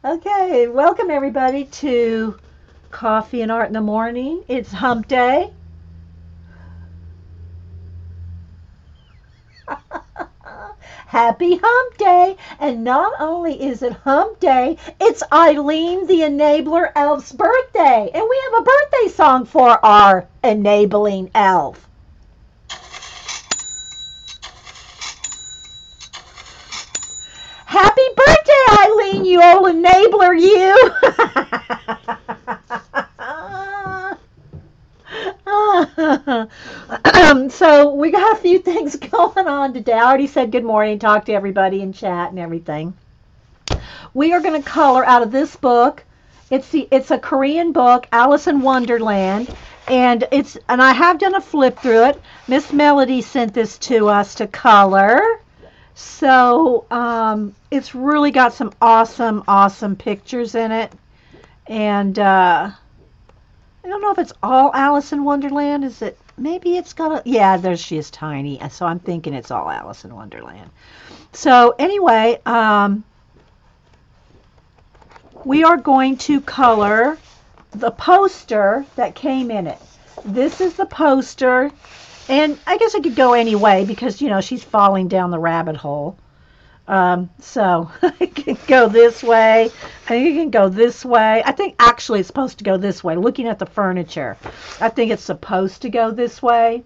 Okay, welcome everybody to Coffee and Art in the Morning. It's Hump Day. Happy Hump Day! And not only is it Hump Day, it's Eileen the Enabler Elf's birthday. And we have a birthday song for our enabling elf. Happy birthday, Eileen, you old enabler, you! So we got a few things going on today. I already said good morning, talked to everybody in chat and everything. We are going to color out of this book. It's a Korean book, Alice in Wonderland, and I have done a flip through it. Miss Melody sent this to us to color. So it's really got some awesome pictures in it. And I don't know if it's all Alice in Wonderland. Is it? Maybe it's got a... Yeah, there she is, Tiny. So I'm thinking it's all Alice in Wonderland. So anyway, we are going to color the poster that came in it. This is the poster. And I guess I could go any way because, you know, she's falling down the rabbit hole. So I can go this way. I think it can go this way. I think actually it's supposed to go this way. Looking at the furniture, I think it's supposed to go this way.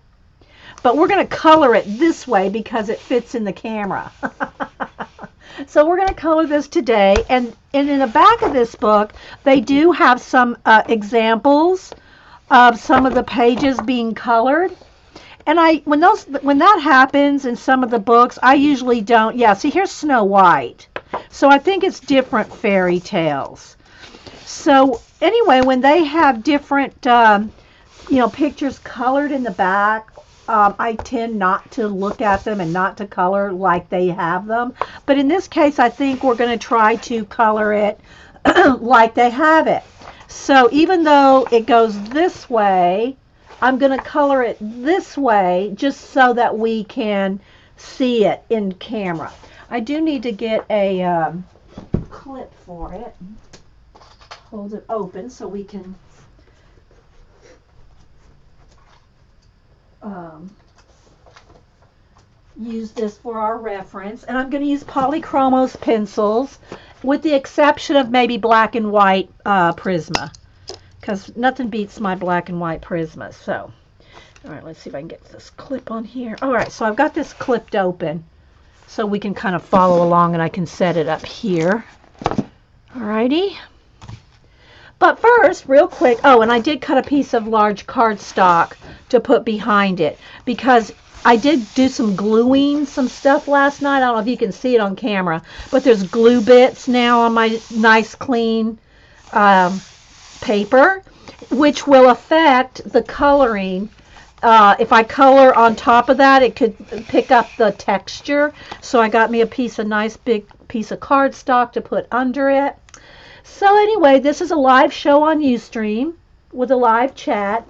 But we're going to color it this way because it fits in the camera. So we're going to color this today. And in the back of this book, they do have some examples of some of the pages being colored. And when that happens in some of the books, I usually don't. Yeah, see, here's Snow White. So I think it's different fairy tales. So anyway, when they have different, pictures colored in the back, I tend not to look at them and not to color like they have them. But in this case, I think we're going to try to color it like they have it. So even though it goes this way, I'm going to color it this way just so that we can see it in camera. I do need to get a clip for it. Hold it open so we can use this for our reference. And I'm going to use Polychromos pencils with the exception of maybe black and white Prisma. Because nothing beats my black and white Prisma. So, all right, let's see if I can get this clip on here. All right, so I've got this clipped open so we can kind of follow along and I can set it up here. All righty. But first, real quick, and I did cut a piece of large cardstock to put behind it because I did do some gluing, some stuff last night. I don't know if you can see it on camera, but there's glue bits now on my nice clean paper, which will affect the coloring. If I color on top of that, it could pick up the texture. So I got me a nice big piece of cardstock to put under it. So anyway, this is a live show on Ustream with a live chat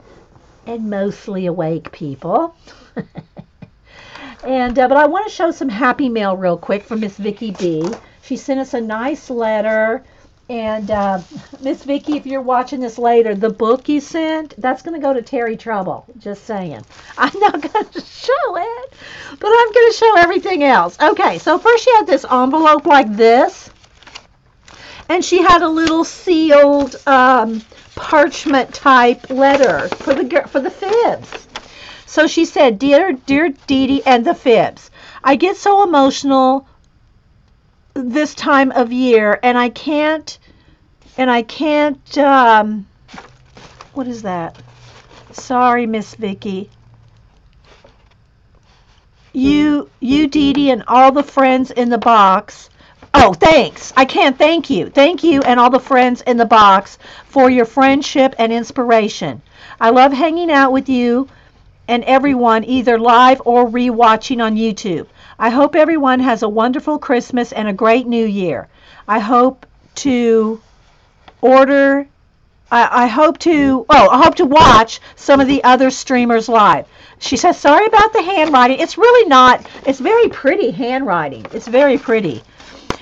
and mostly awake people. And but I want to show some happy mail real quick from Miss Vicky B. She sent us a nice letter. And Miss Vicky, if you're watching this later, the book you sent, that's going to go to Terry Trouble. Just saying. I'm not going to show it, but I'm going to show everything else. Okay, so first she had this envelope like this. And she had a little sealed parchment type letter for the Fibs. So she said, Dear Dee Dee and the Fibs, I get so emotional this time of year, and I can't, what is that? Sorry, Miss Vicky. You, Dee Dee, and all the friends in the box. Oh, thanks. I can't thank you. Thank you and all the friends in the box for your friendship and inspiration. I love hanging out with you and everyone, either live or re-watching on YouTube. I hope everyone has a wonderful Christmas and a great New Year. I hope to watch some of the other streamers live. She says, sorry about the handwriting. It's really not. It's very pretty handwriting. It's very pretty.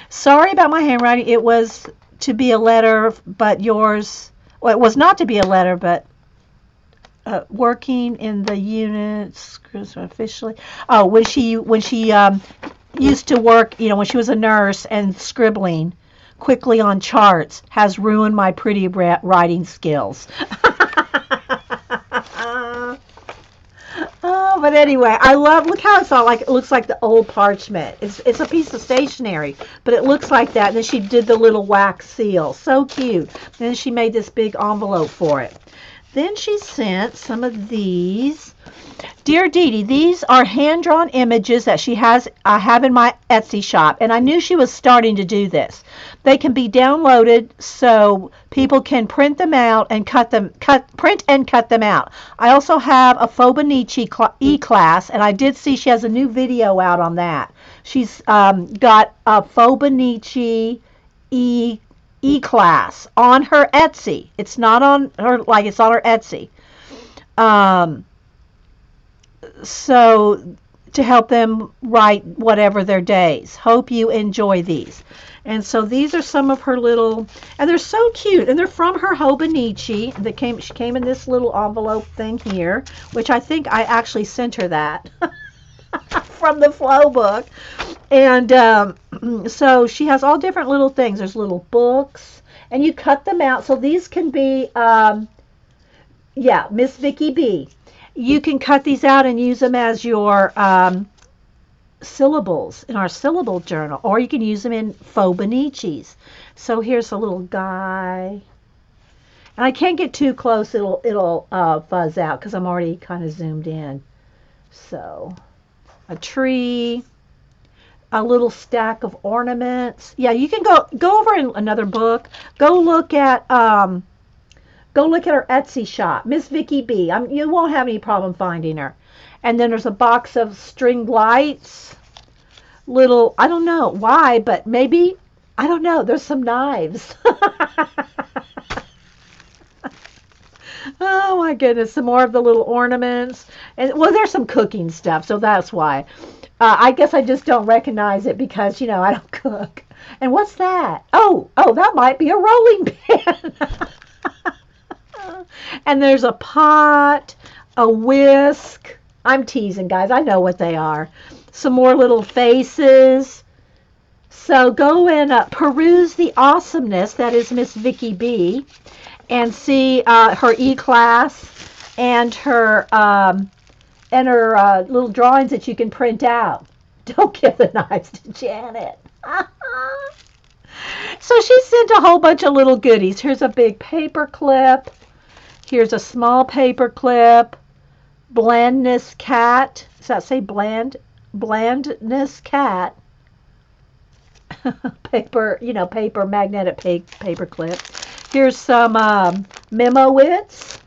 Sorry about my handwriting. It was to be a letter, but yours, well, it was not to be a letter, but working in the units officially. Oh, when she used to work, when she was a nurse, and scribbling quickly on charts has ruined my pretty writing skills. Oh, but anyway, I love, look how it's all like, it looks like the old parchment. It's a piece of stationery, but it looks like that. And then she did the little wax seal. So cute. Then she made this big envelope for it. Then she sent some of these. Dear Dee Dee, these are hand-drawn images that I have in my Etsy shop, and I knew she was starting to do this. They can be downloaded so people can print them out and print and cut them out. I also have a Fobonichi e-class, and I did see she has a new video out on that. She's got a Fobonichi e-class on her Etsy. It's not on her, like, it's on her Etsy. So to help them write whatever their days. Hope you enjoy these. And so these are some of her little, and they're so cute, and they're from her Hobonichi. She came in this little envelope thing here, which I think I actually sent her that from the flow book. And so she has all different little things. There's little books, and you cut them out. So these can be, Miss Vicky B. You can cut these out and use them as your syllables in our syllable journal, or you can use them in Fobonichis. So here's a little guy, and I can't get too close; it'll fuzz out because I'm already kind of zoomed in. So a tree, a little stack of ornaments. Yeah, you can go over in another book. Go look at her Etsy shop, Miss Vicky B. You won't have any problem finding her. And then there's a box of string lights. Little, I don't know why, but maybe, I don't know, there's some knives. Oh my goodness, some more of the little ornaments. And well, there's some cooking stuff, so that's why. I guess I just don't recognize it because, I don't cook. And what's that? Oh, that might be a rolling pin. And there's a pot, a whisk. I'm teasing, guys. I know what they are. Some more little faces. So go and peruse the awesomeness that is Miss Vicky B, and see her e-class and her little drawings that you can print out. Don't give the knives to Janet. So she sent a whole bunch of little goodies. Here's a big paper clip. Here's a small paper clip. Blandness cat. Does that say bland? Blandness cat. Paper, paper, magnetic paper clip. Here's some Memo-Wits.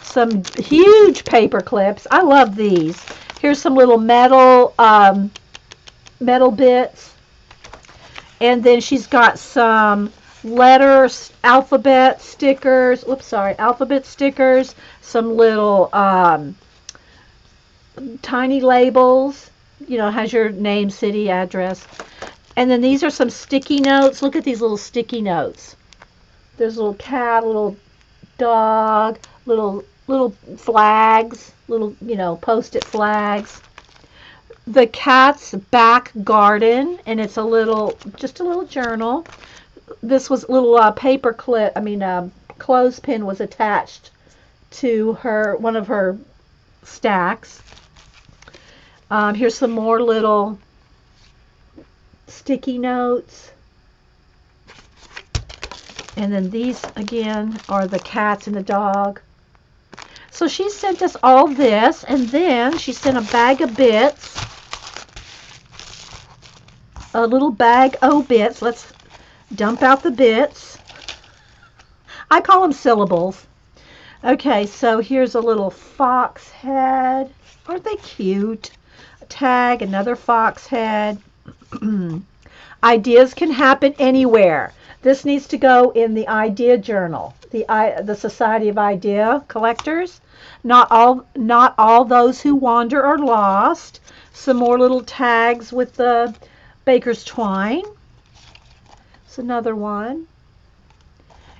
Some huge paper clips. I love these. Here's some little metal bits. And then she's got some letters, alphabet stickers, some little tiny labels, has your name, city, address. And then these are some sticky notes. Look at these little sticky notes. There's a little cat, a little dog, little flags, little, post-it flags. The cat's back garden, and it's just a little journal. This was a little paper clip, clothespin was attached to one of her stacks. Here's some more little sticky notes. And then these, again, are the cats and the dog. So she sent us all this, and then she sent a bag of bits. A little bag of bits. Let's dump out the bits. I call them syllables. Okay, so here's a little fox head. Aren't they cute? A tag, another fox head. Ideas can happen anywhere. This needs to go in the idea journal, the Society of Idea Collectors. Not all those who wander are lost. Some more little tags with the baker's twine. It's another one.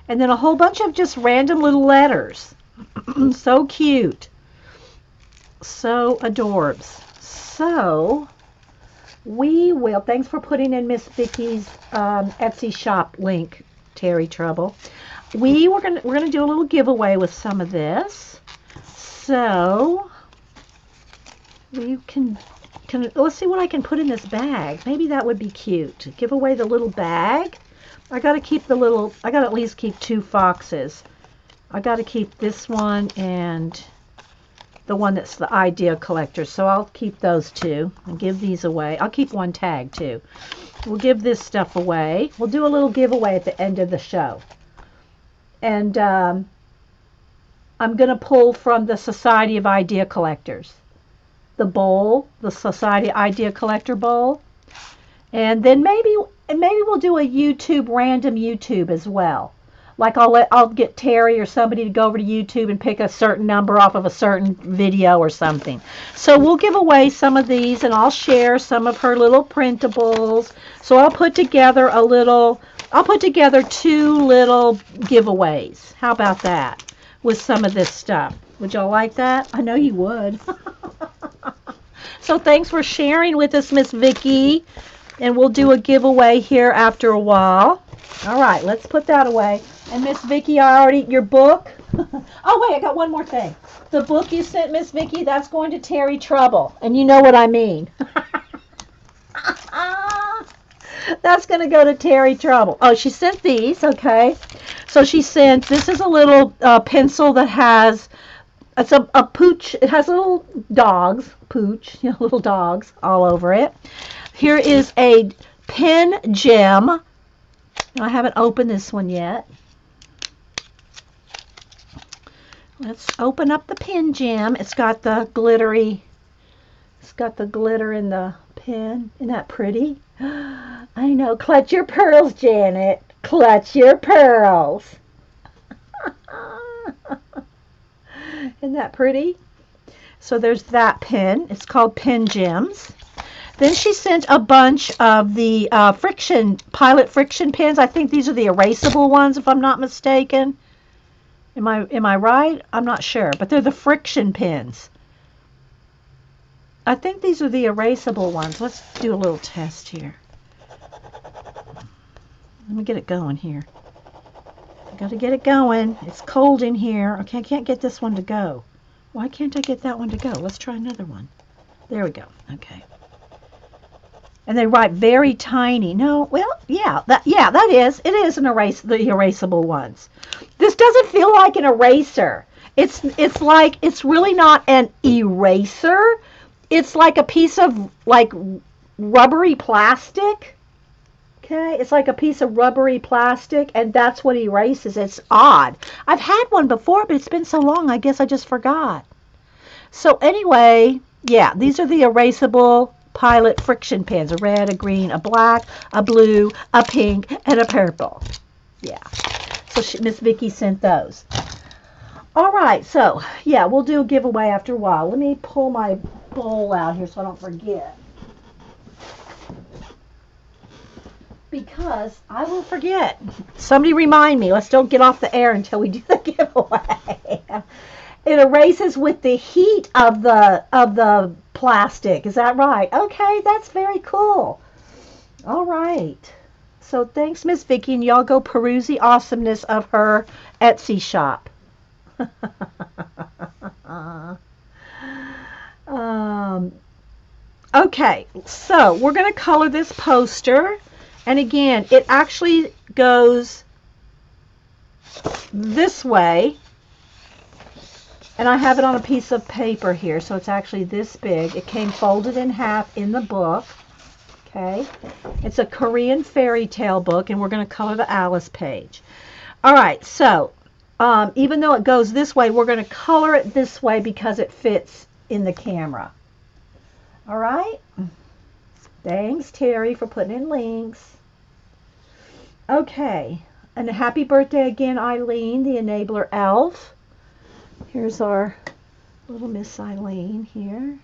And then a whole bunch of just random little letters. So cute. So adorbs. So we will, thanks for putting in Miss Vicky's Etsy shop link, Terry Trouble. We're gonna do a little giveaway with some of this. So we can let's see what I can put in this bag. Maybe that would be cute. Give away the little bag. I gotta at least keep 2 foxes. I gotta keep this one and the one that's the idea collector. So I'll keep those 2 and give these away. I'll keep 1 tag too. We'll give this stuff away. We'll do a little giveaway at the end of the show. And I'm going to pull from the Society of Idea Collectors. The bowl, the Society Idea Collector bowl. And then maybe we'll do a random YouTube as well. Like I'll get Terry or somebody to go over to YouTube and pick a certain number off of a certain video or something. So we'll give away some of these, and I'll share some of her little printables. So I'll put together 2 little giveaways. How about that? With some of this stuff. Would y'all like that? I know you would. So thanks for sharing with us, Miss Vicky. And we'll do a giveaway here after a while. All right, let's put that away. And Miss Vicky, your book. Oh, wait, I got one more thing. The book you sent, Miss Vicky, that's going to Terry Trouble. And you know what I mean. That's going to go to Terry Trouble. Oh, she sent these, okay. So she sent, this is a little pencil that has, it's a pooch. It has little dogs, little dogs all over it. Here is a pen gem. I haven't opened this one yet. Let's open up the pen gem. It's got the glitter in the pen. Isn't that pretty? I know. Clutch your pearls, Janet. Clutch your pearls. Isn't that pretty? So there's that pen. It's called Pen Gems. Then she sent a bunch of the Pilot friction pens. I think these are the erasable ones, if I'm not mistaken. Am I right? I'm not sure, but they're the friction pens. I think these are the erasable ones. Let's do a little test here. Let me get it going here. I got to get it going. It's cold in here. Okay, I can't get this one to go. Why can't I get that one to go? Let's try another one. There we go. Okay. And they write very tiny. No, well, that is. It is the erasable ones. This doesn't feel like an eraser. It's really not an eraser. It's like a piece of rubbery plastic. Okay, it's like a piece of rubbery plastic, and that's what erases. It's odd. I've had one before, but it's been so long, I guess I just forgot. So anyway, yeah, these are the erasable Pilot friction pens, a red, a green, a black, a blue, a pink, and a purple. Yeah. So Miss Vicky sent those. All right. So, yeah, we'll do a giveaway after a while. Let me pull my bowl out here so I don't forget. Because I will forget. Somebody remind me. Let's don't get off the air until we do the giveaway. It erases with the heat of the plastic. Is that right? Okay, that's very cool. All right. So thanks, Miss Vicky, and y'all go peruse the awesomeness of her Etsy shop. Okay, so we're going to color this poster. And again, it actually goes this way. And I have it on a piece of paper here, so it's actually this big. It came folded in half in the book. Okay. It's a Korean fairy tale book, and we're going to color the Alice page. All right, so even though it goes this way, we're going to color it this way because it fits in the camera. All right. Thanks, Terry, for putting in links. Okay. And happy birthday again, Eileen, the enabler elf. Here's our little Miss Eileen here.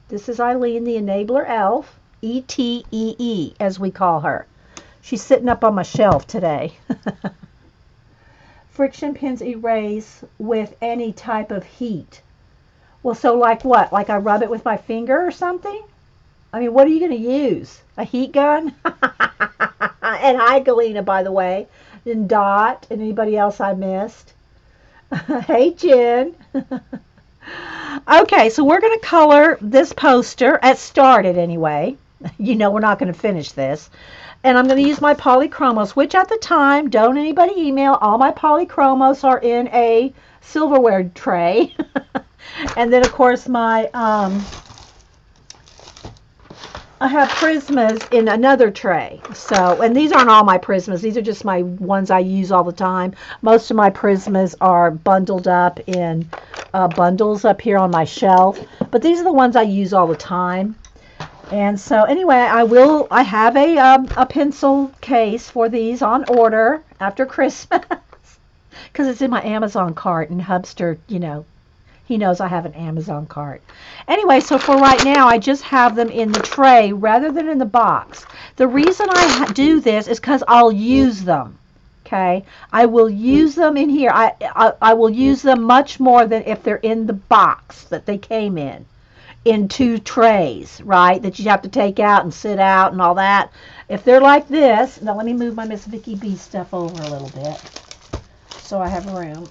This is Eileen, the enabler elf, E-T-E-E, as we call her. She's sitting up on my shelf today. friction pins erase with any type of heat. Well, so like what? Like I rub it with my finger or something? I mean, what are you going to use? A heat gun? And hi, Galena, by the way. And Dot, and anybody else I missed. Hey, Jen. Okay, so we're going to color this poster, at started anyway. You know we're not going to finish this. And I'm going to use my polychromos, which at the time, don't anybody email, all my polychromos are in a silverware tray. And then, of course, my I have Prismas in another tray. So, and these aren't all my Prismas. These are just my ones I use all the time. Most of my Prismas are bundled up in bundles up here on my shelf. But these are the ones I use all the time. And so, anyway, I have a pencil case for these on order after Christmas. Because it's in my Amazon cart, and Hubster, you know, he knows I have an Amazon cart. Anyway, so for right now, I just have them in the tray rather than in the box. The reason I do this is because I'll use them. Okay? I will use them in here. I will use them much more than if they're in the box that they came in 2 trays, right? That you have to take out and sit out and all that. If they're like this, now let me move my Miss Vicky B stuff over a little bit so I have room.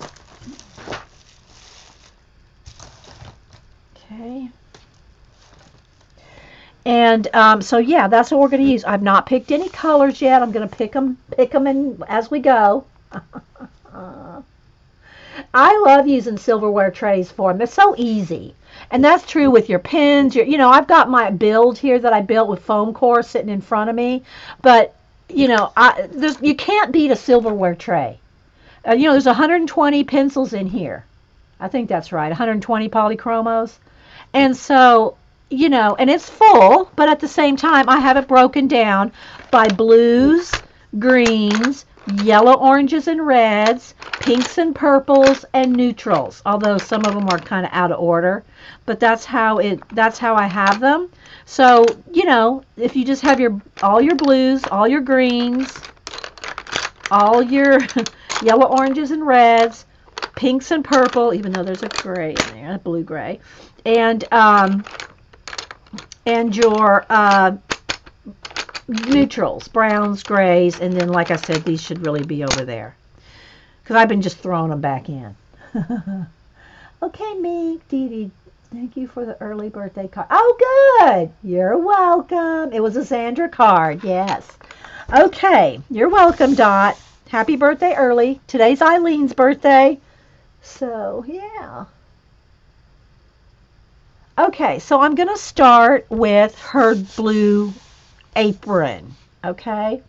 Okay. And so yeah, that's what we're going to use. I've not picked any colors yet. I'm going to pick them in as we go. I love using silverware trays for them. It's so easy. And that's true with your pens. You know, I've got my build here that I built with foam core sitting in front of me. But, you know, you can't beat a silverware tray. You know, there's 120 pencils in here. I think that's right, 120 polychromos. And so, you know, and it's full, but at the same time, I have it broken down by blues, greens, yellow, oranges, and reds, pinks and purples, and neutrals. Although some of them are kind of out of order, but that's how I have them. So, you know, if you just have all your blues, all your greens, all your yellow, oranges, and reds, pinks and purple, even though there's a gray in there, a blue gray, and your neutrals, browns, grays, and then, like I said, these should really be over there because I've been just throwing them back in. Okay, Meek, Dee Dee, thank you for the early birthday card. Oh, good. You're welcome. It was a Sandra card, yes. Okay, you're welcome, Dot. Happy birthday early. Today's Eileen's birthday. So, yeah. Okay, so I'm going to start with her blue apron, okay?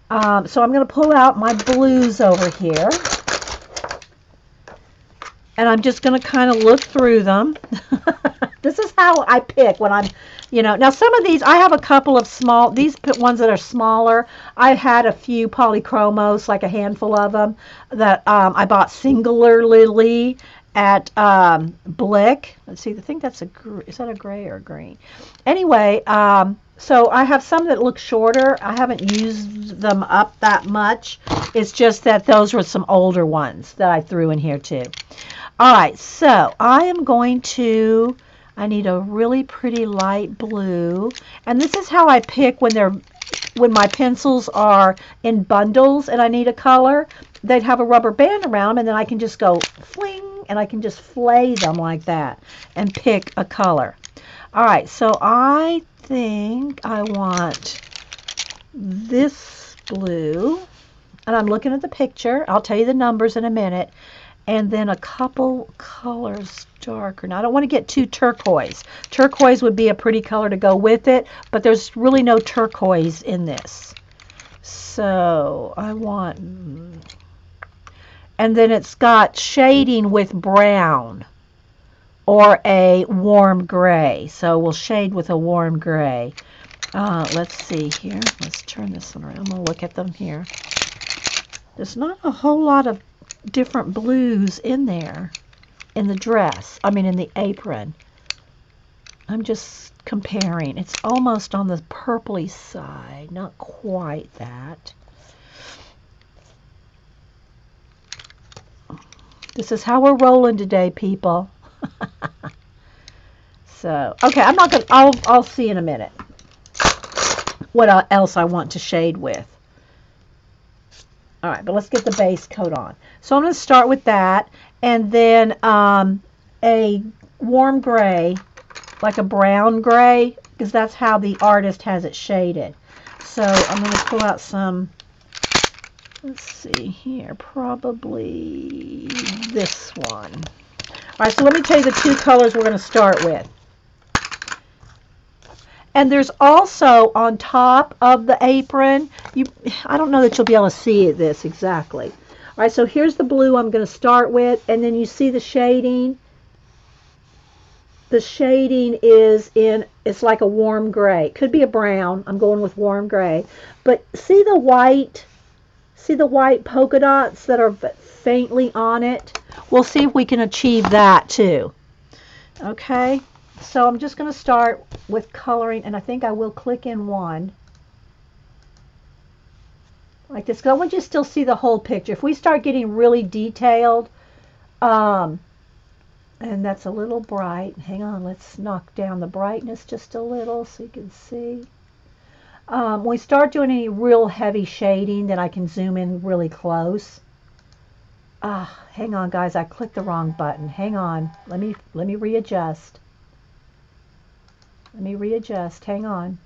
So I'm going to pull out my blues over here. And I'm just going to kind of look through them. This is how I pick when I'm, you know. Now, some of these, I have a couple of small, these ones that are smaller. I had a few polychromos, like a handful of them, that I bought singularly at Blick. Let's see, I think that's is that a gray or a green? Anyway, so I have some that look shorter. I haven't used them up that much. It's just that those were some older ones that I threw in here too. All right, so I am going to, I need a really pretty light blue. And this is how I pick when my pencils are in bundles and I need a color. They'd have a rubber band around them, and then I can just go fling, and I can just flay them like that and pick a color. All right, so I think I want this blue, and I'm looking at the picture. I'll tell you the numbers in a minute. And then a couple colors darker. Now, I don't want to get too turquoise. Turquoise would be a pretty color to go with it, but there's really no turquoise in this. So I want, and then it's got shading with brown or a warm gray. So we'll shade with a warm gray. Let's see here. Let's turn this one around. I'm going to look at them here. There's not a whole lot of different blues in there in the dress. I mean, in the apron. I'm just comparing. It's almost on the purpley side. Not quite that. This is how we're rolling today, people. So, okay, I'm not gonna. I'll see in a minute what else I want to shade with. All right, but let's get the base coat on. So I'm going to start with that, and then a warm gray, like a brown gray, because that's how the artist has it shaded. So I'm going to pull out some, let's see here, probably this one. All right, so let me tell you the two colors we're going to start with. And there's also on top of the apron, I don't know that you'll be able to see this exactly. All right, so here's the blue I'm going to start with, and then you see the shading. The shading is it's like a warm gray. It could be a brown. I'm going with warm gray. But see the white polka dots that are faintly on it? We'll see if we can achieve that too. Okay. So I'm just going to start with coloring, and I think I will click in one. Like this. I want you to still see the whole picture. If we start getting really detailed, and that's a little bright. Hang on, let's knock down the brightness just a little so you can see. When we start doing any real heavy shading, then I can zoom in really close. Hang on, guys. I clicked the wrong button. Hang on. Let me readjust. Let me readjust. Hang on.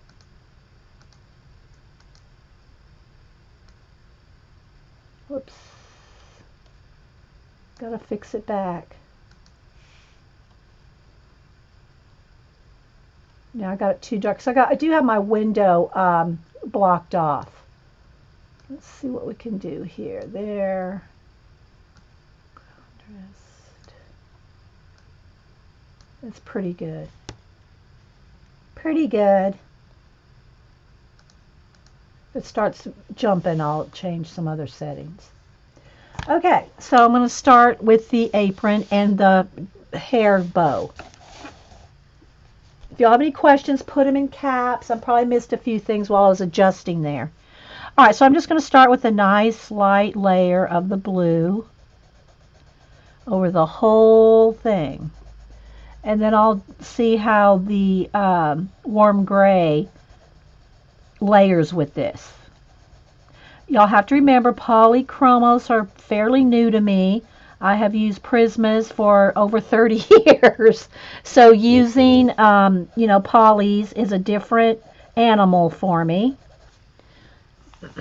Whoops. Gotta fix it back. Now I got it too dark. So I do have my window blocked off. Let's see what we can do here. There. Contrast. That's pretty good. Pretty good. If it starts jumping, I'll change some other settings. Okay, so I'm going to start with the apron and the hair bow. If y'all have any questions, put them in caps. I probably missed a few things while I was adjusting there. All right, so I'm just going to start with a nice light layer of the blue over the whole thing. And then I'll see how the warm gray layers with this. Y'all have to remember polychromos are fairly new to me. I have used Prismas for over 30 years. So using, polys is a different animal for me.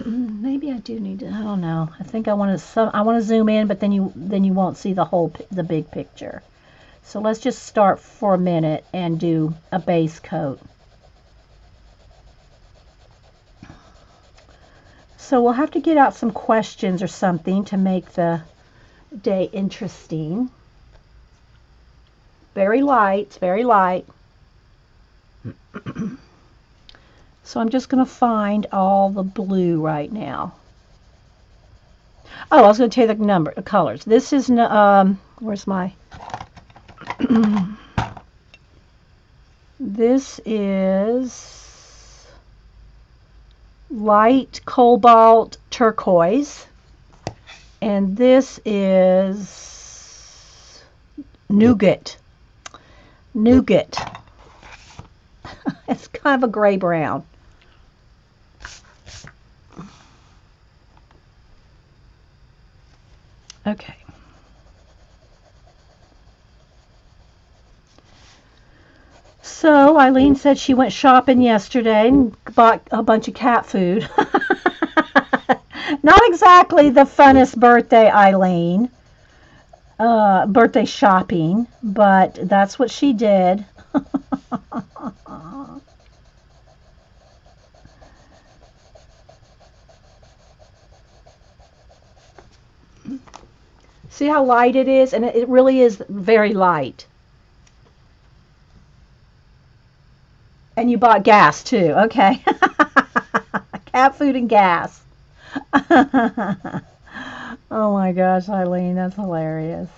Maybe I do need to, I don't know. I think I want to zoom in, but then you won't see the big picture. So let's just start for a minute and do a base coat. So we'll have to get out some questions or something to make the day interesting. Very light, very light. So I'm just going to find all the blue right now. Oh, I was going to tell you the colors. This is, where's my... This is light cobalt turquoise, and this is nougat. It's kind of a gray brown. Okay. So Eileen said she went shopping yesterday and bought a bunch of cat food. Not exactly the funnest birthday, Eileen. Birthday shopping, but that's what she did. See how light it is? And it really is very light. And you bought gas too. Okay. Cat food and gas. Oh my gosh, Eileen, that's hilarious.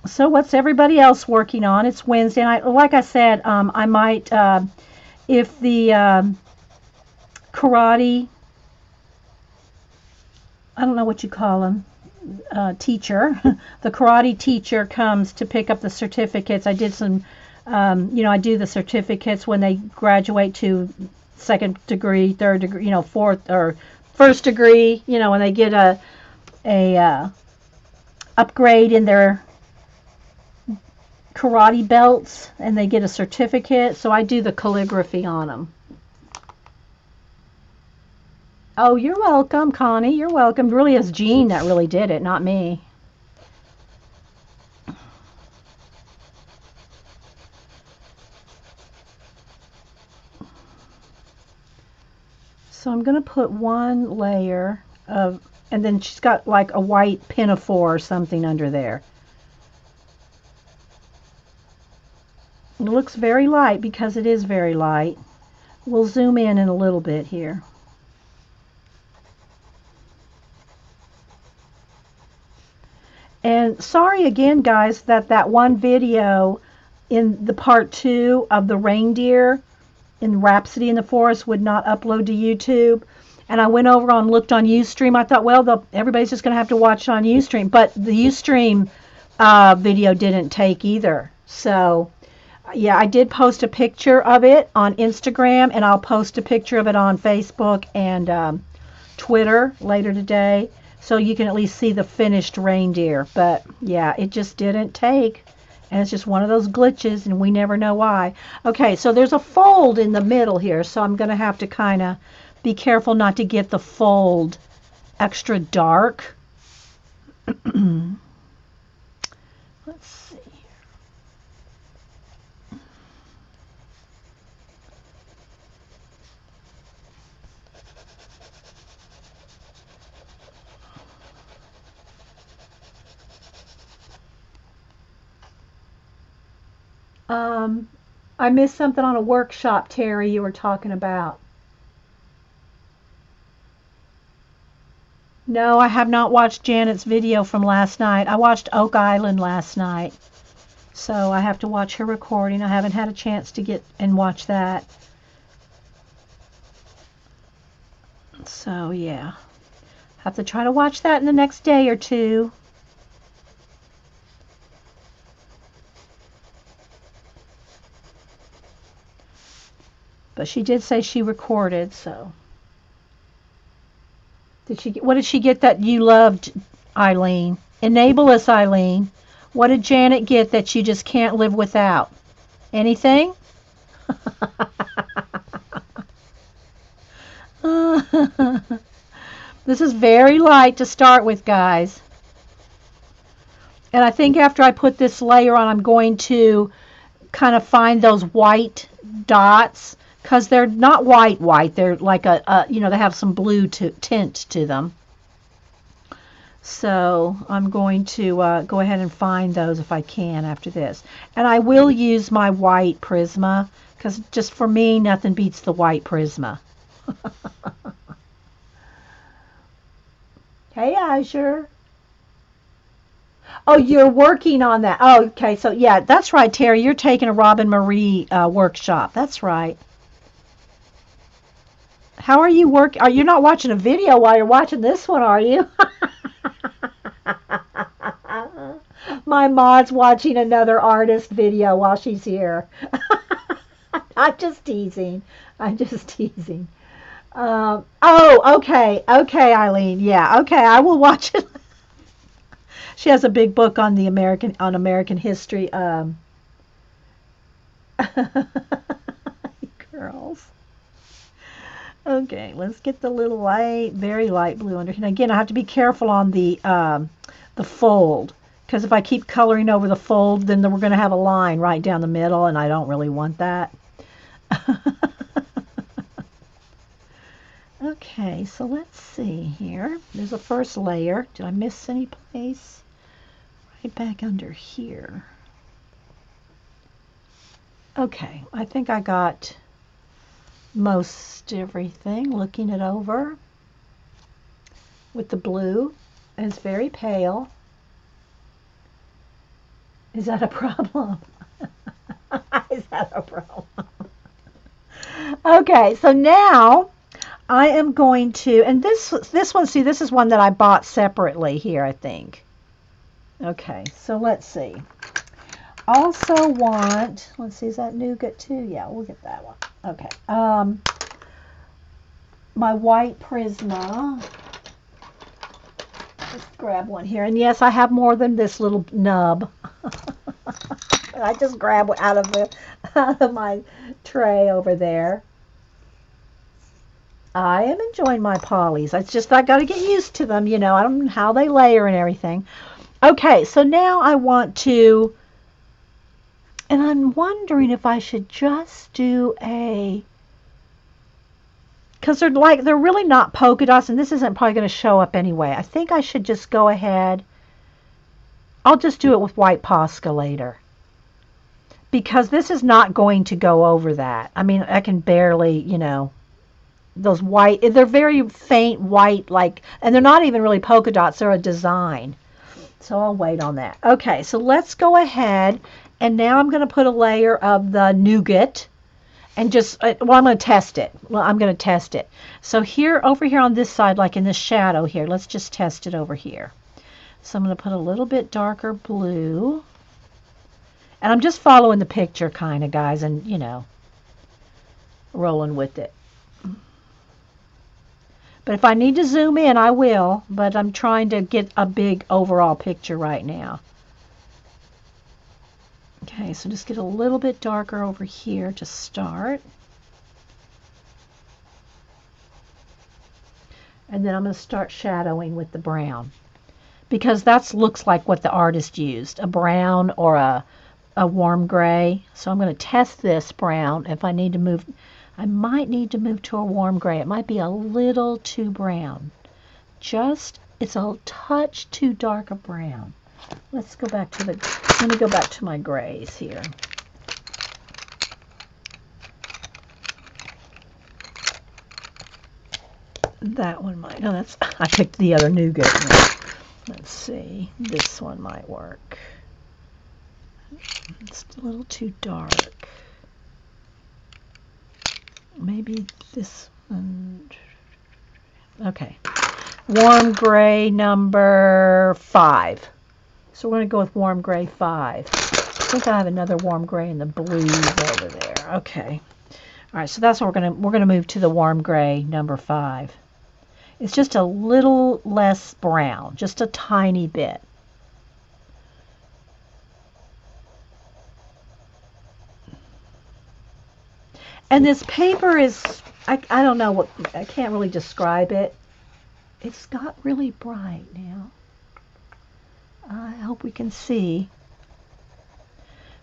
So what's everybody else working on? It's Wednesday night. Like I said, I might, if the karate, I don't know what you call them, teacher, the karate teacher comes to pick up the certificates. I did some, I do the certificates when they graduate to second degree, third degree, fourth or first degree, when they get a upgrade in their karate belts and they get a certificate. So I do the calligraphy on them. Oh, you're welcome, Connie. You're welcome. It really is Jean that really did it, not me. So I'm going to put one layer of, and then she's got like a white pinafore or something under there. It looks very light because it is very light. We'll zoom in a little bit here. And sorry again, guys, that one video in the part 2 of the reindeer in Rhapsody in the Forest would not upload to YouTube. And I went over and looked on Ustream. I thought, well, everybody's just going to have to watch it on Ustream. But the Ustream video didn't take either. So, yeah, I did post a picture of it on Instagram, and I'll post a picture of it on Facebook and Twitter later today, so you can at least see the finished reindeer. But, yeah, it just didn't take. And it's just one of those glitches, and we never know why. Okay, so there's a fold in the middle here, so I'm going to have to kind of be careful not to get the fold extra dark. Let's see here. I missed something on a workshop, Terry, you were talking about. No, I have not watched Janet's video from last night. I watched Oak Island last night. So I have to watch her recording. I haven't had a chance to get and watch that. So, yeah. Have to try to watch that in the next day or two. But she did say she recorded, so. What did she get that you loved, Eileen? Enable us, Eileen. What did Janet get that you just can't live without? Anything? This is very light to start with, guys. And I think after I put this layer on, I'm going to kind of find those white dots, because they're not white. They're like they have some blue tint to them. So I'm going to go ahead and find those if I can after this. And I will use my white Prisma, because just for me, nothing beats the white Prisma. Hey, Azure. Oh, you're working on that. Oh, okay. So, yeah, that's right, Terry. You're taking a Robin Marie workshop. That's right. How are you working? Are you not watching a video while you're watching this one, are you? My mod's watching another artist video while she's here. I'm just teasing. Oh, okay. Okay, Eileen. Yeah, okay. I will watch it. She has a big book on American history. Girls. Okay, let's get the little light, very light blue under here. Again, I have to be careful on the fold, because if I keep coloring over the fold, then we're going to have a line right down the middle, and I don't really want that. Okay, so let's see here. There's a first layer. Did I miss any place? Right back under here. Okay, I think I got most everything. Looking it over with the blue. It's very pale. Is that a problem? Is that a problem? Okay, so now I am going to, and this one, see, this is one that I bought separately here, I think. Okay, so let's see. Also want, let's see, is that nougat too? Yeah, we'll get that one. Okay. My white Prisma. Let's grab one here. And yes, I have more than this little nub. I just grab out of my tray over there. I am enjoying my polys. It's just I got to get used to them, you know. I don't know how they layer and everything. Okay, so now I want to, and I'm wondering if I should just do because they're really not polka dots, and this isn't probably going to show up anyway. I think I should just go ahead. I'll just do it with white Posca later, because this is not going to go over that. I mean, I can barely, you know, those white, they're very faint white, like, and they're not even really polka dots, they're a design. So I'll wait on that. Okay, so let's go ahead, and now I'm going to put a layer of the nougat, and just, well, I'm going to test it. Well, I'm going to test it. So here, over here on this side, like in the shadow here, let's just test it over here. So I'm going to put a little bit darker blue, and I'm just following the picture kind of, guys, and, you know, rolling with it. But if I need to zoom in, I will, but I'm trying to get a big overall picture right now. Okay, so just get a little bit darker over here to start. And then I'm going to start shadowing with the brown, because that looks like what the artist used, a brown or a warm gray. So I'm going to test this brown. If I need to move, I might need to move to a warm gray. It might be a little too brown. It's a touch too dark a brown. Let's go back to let me go back to my grays here. That one might, no, I picked the other nougat one. Let's see, this one might work. It's a little too dark. Maybe this one. Okay. Warm gray number 5. So we're going to go with warm gray 5. I think I have another warm gray in the blues over there. Okay. All right, so that's what we're going to move to the warm gray number 5. It's just a little less brown, just a tiny bit. And this paper is, I don't know what, I can't really describe it. It's got really bright now. I hope we can see.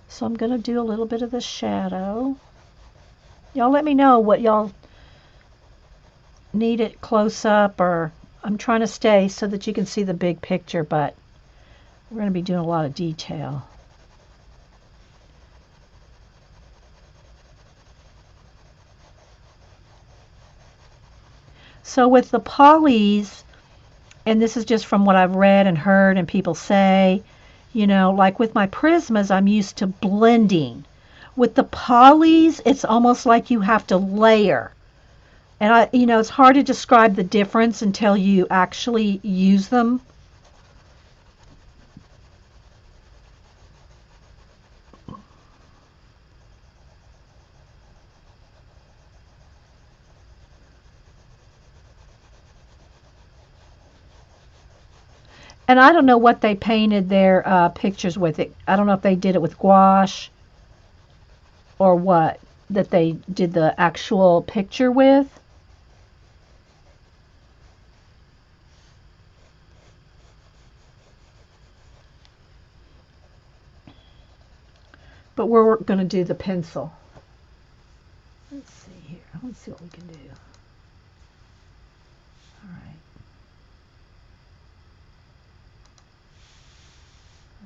So I'm going to do a little bit of the shadow. Y'all let me know what y'all need it close up, or I'm trying to stay so that you can see the big picture, but we're going to be doing a lot of detail. So with the polys, and this is just from what I've read and heard and people say, you know, like with my Prismas, I'm used to blending. With the polys, it's almost like you have to layer. And you know, it's hard to describe the difference until you actually use them. And I don't know what they painted their pictures with it. I don't know if they did it with gouache or what that they did the actual picture with. But we're going to do the pencil. Let's see here. Let's see what we can do. All right.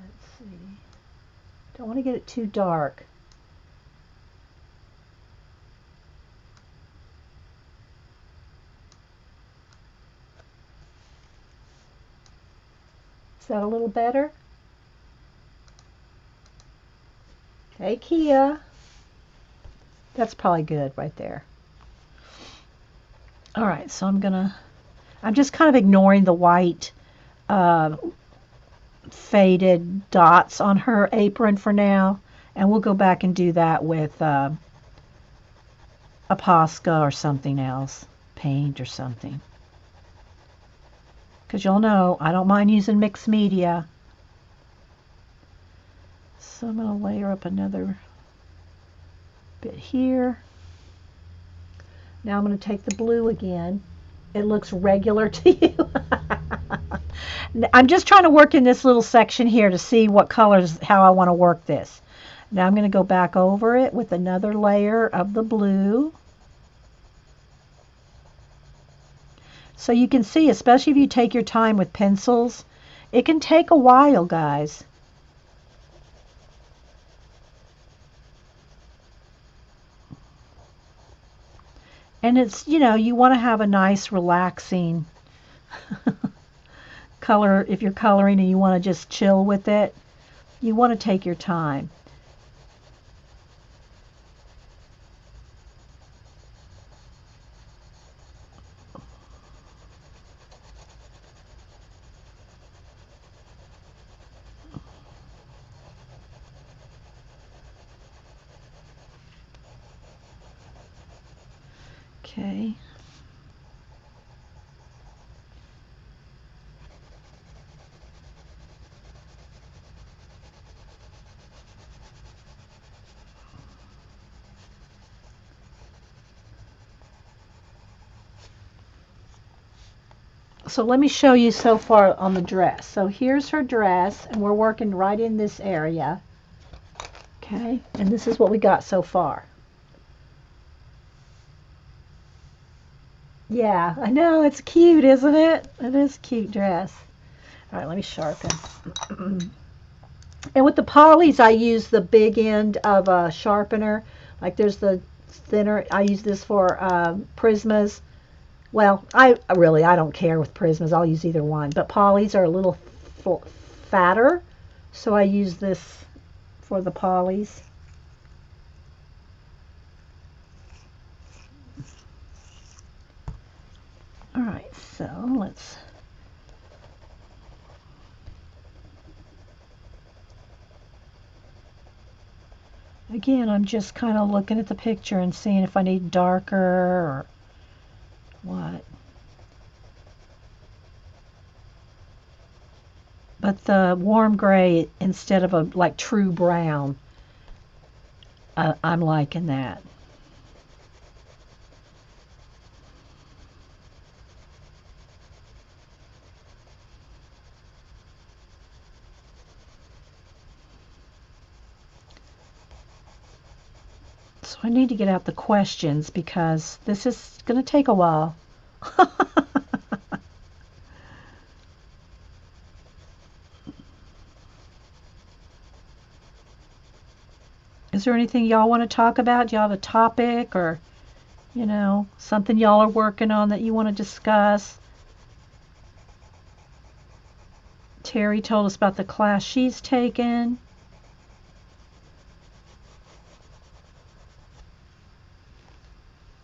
Let's see. Don't want to get it too dark. Is that a little better? Hey, Kia. That's probably good right there. All right, so I'm just kind of ignoring the white faded dots on her apron for now, and we'll go back and do that with a Posca or something else, paint or something. Because you'll know I don't mind using mixed media. So I'm going to layer up another bit here. Now I'm going to take the blue again. It looks regular to you. I'm just trying to work in this little section here to see what colors, how I want to work this. Now I'm going to go back over it with another layer of the blue. So you can see, especially if you take your time with pencils, it can take a while, guys. And it's, you know, you want to have a nice, relaxing color. If you're coloring and you want to just chill with it, you want to take your time. Okay. So let me show you so far on the dress. So here's her dress, and we're working right in this area. Okay, and this is what we got so far. Yeah, I know, it's cute, isn't it? It is a cute dress. All right, let me sharpen. And with the polys, I use the big end of a sharpener. Like there's the thinner, I use this for Prismas. Well, I don't care with Prismas. I'll use either one. But polys are a little fatter, so I use this for the polys. All right, so let's... Again, I'm just kind of looking at the picture and seeing if I need darker or what. But the warm gray instead of a like true brown, I'm liking that. So I need to get out the questions because this is going to take a while. Is there anything y'all want to talk about? Do y'all have a topic or, you know, something y'all are working on that you want to discuss? Terry told us about the class she's taken.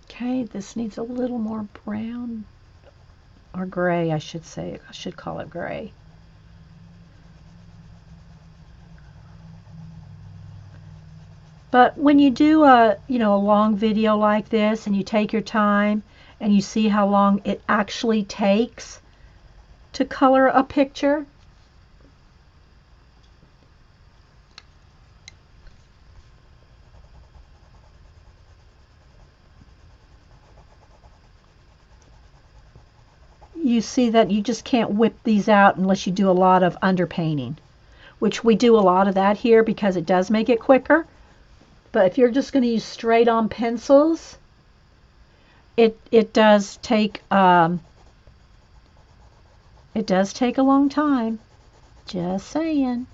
Okay, this needs a little more brown or gray, I should say. I should call it gray. But when you do a long video like this and you take your time and you see how long it actually takes to color a picture, you see that you just can't whip these out unless you do a lot of underpainting, which we do a lot of that here because it does make it quicker. But if you're just going to use straight on pencils, it does take a long time. Just saying.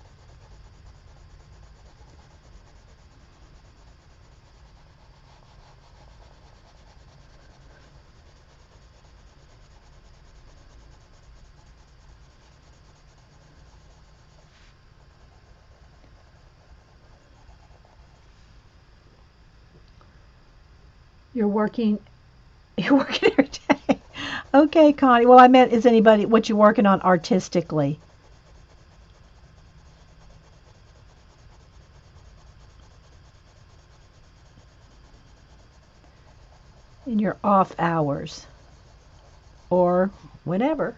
You're working every day. Okay, Connie. Well, I meant, is anybody, what you working on artistically? In your off hours or whenever.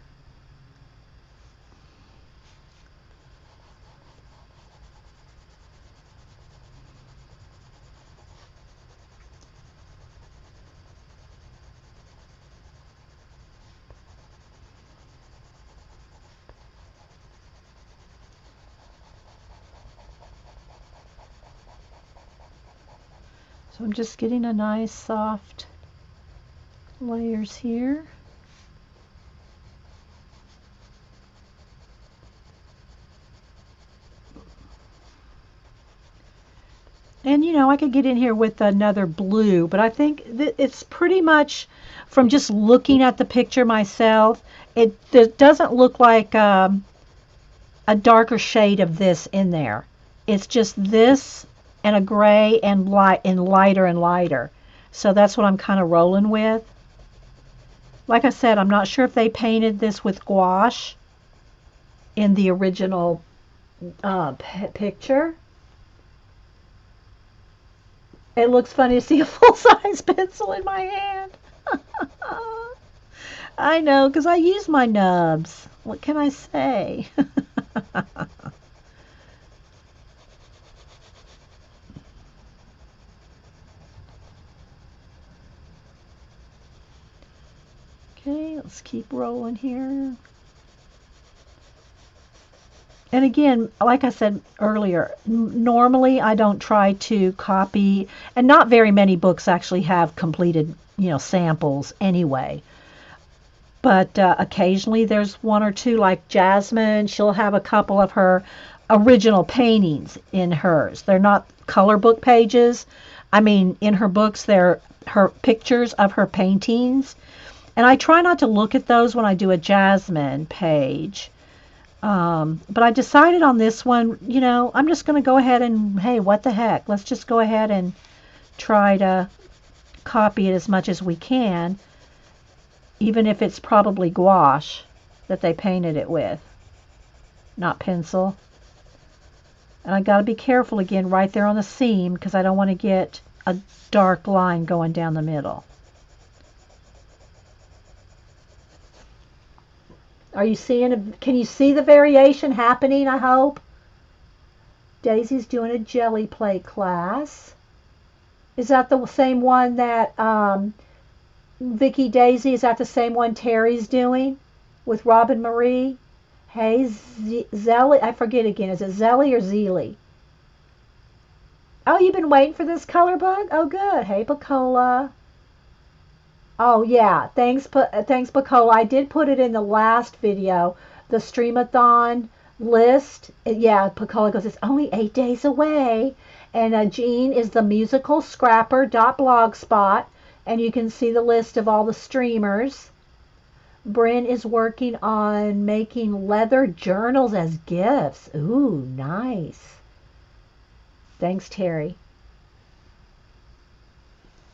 So I'm just getting a nice soft layers here. And you know, I could get in here with another blue, but I think it's pretty much, from just looking at the picture myself, it doesn't look like a darker shade of this in there. It's just this and a gray and lighter and lighter. So that's what I'm kind of rolling with. Like I said, I'm not sure if they painted this with gouache in the original picture. It looks funny to see a full-size pencil in my hand. I know, because I use my nubs. What can I say? Okay, let's keep rolling here. And again, like I said earlier, normally I don't try to copy, and not very many books actually have completed, samples anyway. But occasionally there's one or two, like Jasmine, she'll have a couple of her original paintings in hers. They're not color book pages. I mean, in her books, they're her pictures of her paintings. And I try not to look at those when I do a Jasmine page. But I decided on this one, I'm just going to go ahead and, hey, what the heck? Let's just go ahead and try to copy it as much as we can, even if it's probably gouache that they painted it with, not pencil. And I got to be careful again right there on the seam, because I don't want to get a dark line going down the middle. Are you seeing, can you see the variation happening, I hope? Daisy's doing a jelly plate class. Is that the same one that Vicky Daisy, is that the same one Terry's doing with Robin Marie? Hey, Zelly, I forget again. Is it Zelly or Zeely? Oh, you've been waiting for this color book? Oh, good. Hey, Bacola. Oh, yeah. Thanks, Bacola. I did put it in the last video, the Streamathon list. Yeah, Bacola goes, it's only 8 days away. And Jean is the musical scrapper.blogspot. And you can see the list of all the streamers. Bryn is working on making leather journals as gifts. Ooh, nice. Thanks, Terry.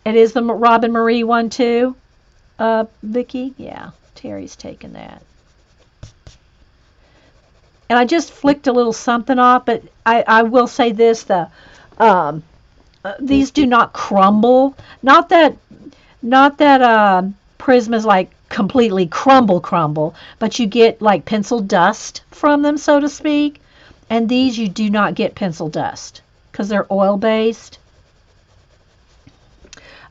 It is the Robin Marie one too, Vicky? Yeah, Terry's taken that. And I just flicked a little something off, but I will say this, these do not crumble. Not that Prisma's like completely crumble, but you get like pencil dust from them, so to speak. And these you do not get pencil dust because they're oil based.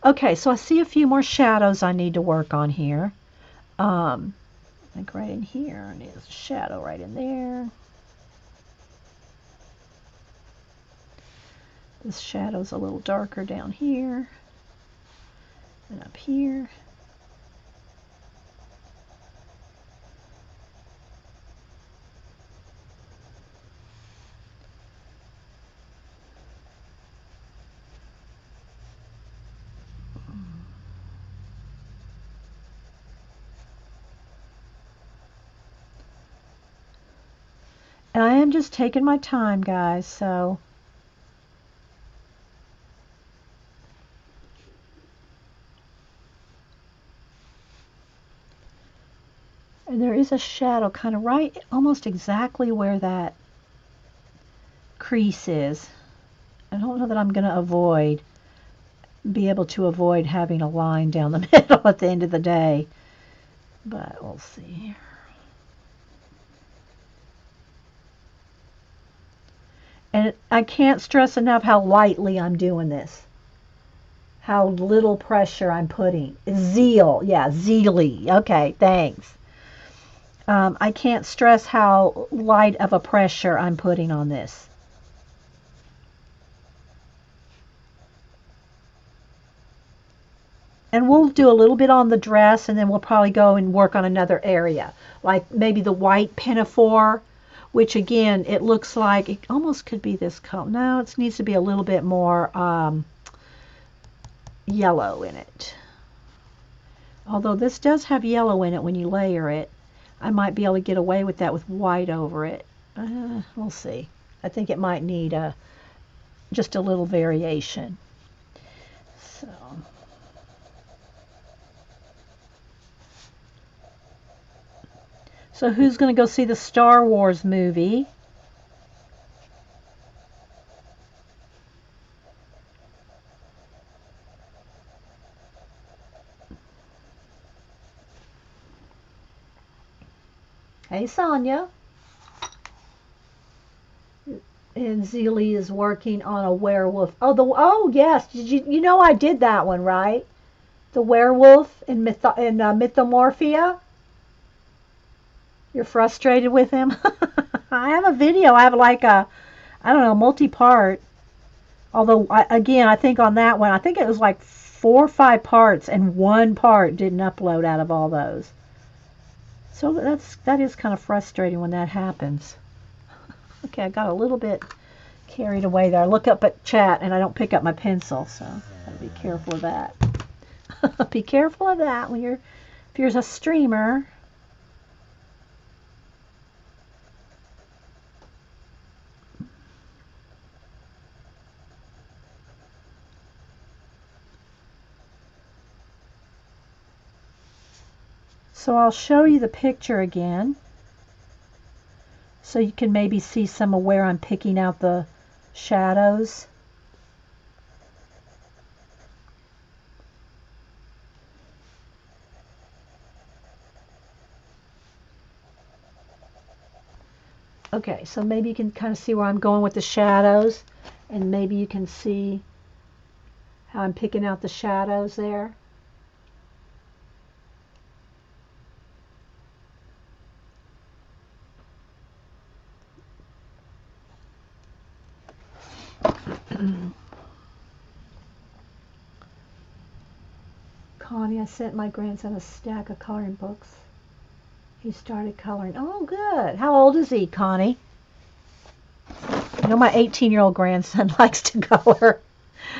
Okay, so I see a few more shadows I need to work on here. Like right in here, there's a shadow right in there. This shadow's a little darker down here and up here. And I am just taking my time, guys, so is a shadow kind of right, almost exactly where that crease is. I don't know that I'm going to be able to avoid having a line down the middle at the end of the day. But we'll see. And I can't stress enough how lightly I'm doing this. How little pressure I'm putting. Zeal. Yeah, zeally. Okay, thanks. I can't stress how light of a pressure I'm putting on this. And we'll do a little bit on the dress, and then we'll probably go and work on another area. Like maybe the white pinafore, which again, it looks like it almost could be this color. No, it needs to be a little bit more yellow in it. Although this does have yellow in it when you layer it. I might be able to get away with that with white over it. We'll see. I think it might need just a little variation. So who's going to go see the Star Wars movie? Hey, Sonia. And Zelie is working on a werewolf. Oh yes. Did you know I did that one, right? The werewolf in Mythomorphia. You're frustrated with him? I have a video. I have like a, I don't know, multi-part. Although, I think on that one, I think it was like 4 or 5 parts, and 1 part didn't upload out of all those. So that is kind of frustrating when that happens. Okay, I got a little bit carried away there. I look up at chat, and I don't pick up my pencil, so gotta be careful of that. Be careful of that when if you're a streamer. So I'll show you the picture again, so you can maybe see some of where I'm picking out the shadows. Okay, so maybe you can kind of see where I'm going with the shadows, and maybe you can see how I'm picking out the shadows there. Connie, I sent my grandson a stack of coloring books. He started coloring. Oh, good. How old is he, Connie? You know, my 18-year-old grandson likes to color.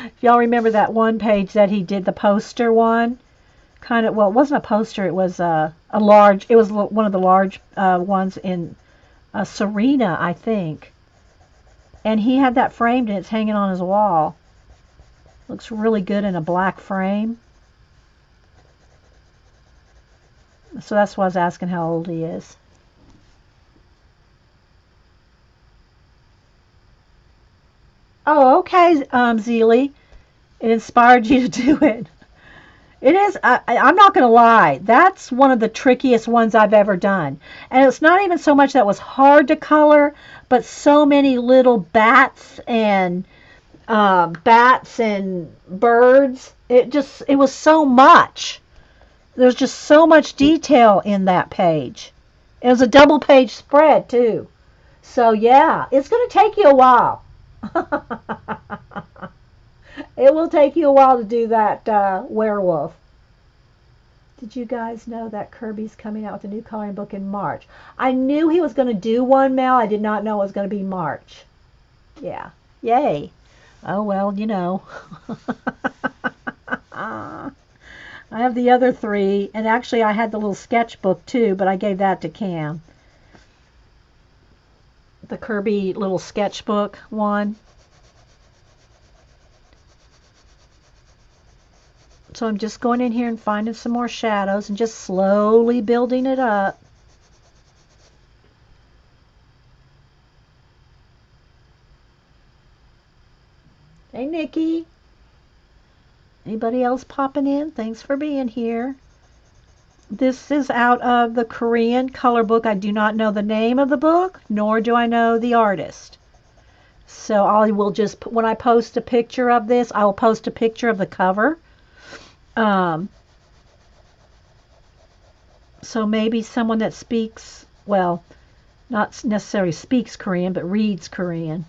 If y'all remember that one page that he did, the poster one, well, it wasn't a poster. It was a large. It was one of the large ones in Serena, I think. And he had that framed, and it's hanging on his wall. Looks really good in a black frame. So that's why I was asking how old he is. Oh, okay, Zelie. It inspired you to do it. It is, I'm not going to lie, that's one of the trickiest ones I've ever done. And it's not even so much that it was hard to color, but so many little bats and birds. It was so much. There's just so much detail in that page. It was a double page spread too. So yeah, it's going to take you a while. It will take you a while to do that werewolf. Did you guys know that Kirby's coming out with a new coloring book in March? I knew he was going to do one, Mel. I did not know it was going to be March. Yeah. Yay. Oh, well, you know. I have the other 3, and actually I had the little sketchbook too, but I gave that to Cam. The Kirby little sketchbook one. So I'm just going in here and finding some more shadows and just slowly building it up. Hey, Nikki. Anybody else popping in? Thanks for being here. This is out of the Korean color book. I do not know the name of the book, nor do I know the artist. So I will just, when I post a picture of this, I will post a picture of the cover. So maybe someone that speaks, well, not necessarily speaks Korean, but reads Korean.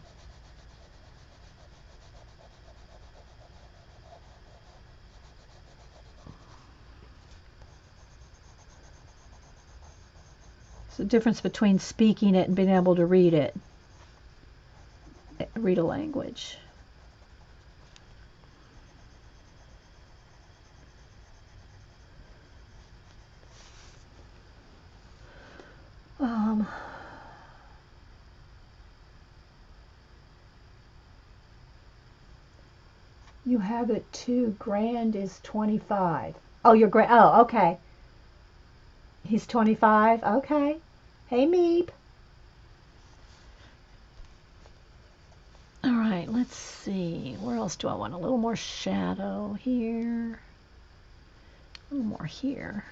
It's the difference between speaking it and being able to read it. Read a language. You have it too. Grand is 25. Oh, you're grand. Oh, okay. He's 25. Okay. Hey, Meep. All right, let's see. Where else do I want? A little more shadow here. A little more here.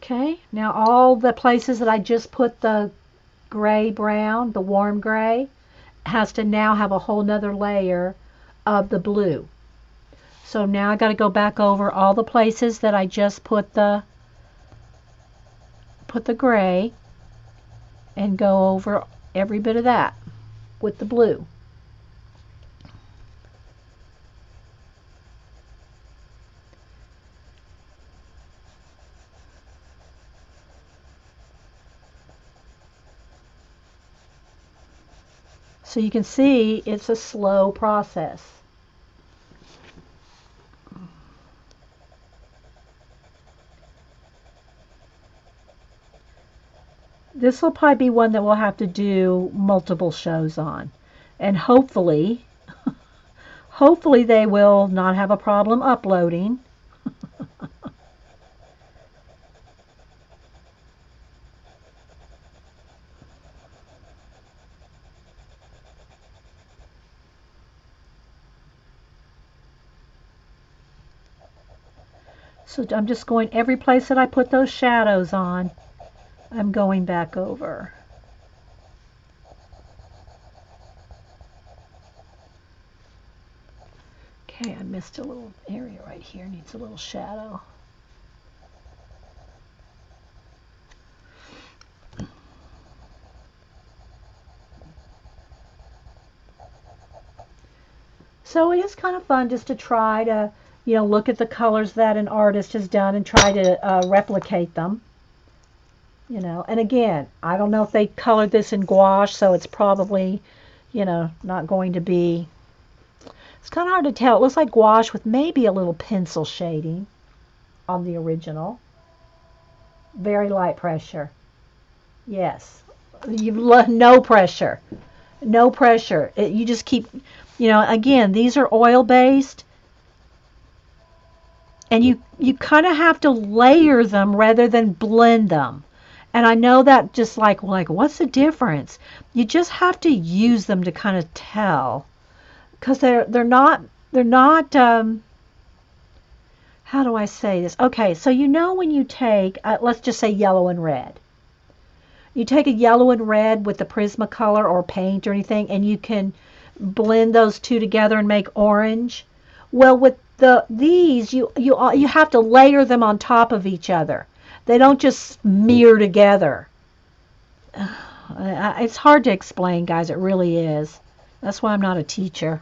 Okay, now all the places that I just put the gray brown, the warm gray, has to now have a whole nother layer of the blue. So now I got to go back over all the places that I just put the gray and go over every bit of that with the blue. So you can see it's a slow process. This will probably be one that we'll have to do multiple shows on. And hopefully, hopefully they will not have a problem uploading. So I'm just going every place that I put those shadows on, I'm going back over. Okay, I missed a little area right here, needs a little shadow. So it is kind of fun just to try to, look at the colors that an artist has done and try to replicate them. And again, I don't know if they colored this in gouache, so it's probably, not going to be, it's kind of hard to tell. It looks like gouache with maybe a little pencil shading on the original. Very light pressure. Yes. No pressure. No pressure. You just keep, again, these are oil based. And you kind of have to layer them rather than blend them. And I know that just like what's the difference? You just have to use them to kind of tell, because they're not how do I say this? Okay, so when you take let's just say yellow and red. You take a yellow and red with the Prismacolor or paint or anything, and you can blend those two together and make orange. Well, with these, you have to layer them on top of each other. They don't just smear together. It's hard to explain, guys. It really is. That's why I'm not a teacher.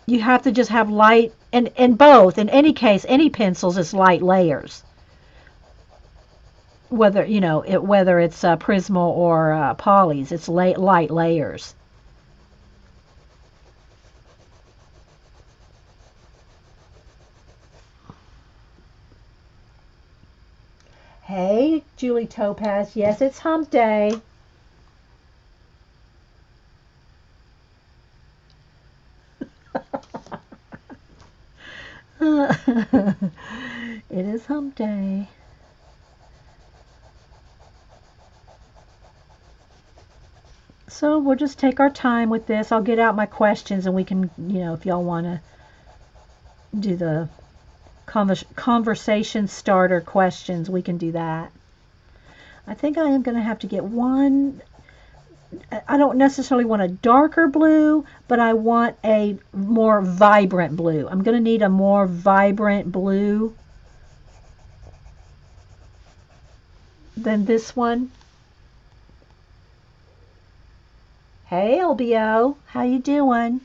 You have to just have light, and both. In any case, any pencils is light layers. Whether it's Prismo or Polys, it's light layers. Hey, Julie Topaz. Yes, it's hump day. It is hump day. So we'll just take our time with this. I'll get out my questions and we can, if y'all want to do the conversation starter questions, we can do that. I think I am going to have to get one. I don't necessarily want a darker blue, but I want a more vibrant blue. I'm going to need a more vibrant blue than this one. Hey, LBO, how you doing?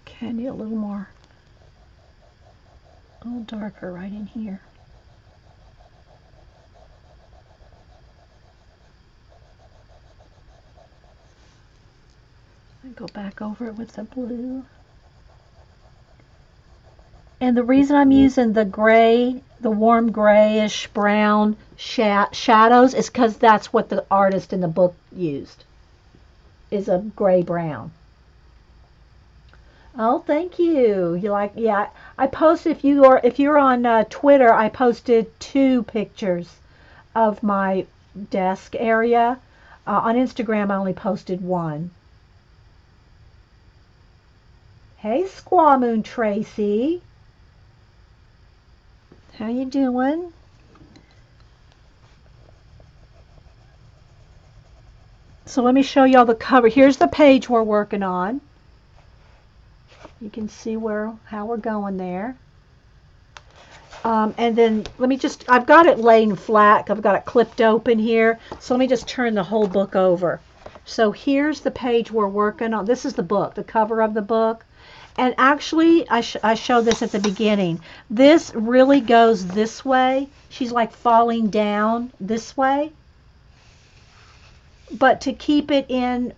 Okay, I need a little darker right in here. Go back over it with the blue. And the reason I'm using the gray, the warm grayish brown shadows is because that's what the artist in the book used, is a gray brown. Oh, thank you. Yeah, I posted, if you're on Twitter, I posted 2 pictures of my desk area. On Instagram, I only posted 1. Hey, Squaw Moon Tracy. How you doing? So let me show y'all the cover. Here's the page we're working on. You can see how we're going there. And then I've got it laying flat. I've got it clipped open here. So let me just turn the whole book over. So here's the page we're working on. This is the book, the cover of the book. And actually, I showed this at the beginning. This really goes this way. She's like falling down this way. But to keep it in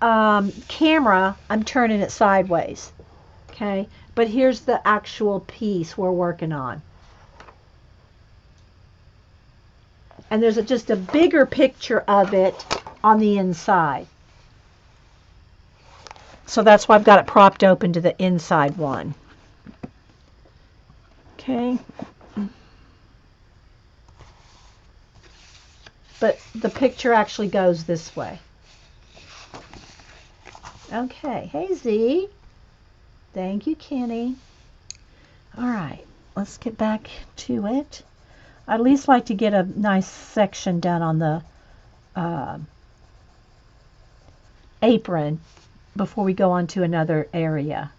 camera, I'm turning it sideways. Okay, but here's the actual piece we're working on. And there's just a bigger picture of it on the inside. So that's why I've got it propped open to the inside one. Okay. But the picture actually goes this way. Okay. Hey, Z. Thank you, Kenny. All right. Let's get back to it. I'd at least like to get a nice section done on the apron before we go on to another area.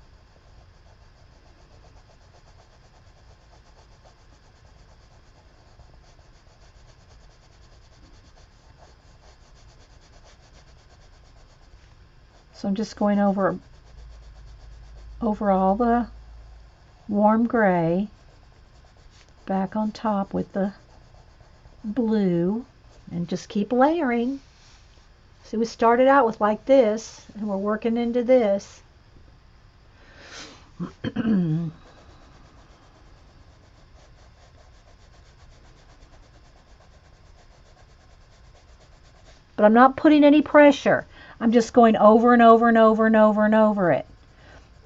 So I'm just going over all the warm gray back on top with the blue and just keep layering. So we started out with like this and we're working into this. But I'm not putting any pressure. I'm just going over and over and over and over and over it.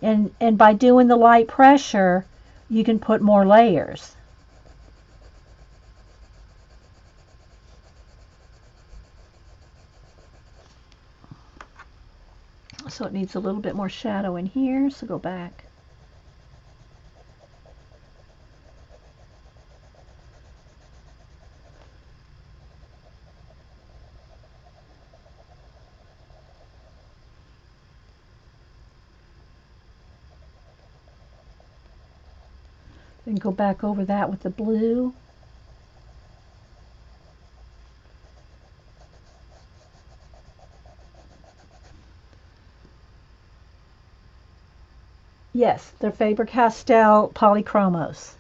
And by doing the light pressure, you can put more layers. So it needs a little bit more shadow in here, so go back. Then go back over that with the blue. Yes, they're Faber-Castell polychromos.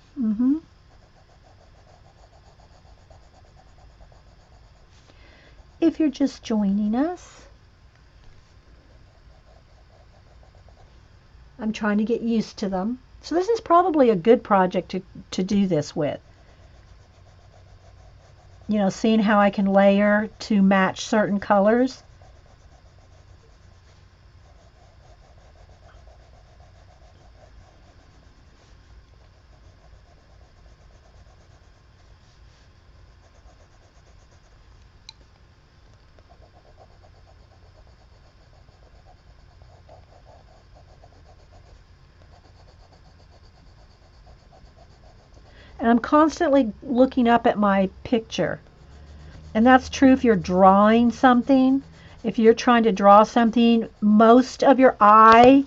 If you're just joining us, I'm trying to get used to them. So this is probably a good project to do this with. You know, seeing how I can layer to match certain colors. And I'm constantly looking up at my picture. And that's true if you're drawing something. If you're trying to draw something, most of your eye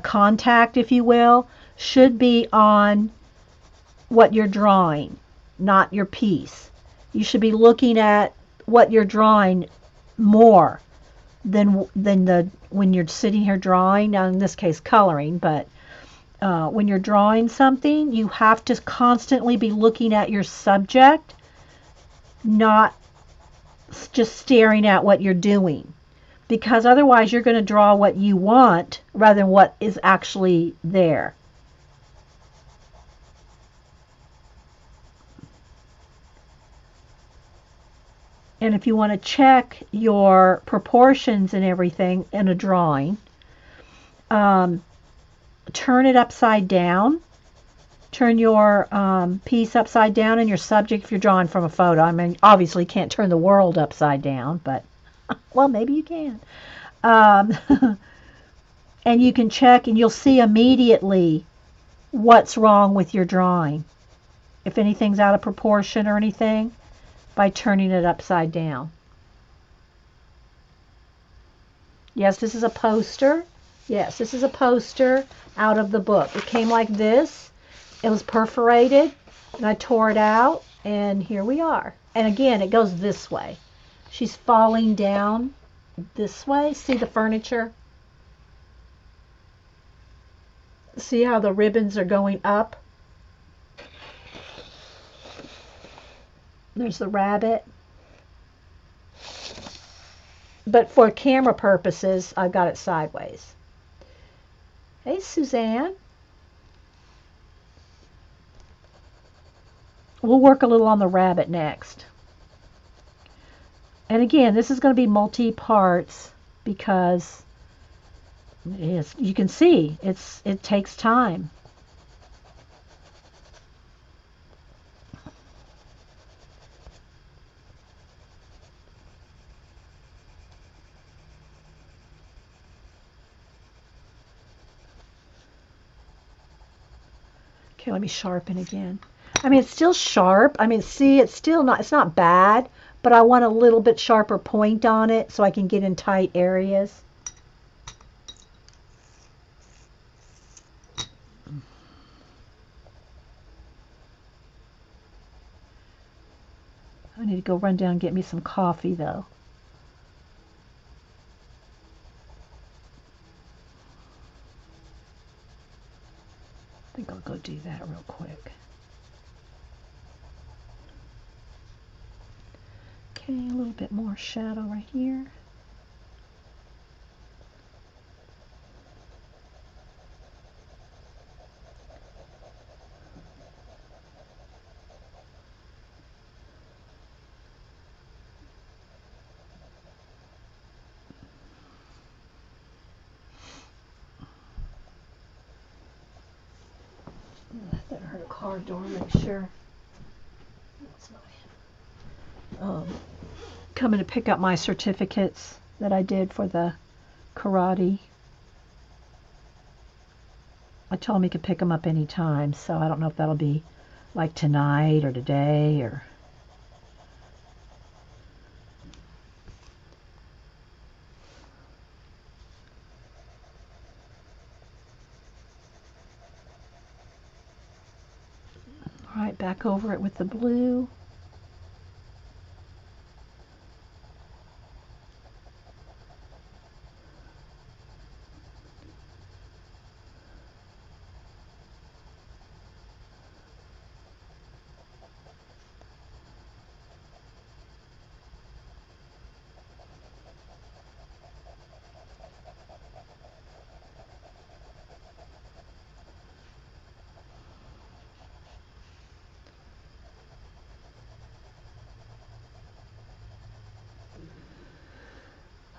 contact, if you will, should be on what you're drawing, not your piece. You should be looking at what you're drawing more than the when you're sitting here drawing. Now, in this case, coloring, but when you're drawing something, you have to constantly be looking at your subject, not just staring at what you're doing, because otherwise you're going to draw what you want rather than what is actually there. And if you want to check your proportions and everything in a drawing, turn it upside down. Turn your piece upside down, and your subject, if you're drawing from a photo, I mean, obviously you can't turn the world upside down, but, well, maybe you can. And you can check, and you'll see immediately what's wrong with your drawing. If anything's out of proportion or anything, by turning it upside down. Yes, this is a poster. Yes, this is a poster out of the book. It came like this. It was perforated, and I tore it out, and here we are. And again, it goes this way. She's falling down this way. See the furniture? See how the ribbons are going up? There's the rabbit. But for camera purposes, I've got it sideways. Hey, Suzanne. We'll work a little on the rabbit next. And again, this is going to be multi-parts because you can see it takes time. Okay, let me sharpen again. I mean, it's still sharp. I mean, see, it's not bad, but I want a little bit sharper point on it so I can get in tight areas. I need to go run down and get me some coffee, though. I think I'll go do that real quick. Okay, a little bit more shadow right here. Better her car door, make sure. That's not him. Coming to pick up my certificates that I did for the karate. I told him he could pick them up anytime, so I don't know if that'll be like tonight or today or... All right, back over it with the blue.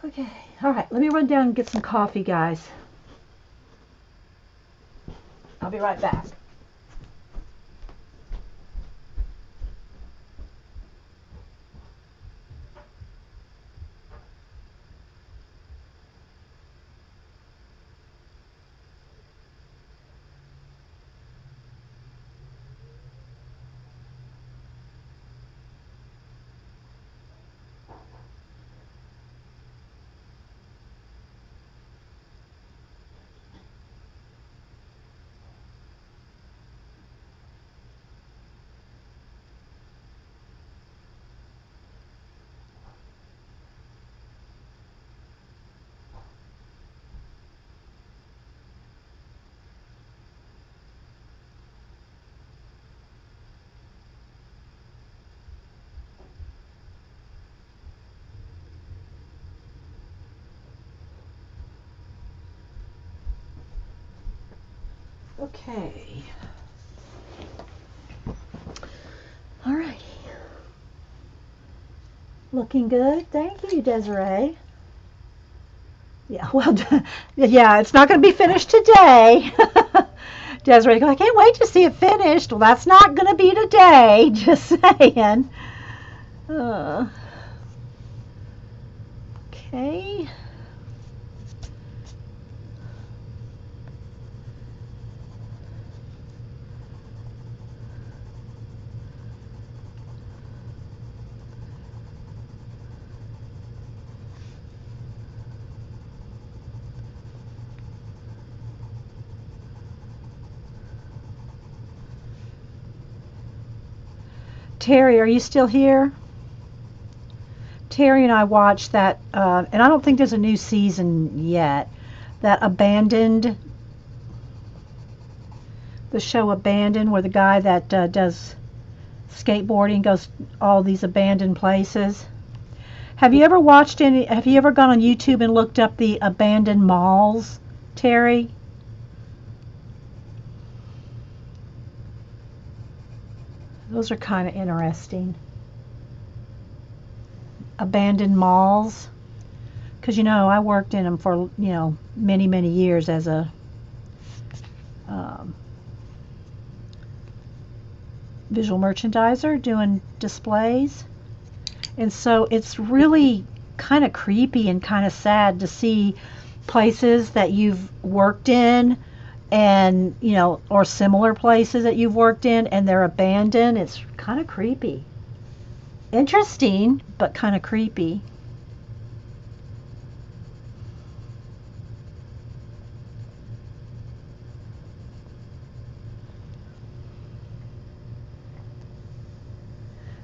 Okay, all right, let me run down and get some coffee, guys. I'll be right back. Okay. All right. Looking good. Thank you, Desiree. Yeah, well, yeah, it's not going to be finished today. Desiree goes, I can't wait to see it finished. Well, that's not going to be today. Just saying. Okay. Terry, are you still here? Terry and I watched that, and I don't think there's a new season yet, that Abandoned, the show Abandoned, where the guy that does skateboarding goes all these abandoned places. Have you ever watched any, have you ever gone on YouTube and looked up the abandoned malls, Terry? Those are kind of interesting. Abandoned malls. Because, you know, I worked in them for, you know, many, many years as a visual merchandiser doing displays. And so it's really kind of creepy and kind of sad to see places that you've worked in and, you know, or similar places that you've worked in and they're abandoned. It's kind of creepy. Interesting, but kind of creepy.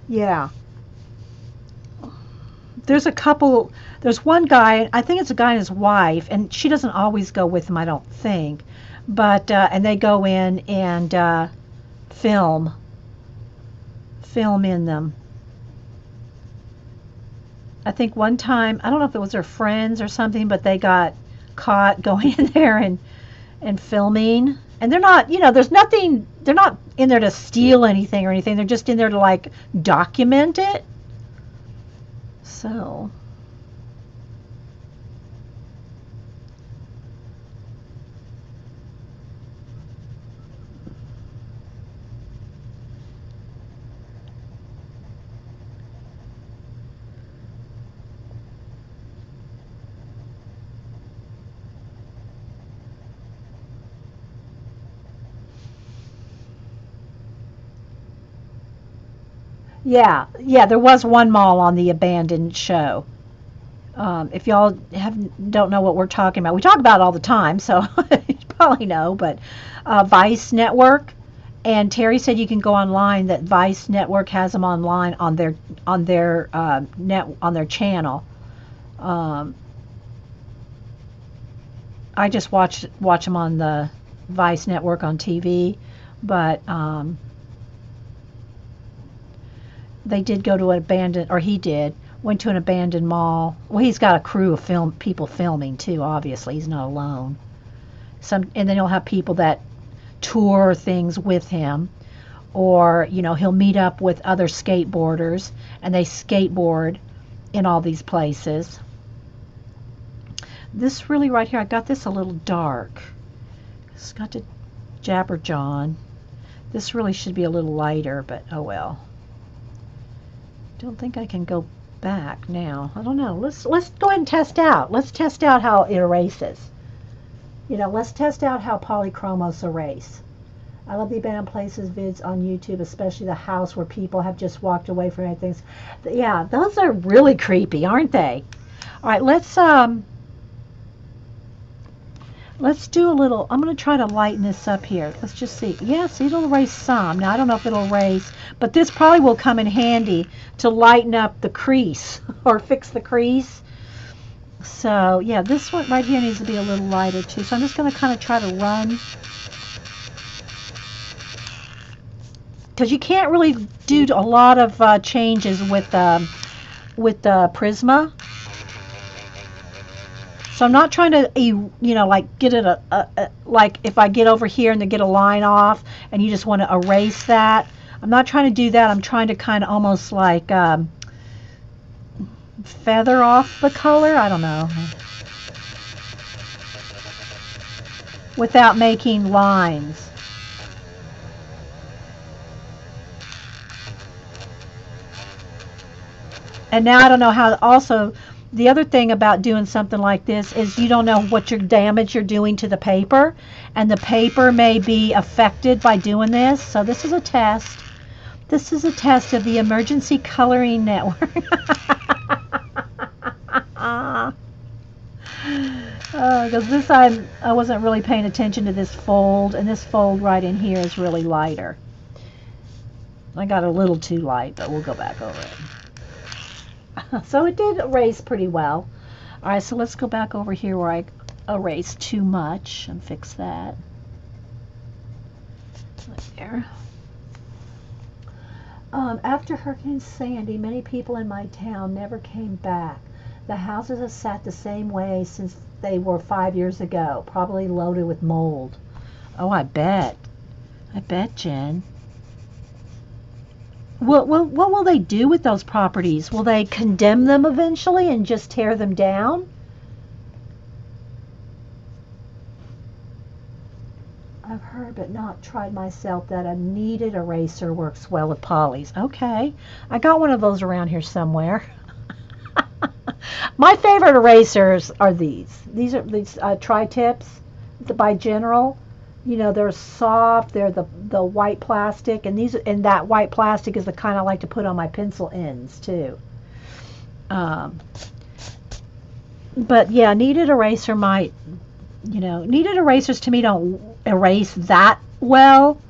Yeah. There's a couple, there's one guy, I think it's a guy and his wife, and she doesn't always go with him, I don't think. But, and they go in and film in them. I think one time, I don't know if it was their friends or something, but they got caught going in there and filming. And they're not, you know, there's nothing, they're not in there to steal anything or anything. They're just in there to like document it. So, yeah, there was one mall on the abandoned show. If y'all don't know what we're talking about, we talk about it all the time, so you probably know. But Vice Network, and Terry said you can go online. That Vice Network has them online on their channel. Um, I just watch them on the Vice Network on TV, but they did go to an abandoned, or he did, went to an abandoned mall. Well, he's got a crew of people filming too. Obviously, he's not alone. And then he'll have people that tour things with him, or you know, he'll meet up with other skateboarders, and they skateboard in all these places. This really right here, I got this a little dark. It's got to jabber John. This really should be a little lighter, but oh well. Don't think I can go back now. I don't know. Let's go ahead and test out. Let's test out how it erases. You know, let's test out how polychromos erase. I love the abandoned places vids on YouTube, especially the house where people have just walked away from anything. Yeah, those are really creepy, aren't they? All right, let's do a little, I'm going to try to lighten this up here. Let's just see. Yes, it'll erase some. Now, I don't know if it'll erase, but this probably will come in handy to lighten up the crease or fix the crease. So, yeah, this one right here needs to be a little lighter, too. So I'm just going to kind of try to run. Because you can't really do a lot of changes with the Prisma. So I'm not trying to, you know, like get it like if I get over here and then get a line off and you just want to erase that. I'm not trying to do that. I'm trying to kind of almost like feather off the color. I don't know. Without making lines. And now I don't know how also... The other thing about doing something like this is you don't know what damage you're doing to the paper, and the paper may be affected by doing this. So this is a test. This is a test of the Emergency Coloring Network. Because this time I wasn't really paying attention to this fold, and this fold right in here is really lighter. I got a little too light, but we'll go back over it. So it did erase pretty well. All right, so let's go back over here where I erased too much and fix that. Right there. After Hurricane Sandy, many people in my town never came back. The houses have sat the same way since they were 5 years ago, probably loaded with mold. Oh, I bet. I bet, Jen. What will they do with those properties? Will they condemn them eventually and just tear them down? I've heard but not tried myself that a kneaded eraser works well with polys. Okay, I got one of those around here somewhere. My favorite erasers are these. These are these tri-tips by General. You know, they're soft, they're the white plastic, and that white plastic is the kind I like to put on my pencil ends too. But yeah, kneaded eraser might, you know, kneaded erasers to me don't erase that well.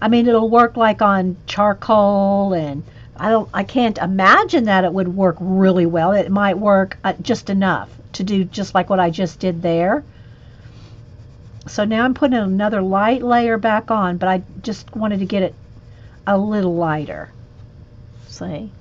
I mean, it'll work like on charcoal, and I can't imagine that it would work really well. It might work just enough to do just like what I just did there. So now I'm putting another light layer back on, but I just wanted to get it a little lighter. See?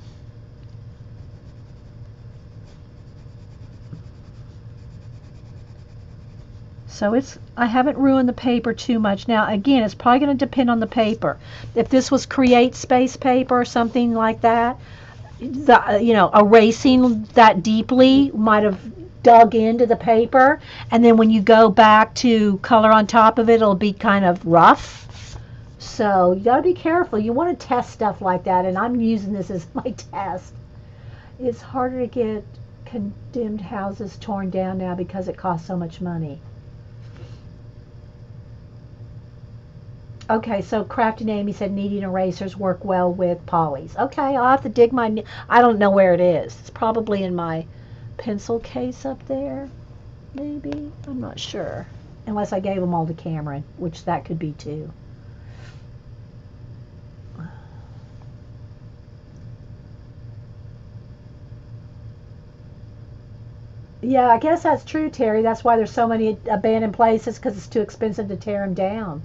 So I haven't ruined the paper too much. Now again, it's probably going to depend on the paper. If this was Create Space paper or something like that, you know, erasing that deeply might have dug into the paper, and then when you go back to color on top of it, it'll be kind of rough. So you got to be careful. You want to test stuff like that, and I'm using this as my test. It's harder to get condemned houses torn down now because it costs so much money. Okay, so Crafty Amy said kneading erasers work well with polys. Okay, I'll have to dig my... I don't know where it is. It's probably in my pencil case up there, maybe. I'm not sure. Unless I gave them all to Cameron, which that could be too. Yeah, I guess that's true, Terry. That's why there's so many abandoned places, because it's too expensive to tear them down.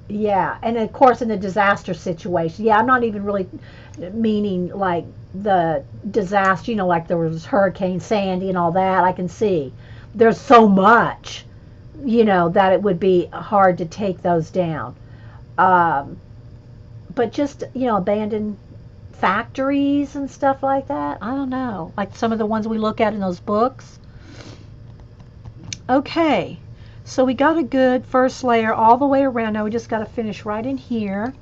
Yeah, and of course in the disaster situation. Yeah, I'm not even really meaning like the disaster, you know, like there was Hurricane Sandy and all that. I can see there's so much, you know, that it would be hard to take those down. But just, you know, abandoned factories and stuff like that. I don't know. Like some of the ones we look at in those books. Okay, so we got a good first layer all the way around. Now we just got to finish right in here.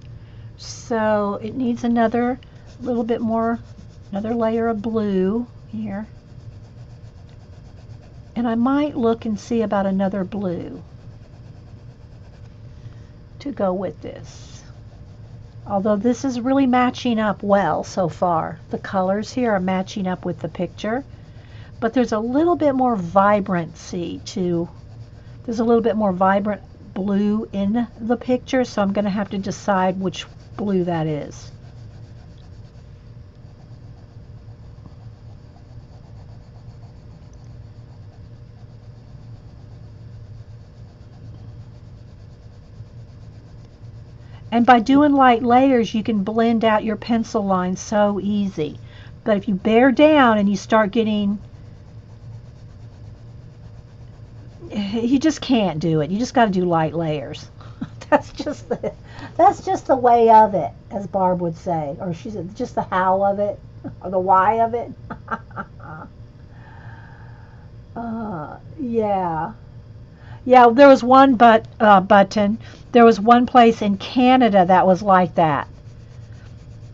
So it needs another little bit more, another layer of blue here. And I might look and see about another blue to go with this. Although this is really matching up well so far. The colors here are matching up with the picture. But there's a little bit more vibrancy to, there's a little bit more vibrant blue in the picture, so I'm going to have to decide which blue that is. And by doing light layers, you can blend out your pencil lines so easy. But if you bear down and you start getting, you just can't do it. You just got to do light layers. That's just the way of it, as Barb would say, or she's just the how of it, or the why of it. Yeah. Yeah, there was one button. There was one place in Canada that was like that.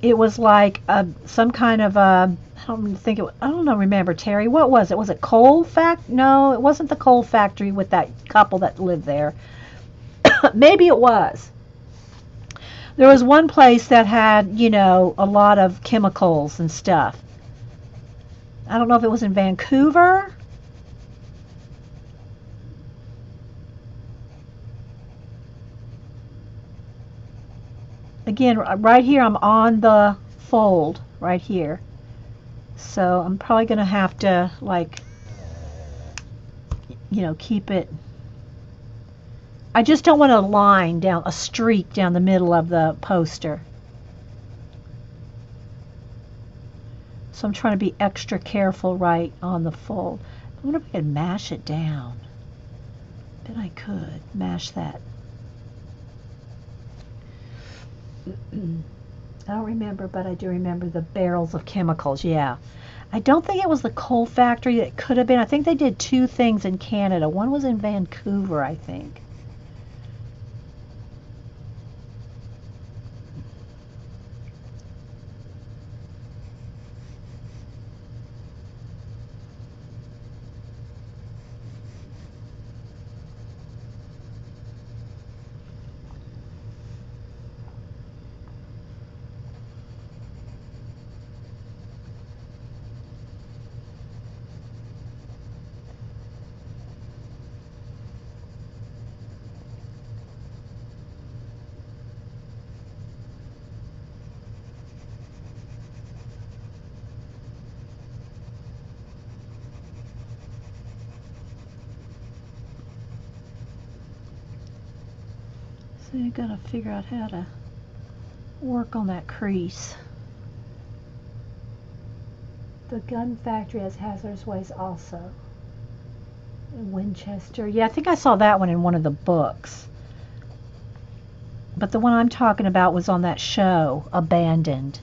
It was like some kind of a, I don't know, remember, Terry, what was it? Was it coal fact? No, it wasn't the coal factory with that couple that lived there. Maybe it was. There was one place that had, you know, a lot of chemicals and stuff. I don't know if it was in Vancouver. Again, right here, I'm on the fold right here. So I'm probably going to have to, like, you know, keep it. I just don't want a line down, a streak down the middle of the poster. So I'm trying to be extra careful right on the fold. I wonder if I could mash it down. I bet I could mash that. I don't remember, but I do remember the barrels of chemicals, yeah. I don't think it was the coal factory. It could have been. I think they did two things in Canada. One was in Vancouver, I think. So you gotta figure out how to work on that crease. The gun factory has hazardous waste also. In Winchester. Yeah, I think I saw that one in one of the books. But the one I'm talking about was on that show, Abandoned.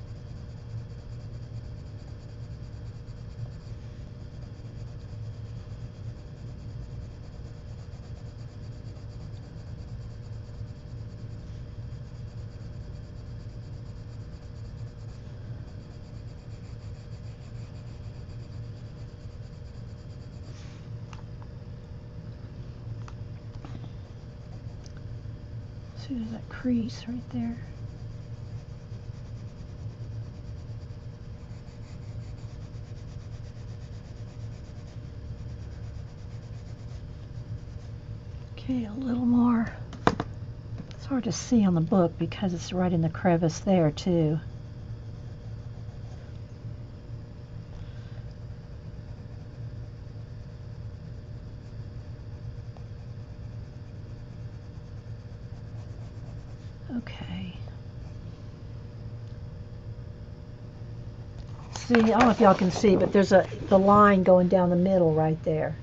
See, there's that crease right there. Okay, a little more. It's hard to see on the book because it's right in the crevice there too. Okay. See, I don't know if y'all can see, but there's the line going down the middle right there.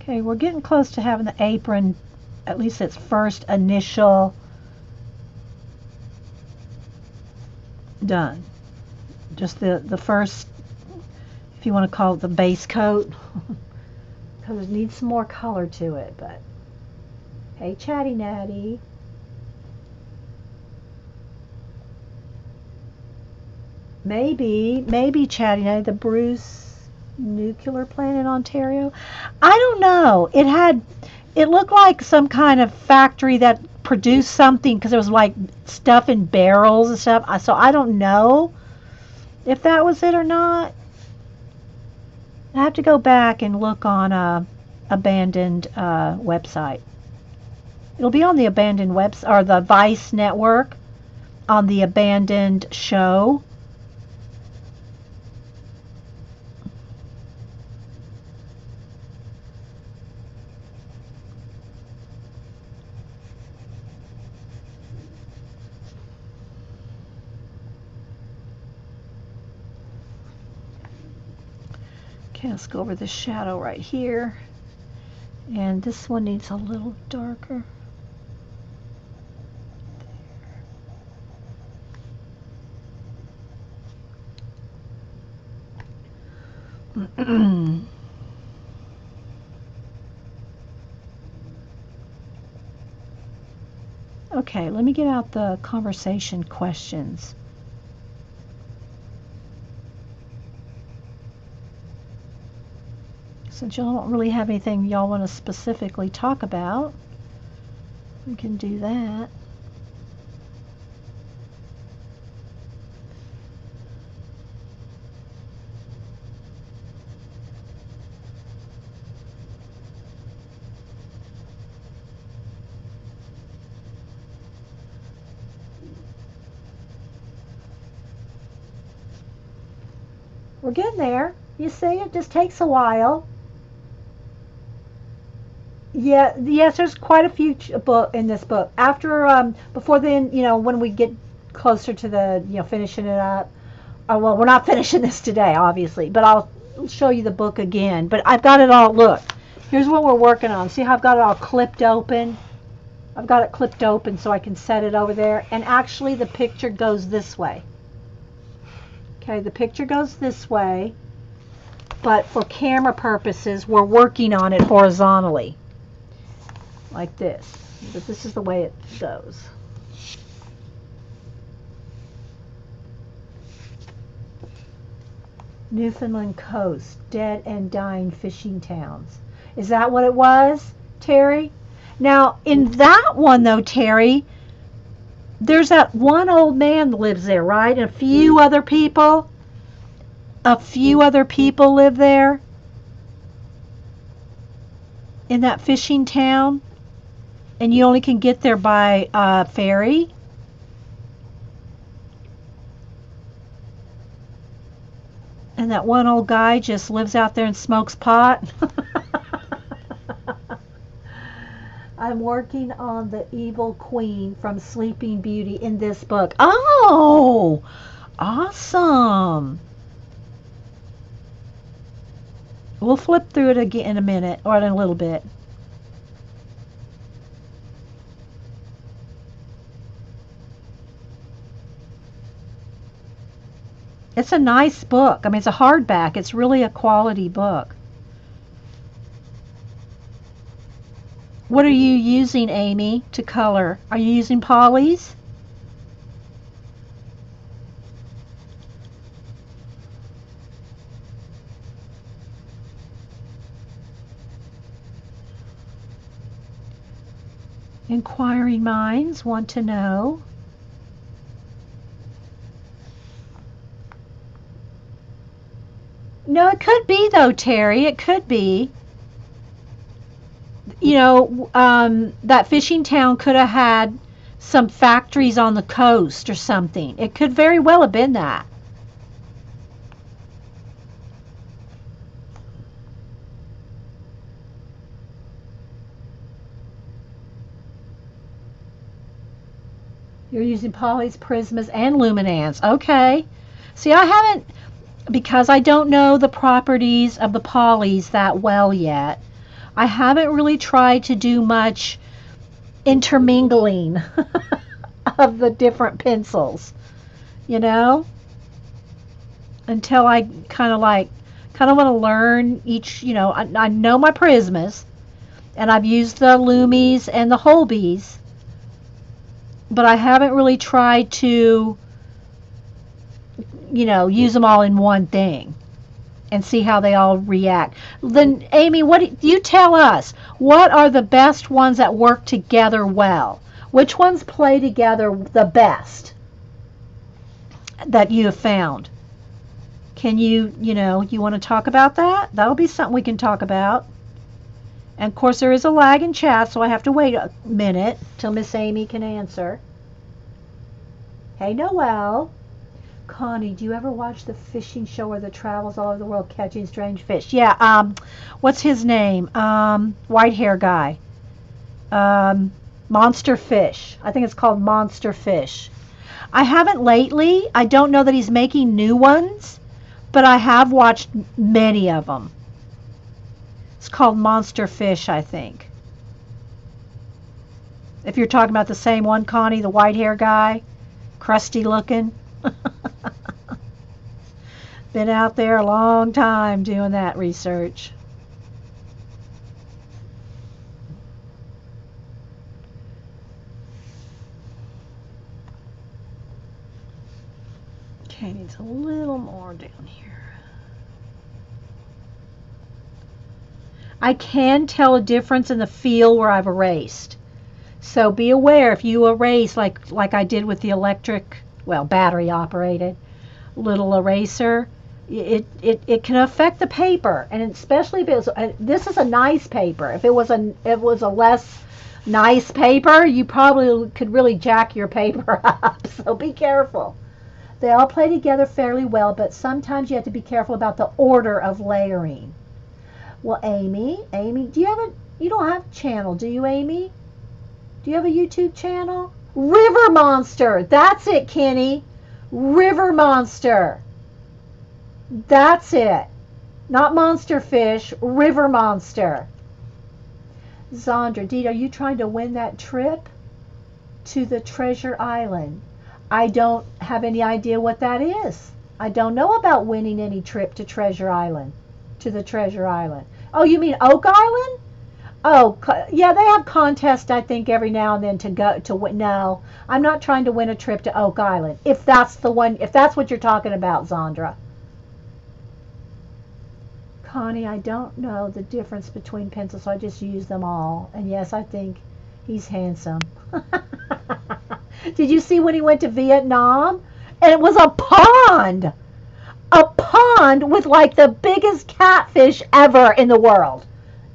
Okay, we're getting close to having the apron, at least its first initial done. Just the first, if you want to call it the base coat, because it needs some more color to it. But hey, Chatty Natty. Maybe Chatty Natty, the Bruce nuclear plant in Ontario. I don't know. It looked like some kind of factory that produced something, because it was like stuff in barrels and stuff. So I don't know if that was it or not. I have to go back and look on a abandoned website. It'll be on the abandoned website, or the Vice network, on the abandoned show. Okay, let's go over the shadow right here. And this one needs a little darker. There. Okay, let me get out the conversation questions. Since y'all don't really have anything y'all want to specifically talk about, we can do that. We're getting there. You see, it just takes a while. Yeah, yes, there's quite a few book in this book. After, before then, when we get closer to the, finishing it up. Well, we're not finishing this today, obviously, but I'll show you the book again. But I've got it all. Look, here's what we're working on. See how I've got it all clipped open? I've got it clipped open so I can set it over there. And actually, the picture goes this way. Okay, the picture goes this way. But for camera purposes, we're working on it horizontally. Like this. But this is the way it goes. Newfoundland coast, dead and dying fishing towns. Is that what it was, Terry? Now, in that one, though, Terry, there's that one old man that lives there, right? And a few other people. A few other people live there in that fishing town. And you only can get there by ferry. And that one old guy just lives out there and smokes pot. I'm working on the evil queen from Sleeping Beauty in this book. Oh, awesome. We'll flip through it again in a minute, or in a little bit. It's a nice book. I mean, it's a hardback. It's really a quality book. What are you using, Amy, to color? Are you using polys? Inquiring minds want to know. No, it could be, though, Terry. It could be. That fishing town could have had some factories on the coast or something. It could very well have been that. You're using polys, prismas, and luminance. Okay. See, I haven't, because I don't know the properties of the polys that well yet. I haven't really tried to do much intermingling of the different pencils, you know, until I kind of want to learn each, you know, I know my Prismas, and I've used the Lumis and the Holbees, but I haven't really tried to, you know, use them all in one thing and see how they all react. Then, Amy, what you tell us? What are the best ones that work together well? Which ones play together the best that you have found? Can you want to talk about that? That'll be something we can talk about. And of course, there is a lag in chat, so I have to wait a minute till Miss Amy can answer. Hey, Noelle. Connie, do you ever watch the fishing show where the travels all over the world catching strange fish? Yeah, what's his name? White hair guy. Monster Fish. I think it's called Monster Fish. I haven't lately. I don't know that he's making new ones, but I have watched many of them. It's called Monster Fish, I think. If you're talking about the same one, Connie, the white hair guy, crusty looking. Been out there a long time doing that research. Okay, needs a little more down here. I can tell a difference in the feel where I've erased. So be aware if you erase like I did with the electric, well, battery operated little eraser, it can affect the paper, and especially if it was, this is a nice paper. If it was a less nice paper, you probably could really jack your paper up. So be careful. They all play together fairly well, but sometimes you have to be careful about the order of layering. Well, Amy, you don't have a channel, do you, Amy? Do you have a YouTube channel? River Monster. That's it, Kenny. River Monster. That's it. Not Monster Fish, River Monster. Zandra, Dee, are you trying to win that trip to the Treasure Island? I don't have any idea what that is. I don't know about winning any trip to Treasure Island, to the Treasure Island. Oh, you mean Oak Island? Oh, yeah, they have contests, I think, every now and then to go to win. No, I'm not trying to win a trip to Oak Island. If that's the one, if that's what you're talking about, Zandra. Connie, I don't know the difference between pencils, so I just use them all. And yes, I think he's handsome. Did you see when he went to Vietnam? And it was a pond! A pond with like the biggest catfish ever in the world.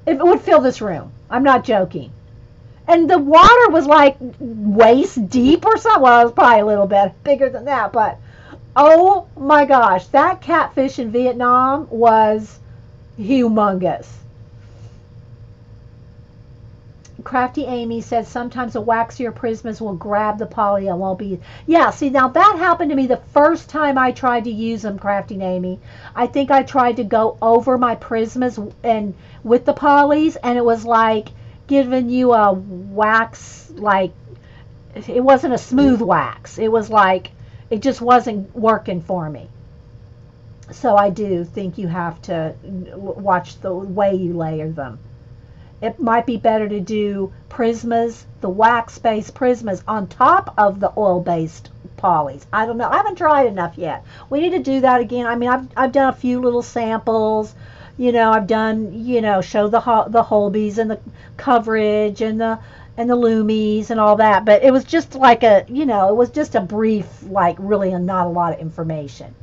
It would fill this room. I'm not joking. And the water was like waist deep or something. Well, it was probably a little bit bigger than that, but oh my gosh, that catfish in Vietnam was humongous. Crafty Amy says sometimes the waxier Prismas will grab the poly and won't be. Yeah, see, now that happened to me the first time I tried to use them, Crafty Amy. I think I tried to go over my Prismas and with the polys, and it was like giving you a wax, like it wasn't a smooth wax. It was like it just wasn't working for me. So I do think you have to watch the way you layer them. It might be better to do Prismas, the wax-based Prismas, on top of the oil-based polys. I don't know. I haven't tried enough yet. We need to do that again. I mean, I've done a few little samples. You know, I've done, you know, show the Holbees and the coverage and the Lumis and all that. But it was just like a, you know, it was just a brief, like really not a lot of information.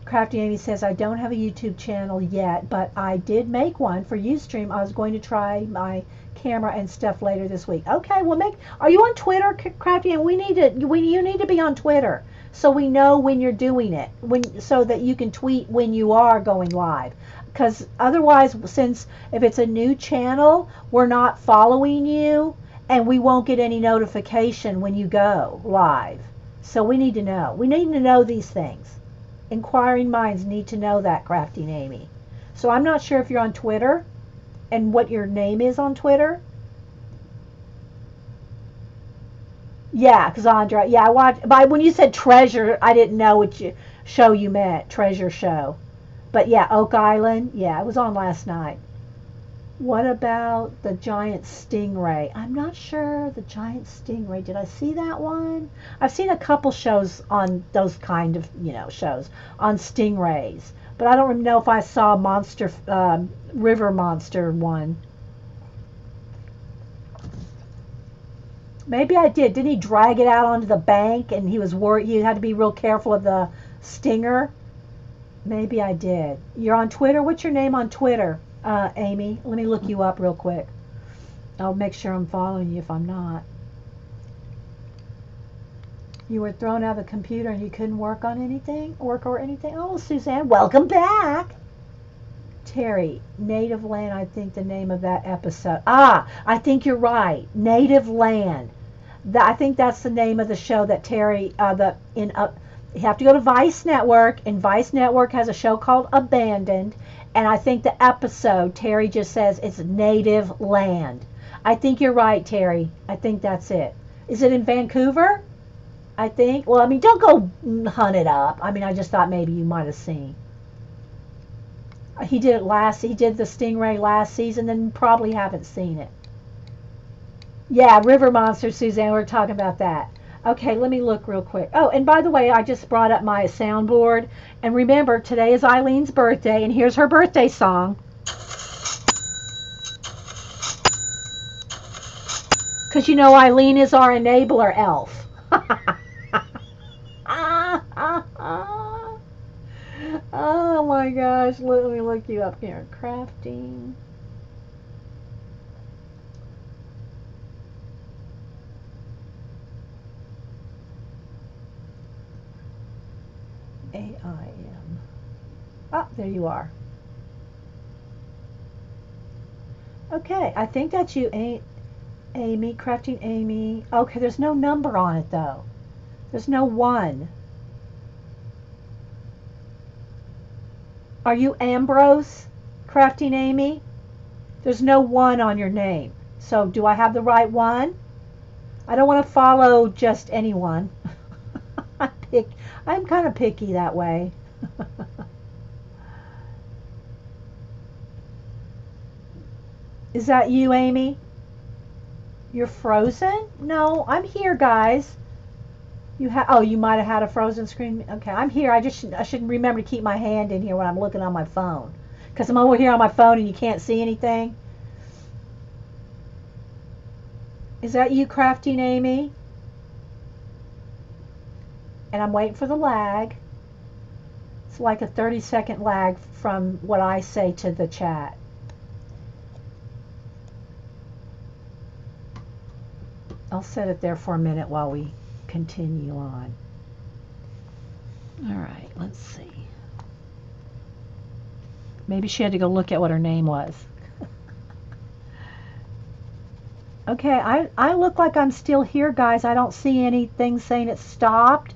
Crafty Amy says, I don't have a YouTube channel yet, but I did make one for Ustream. I was going to try my camera and stuff later this week. Okay, well, are you on Twitter, Crafty Amy? You need to be on Twitter so we know when you're doing it, so that you can tweet when you are going live. Because otherwise, since if it's a new channel, we're not following you, and we won't get any notification when you go live. So we need to know. We need to know these things. Inquiring minds need to know that, Crafty Amy. So I'm not sure if you're on Twitter. and what your name is on Twitter? Yeah, Cassandra. Yeah, I watched. But when you said treasure, I didn't know what show you meant. Treasure show. But yeah, Oak Island. Yeah, it was on last night. What about the giant stingray? I'm not sure. The giant stingray. Did I see that one? I've seen a couple shows on those kind of, shows on stingrays. But I don't know if I saw monster, river monster one. Maybe I did. Didn't he drag it out onto the bank and he was worried? He had to be real careful of the stinger. Maybe I did. You're on Twitter? What's your name on Twitter, Amy? Let me look you up real quick. I'll make sure I'm following you if I'm not. You were thrown out of the computer and you couldn't work on anything? Or anything? Oh, Suzanne, welcome back. Terry, Native Land, I think the name of that episode. I think you're right. Native Land. I think that's the name of the show that Terry, you have to go to Vice Network, and Vice Network has a show called Abandoned, and I think the episode, Terry just says it's Native Land. I think you're right, Terry. I think that's it. Is it in Vancouver? I think. Well, I mean, don't go hunt it up. I mean, I just thought maybe you might have seen. He did the Stingray last season, then probably haven't seen it. Yeah, River Monster, Suzanne, we're talking about that. Okay, let me look real quick. Oh, and by the way, I just brought up my soundboard. And remember, today is Eileen's birthday, and here's her birthday song. Because you know Eileen is our enabler elf. Oh my gosh, let me look you up here. Crafting. AIM. Oh, there you are. Okay, I think that's you, Amy. Crafting Amy. Okay, there's no number on it though. There's no 1. Are you Ambrose? Crafting Amy? There's no 1 on your name. So do I have the right one? I don't want to follow just anyone. I'm kind of picky that way. Is that you, Amy? You're frozen? No, I'm here, guys. You might have had a frozen screen. Okay, I'm here. I should remember to keep my hand in here when I'm looking on my phone, because I'm over here on my phone and you can't see anything. Is that you, Crafting Amy? And I'm waiting for the lag. It's like a 30-second lag from what I say to the chat. I'll set it there for a minute while we continue on. All right, let's see. Maybe she had to go look at what her name was. Okay, I look like I'm still here, guys. I don't see anything saying it stopped.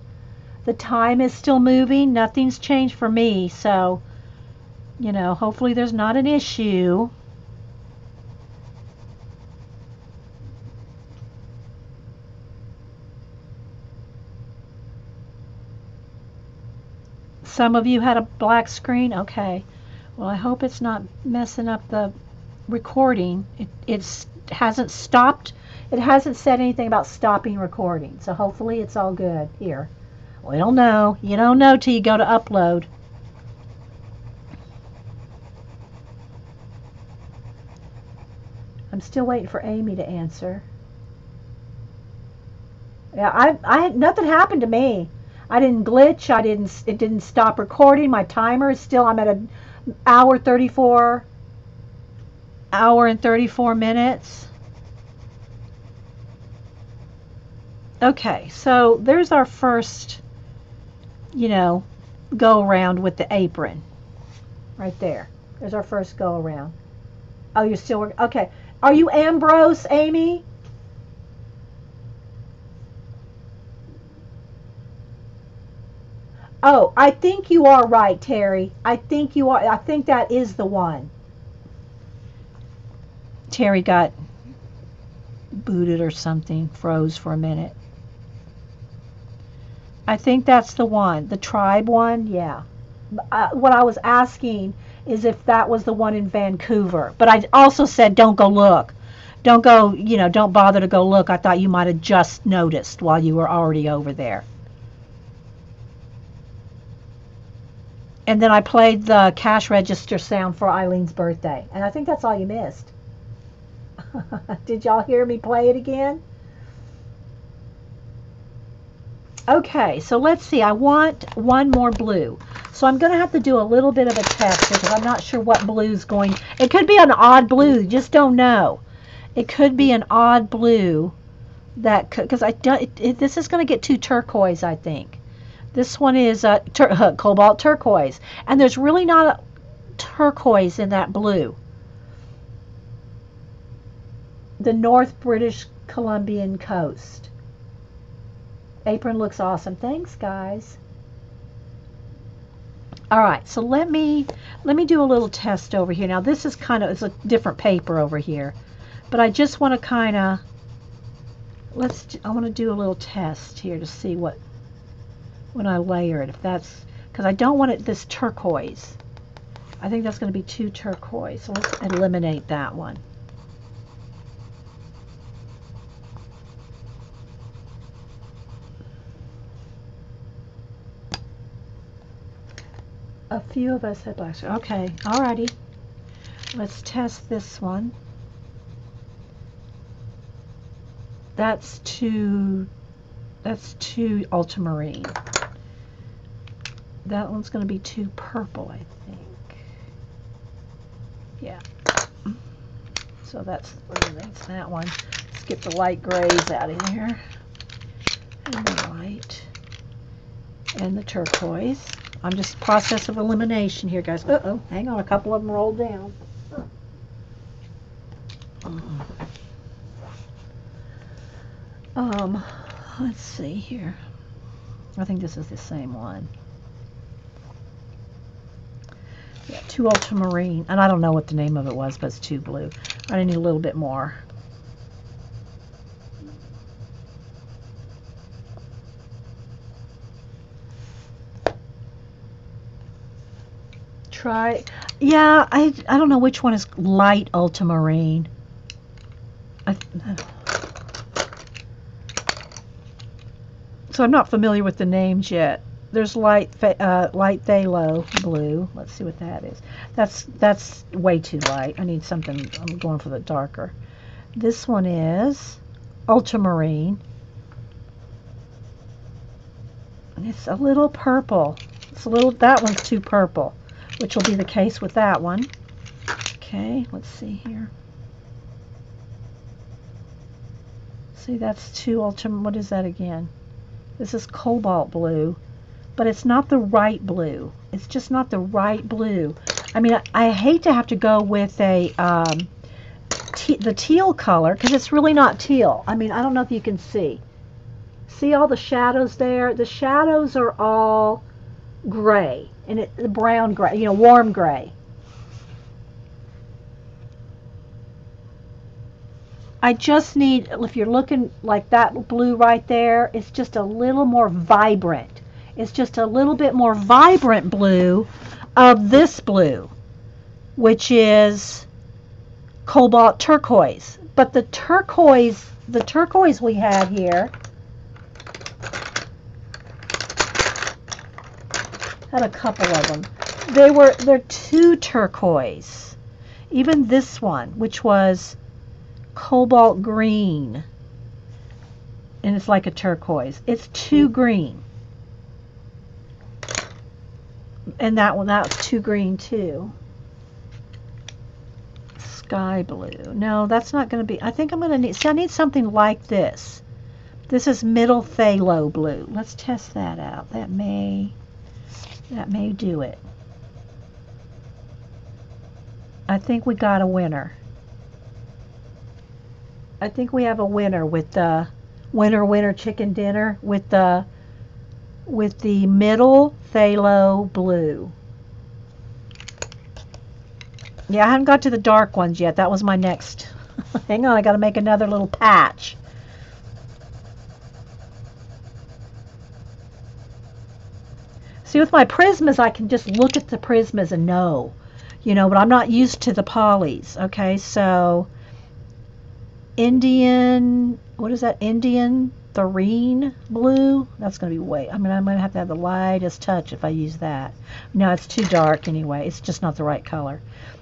The time is still moving. Nothing's changed for me. So, hopefully there's not an issue. Some of you had a black screen. Okay. Well, I hope it's not messing up the recording. It hasn't stopped. It hasn't said anything about stopping recording. So hopefully it's all good here. We don't know. You don't know till you go to upload. I'm still waiting for Amy to answer. Yeah, nothing happened to me. I didn't glitch. It didn't stop recording. My timer is still, I'm at an hour and 34 minutes. Okay, so there's our first, go around with the apron. Right there. There's our first go around. Oh, you're still working. Okay. Are you Ambrose, Amy? Oh, I think you are right, Terry. I think you are. I think that is the one. Terry got booted or something, froze for a minute. I think that's the one, the tribe one, yeah. What I was asking is if that was the one in Vancouver. But I also said don't go look. Don't go, don't bother to go look. I thought you might have just noticed while you were already over there. And then I played the cash register sound for Eileen's birthday. And I think that's all you missed. Did y'all hear me play it again? Okay, so let's see. I want one more blue. So I'm going to have to do a little bit of a test because I'm not sure what blue's going. It could be an odd blue. You just don't know. It could be an odd blue that because this is going to get too turquoise, I think. This one is cobalt turquoise, and there's really not a turquoise in that blue. The North British Columbian coast. Apron looks awesome. Thanks, guys. All right, so let me do a little test over here. Now this is it's a different paper over here, but I just want to I want to do a little test here to see when I layer it, if that's, because I don't want it this turquoise. I think that's going to be too turquoise, so let's eliminate that one. A few of us had black. Okay, alrighty. Let's test this one. That's too ultramarine. That one's going to be too purple, I think. Yeah. So that's that one. Let's get the light grays out of here. And the white. And the turquoise. I'm just process of elimination here, guys. Uh-oh, hang on, a couple of them rolled down. Let's see here. I think this is the same one. Yeah, too ultramarine. And I don't know what the name of it was, but it's too blue. I need a little bit more. Yeah, I don't know which one is light ultramarine. So I'm not familiar with the names yet. There's light phthalo blue. Let's see what that is. That's way too light. I need something. I'm going for the darker. This one is ultramarine. And it's a little purple. That one's too purple, which will be the case with that one. Okay, let's see here. See, that's too what is that again? This is cobalt blue, but it's not the right blue. It's just not the right blue. I mean, I hate to have to go with the teal color, because it's really not teal. I mean, I don't know if you can see. See all the shadows there? The shadows are all gray, and the brown gray, warm gray. I just need, if you're looking like that blue right there, it's just a little more vibrant. It's just a little bit more vibrant blue of this blue, which is cobalt turquoise. But the turquoise we had here had a couple of them. They're too turquoise. Even this one, which was cobalt green, and it's like a turquoise. It's too green. And that's too green too. Sky blue. No, that's not going to be. I think I'm going to need. See, I need something like this. This is middle phthalo blue. Let's test that out. That may do it. I think we got a winner. I think we have a winner with the winner chicken dinner with the middle phthalo blue. Yeah, I haven't got to the dark ones yet. That was my next Hang on, I got to make another little patch. See, with my Prismas, I can just look at the Prismas and know, but I'm not used to the polys. Okay, so Indian, what is that? Indian Therine blue? That's going to be way, I'm going to have to have the lightest touch if I use that. No, it's too dark anyway. It's just not the right color.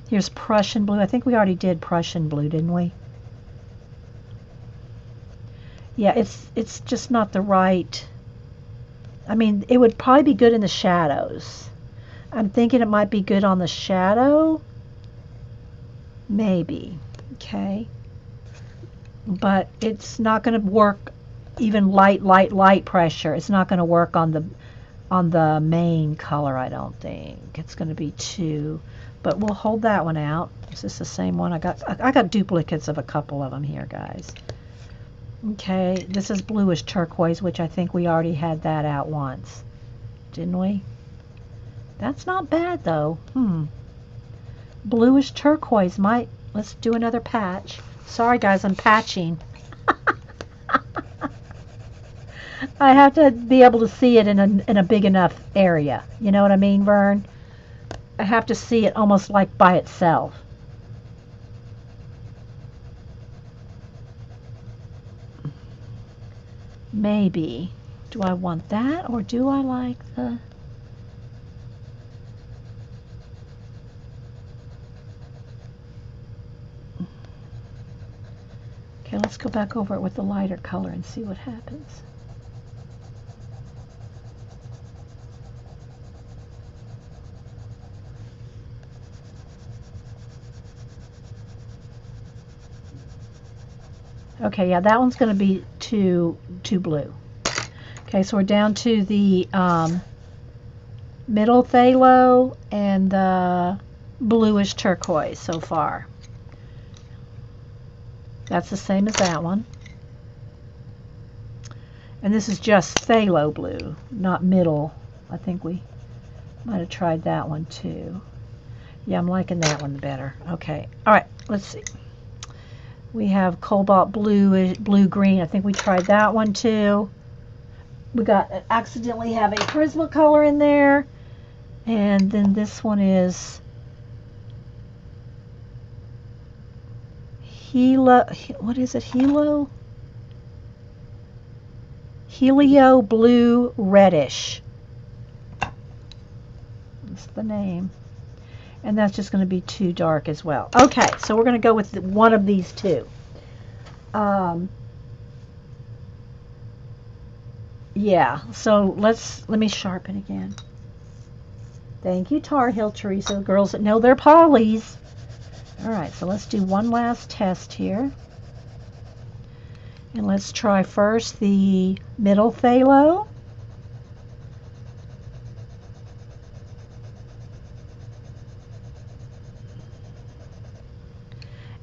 Here's Prussian blue. I think we already did Prussian blue, didn't we? Yeah, it's just not the right. I mean, it would probably be good in the shadows. I'm thinking it might be good on the shadow. Maybe. Okay. But it's not going to work even light pressure. It's not going to work on the main color, I don't think. It's going to be too, but we'll hold that one out. Is this the same one? I got duplicates of a couple of them here, guys. Okay, this is bluish turquoise, which I think we already had that out once. Didn't we? That's not bad though. Bluish turquoise might, let's do another patch. Sorry guys, I'm patching. I have to be able to see it in a big enough area. You know what I mean, Vern? I have to see it almost like by itself. Maybe. Do I want that or do I like the... Okay, let's go back over it with the lighter color and see what happens. Okay, yeah, that one's going to be too blue. Okay, so we're down to the middle phthalo and the bluish turquoise so far. That's the same as that one. And this is just phthalo blue, not middle. I think we might have tried that one too. Yeah, I'm liking that one better. Okay, all right, let's see. We have cobalt blue, blue-green. I think we tried that one too. We accidentally have a Prismacolor in there. And then this one is what is it? Helio blue reddish. That's the name. And that's just going to be too dark as well. Okay, so we're going to go with one of these two. Yeah, so let me sharpen again. Thank you, Tar Heel Teresa, the girls that know their polys. All right, so let's do one last test here. And let's try first the middle phthalo.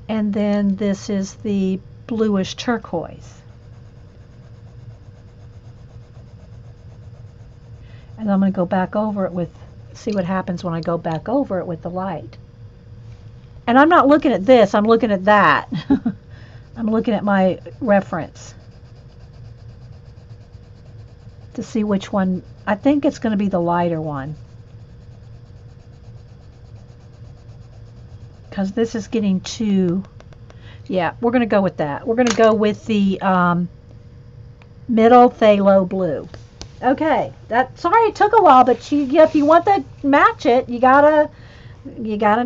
And then this is the bluish turquoise. And I'm going to go back over it with, see what happens when I go back over it with the light. And I'm not looking at this, I'm looking at that. I'm looking at my reference to see which one. I think it's going to be the lighter one, because this is getting too, yeah, we're going to go with that. We're going to go with the middle phthalo blue. Okay, sorry it took a while, but if you want to match it, you gotta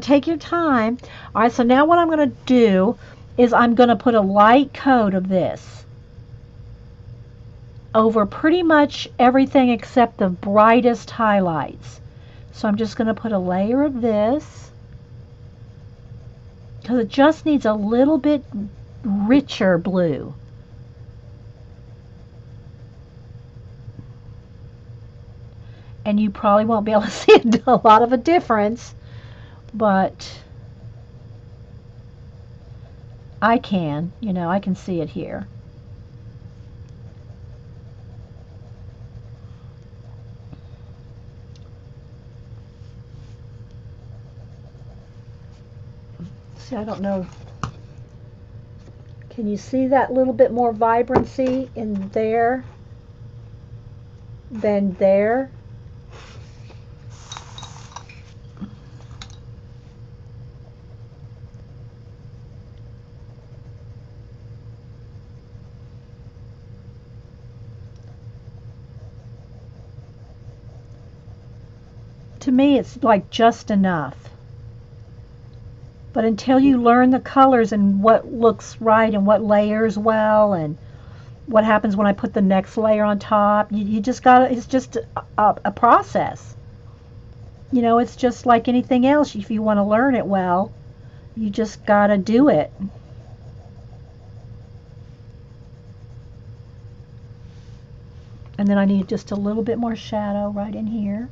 take your time. All right, so now what I'm going to do is I'm going to put a light coat of this over pretty much everything except the brightest highlights. So I'm just going to put a layer of this, because it just needs a little bit richer blue. And you probably won't be able to see a lot of a difference, but I can, I can see it here. See, I don't know. Can you see that little bit more vibrancy in there than there? To me, it's like just enough. But until you learn the colors and what looks right and what layers well and what happens when I put the next layer on top, you just got to, it's just a process. You know, it's just like anything else. If you want to learn it well, you just got to do it. And then I need just a little bit more shadow right in here.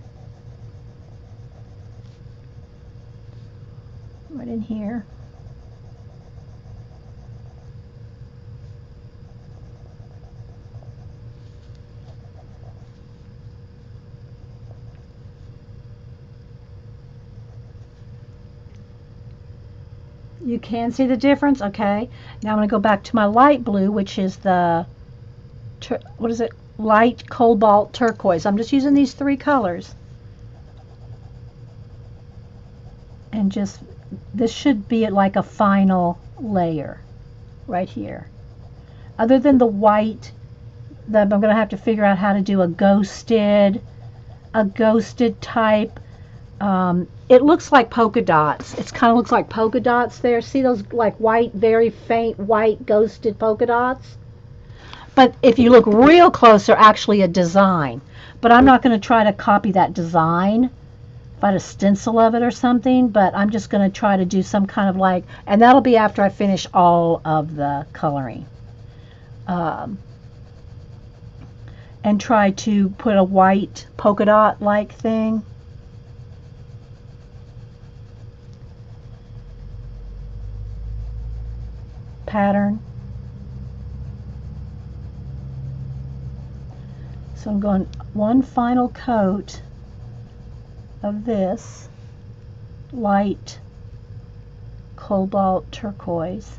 Right in here. You can see the difference? Okay. Now I'm going to go back to my light blue, which is the, what is it? Light cobalt turquoise. I'm just using these three colors. And just, this should be like a final layer right here. Other than the white, that I'm going to have to figure out how to do a ghosted type. It looks like polka dots. It kind of looks like polka dots there. See those like white, very faint white ghosted polka dots? But if you look real close, they're actually a design. But I'm not going to try to copy that design. If I had a stencil of it or something, but I'm just going to try to do some kind of like, and that'll be after I finish all of the coloring. And try to put a white polka dot like thing. Pattern. So I'm going one final coat of this light cobalt turquoise.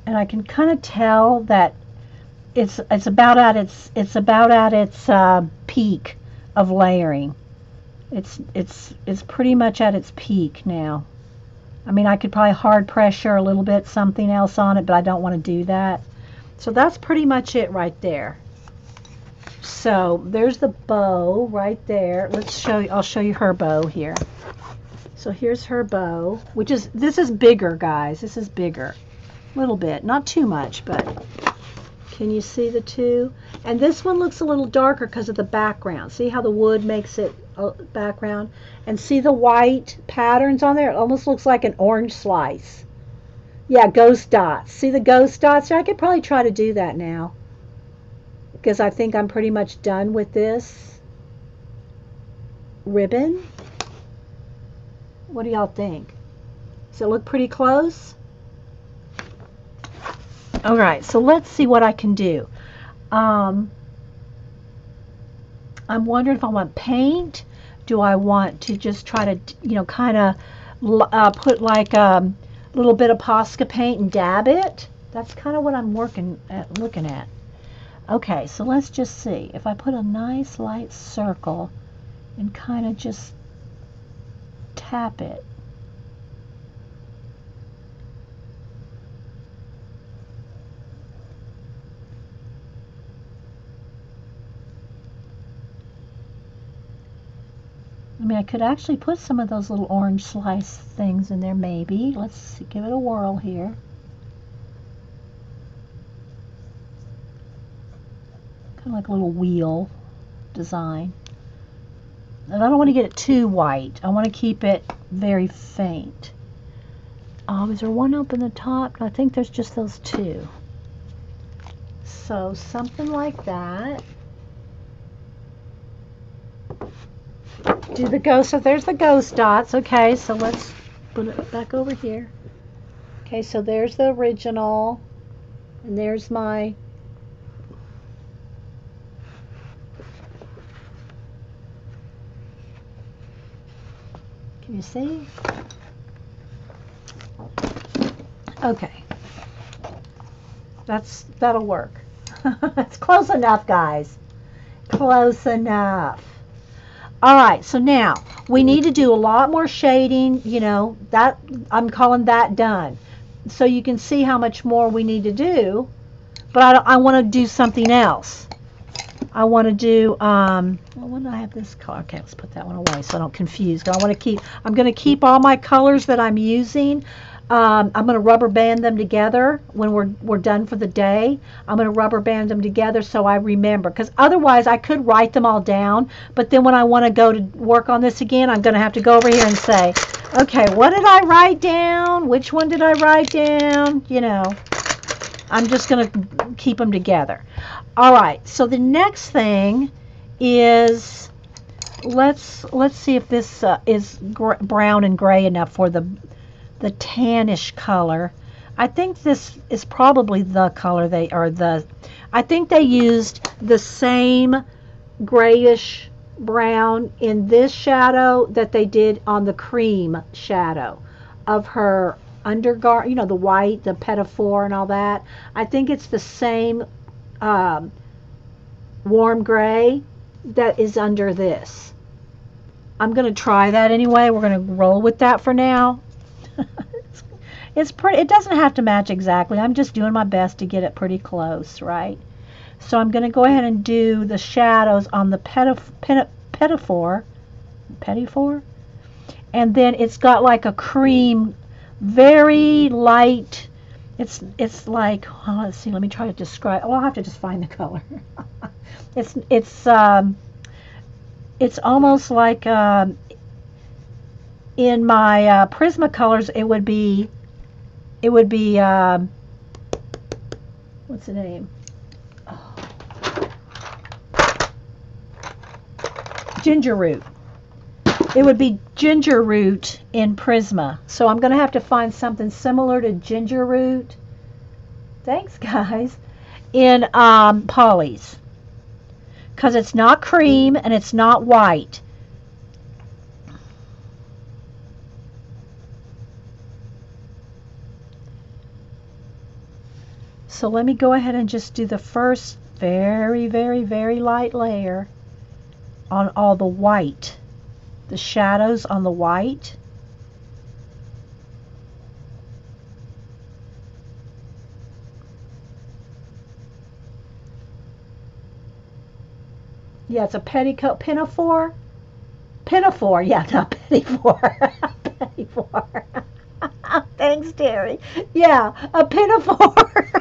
And I can kind of tell that it's about at its peak of layering. It's pretty much at its peak now. I mean, I could probably hard pressure a little bit something else on it, but I don't want to do that. So that's pretty much it right there. So there's the bow right there. Let's show you. I'll show you her bow here. So here's her bow, which is, this is bigger, guys. This is bigger. A little bit, not too much, but can you see the two? And this one looks a little darker because of the background. See how the wood makes it a background? And see the white patterns on there? It almost looks like an orange slice. Yeah, ghost dots. See the ghost dots? I could probably try to do that now, because I think I'm pretty much done with this ribbon. What do y'all think? Does it look pretty close? All right, so let's see what I can do. I'm wondering if I want paint. Do I want to just try to, you know, kind of put like a little bit of Posca paint and dab it? That's kind of what I'm looking at. Okay, so let's just see. If I put a nice light circle and kind of just tap it. I mean, I could actually put some of those little orange slice things in there, maybe. Let's see, give it a whirl here. Kind of like a little wheel design. And I don't want to get it too white. I want to keep it very faint. Is there one up in the top? I think there's just those two. So something like that. Do the ghost, so there's the ghost dots. Okay, so let's put it back over here. Okay, so there's the original, and there's my can you see? Okay. That'll work. It's close enough, guys. Close enough. All right, so now we need to do a lot more shading, you know, that I'm calling that done. So you can see how much more we need to do, but I want to do something else. I want to do, well, when do I have this color? Okay, let's put that one away so I don't confuse. I'm going to keep all my colors that I'm using. I'm going to rubber band them together when we're done for the day. I'm going to rubber band them together so I remember, because otherwise I could write them all down, but then when I want to go to work on this again, I'm going to have to go over here and say, okay, what did I write down? Which one did I write down? You know, I'm just going to keep them together. All right, so the next thing is, let's see if this is brown and gray enough for the tannish color. I think this is probably the color I think they used the same grayish brown in this shadow that they did on the cream shadow of her undergarment, you know, the white, the pinafore and all that. I think it's the same warm gray that is under this. I'm going to try that anyway. We're going to roll with that for now. It's pretty. It doesn't have to match exactly. I'm just doing my best to get it pretty close, right? So I'm going to go ahead and do the shadows on the pinafore, and then it's got like a cream, very light. It's like, oh, let's see. Let me try to describe. Oh, I'll have to just find the color. It's almost like in my Prismacolors, it would be what's the name? Oh. Ginger root. It would be ginger root in Prisma. So I'm going to have to find something similar to ginger root. Thanks, guys. In Polly's. Because it's not cream and it's not white. So let me go ahead and just do the first very, very, very light layer on all the white. The shadows on the white. Yeah, it's a petticoat, pinafore. Pinafore, yeah, not pettifor. Pettifor. Thanks, Terry. Yeah, a pinafore.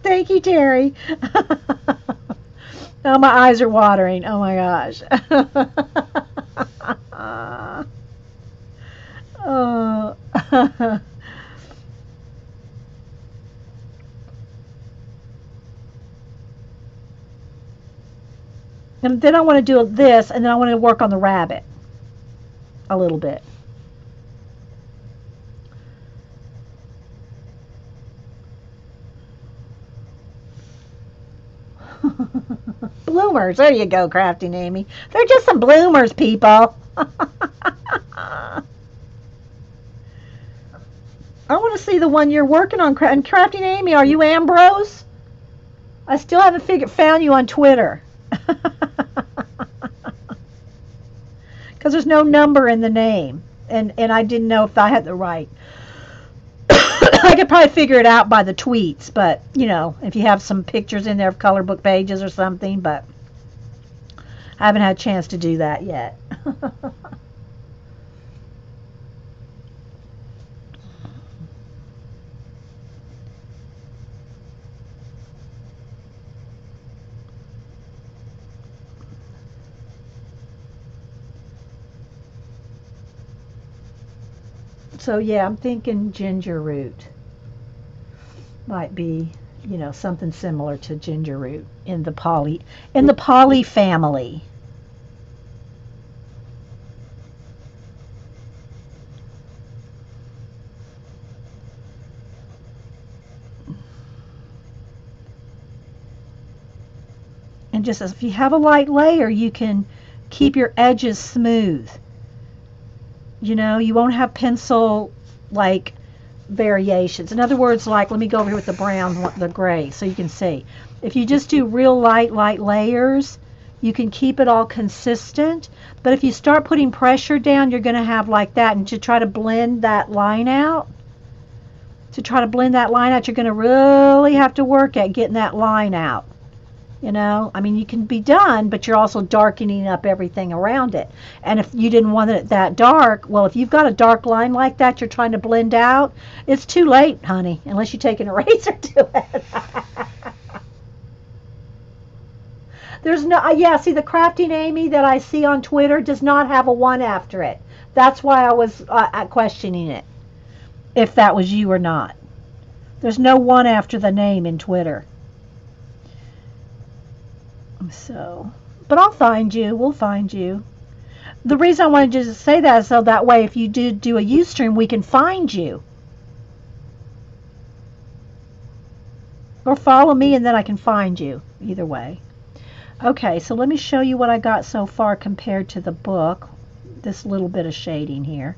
Thank you, Terry. Oh, my eyes are watering. Oh my gosh. Oh. And then I want to do this, and then I want to work on the rabbit a little bit. Bloomers. There you go, Crafting Amy. They're just some bloomers, people. I want to see the one you're working on. And Crafting Amy, are you Ambrose? I still haven't found you on Twitter. Because there's no number in the name. And I didn't know if I had the right. I could probably figure it out by the tweets, but, you know, if you have some pictures in there of color book pages or something, but I haven't had a chance to do that yet. So yeah, I'm thinking ginger root might be, you know, something similar to ginger root in the poly family. And just as if you have a light layer, you can keep your edges smooth. You know, you won't have pencil like variations. In other words, like, let me go over here with the brown, the gray, so you can see. If you just do real light layers, you can keep it all consistent. But if you start putting pressure down, you're going to have like that. And to try to blend that line out, you're going to really have to work at getting that line out. You know, I mean, you can be done, but you're also darkening up everything around it. And if you didn't want it that dark, well, if you've got a dark line like that you're trying to blend out, it's too late, honey, unless you take an eraser to it. There's no, yeah, see, the Crafting Amy that I see on Twitter does not have a 1 after it. That's why I was questioning it, if that was you or not. There's no 1 after the name in Twitter. So, but I'll find you. We'll find you. The reason I wanted to just say that is so that way if you do a Ustream, we can find you. Or follow me and then I can find you. Either way. Okay, so let me show you what I got so far compared to the book. This little bit of shading here.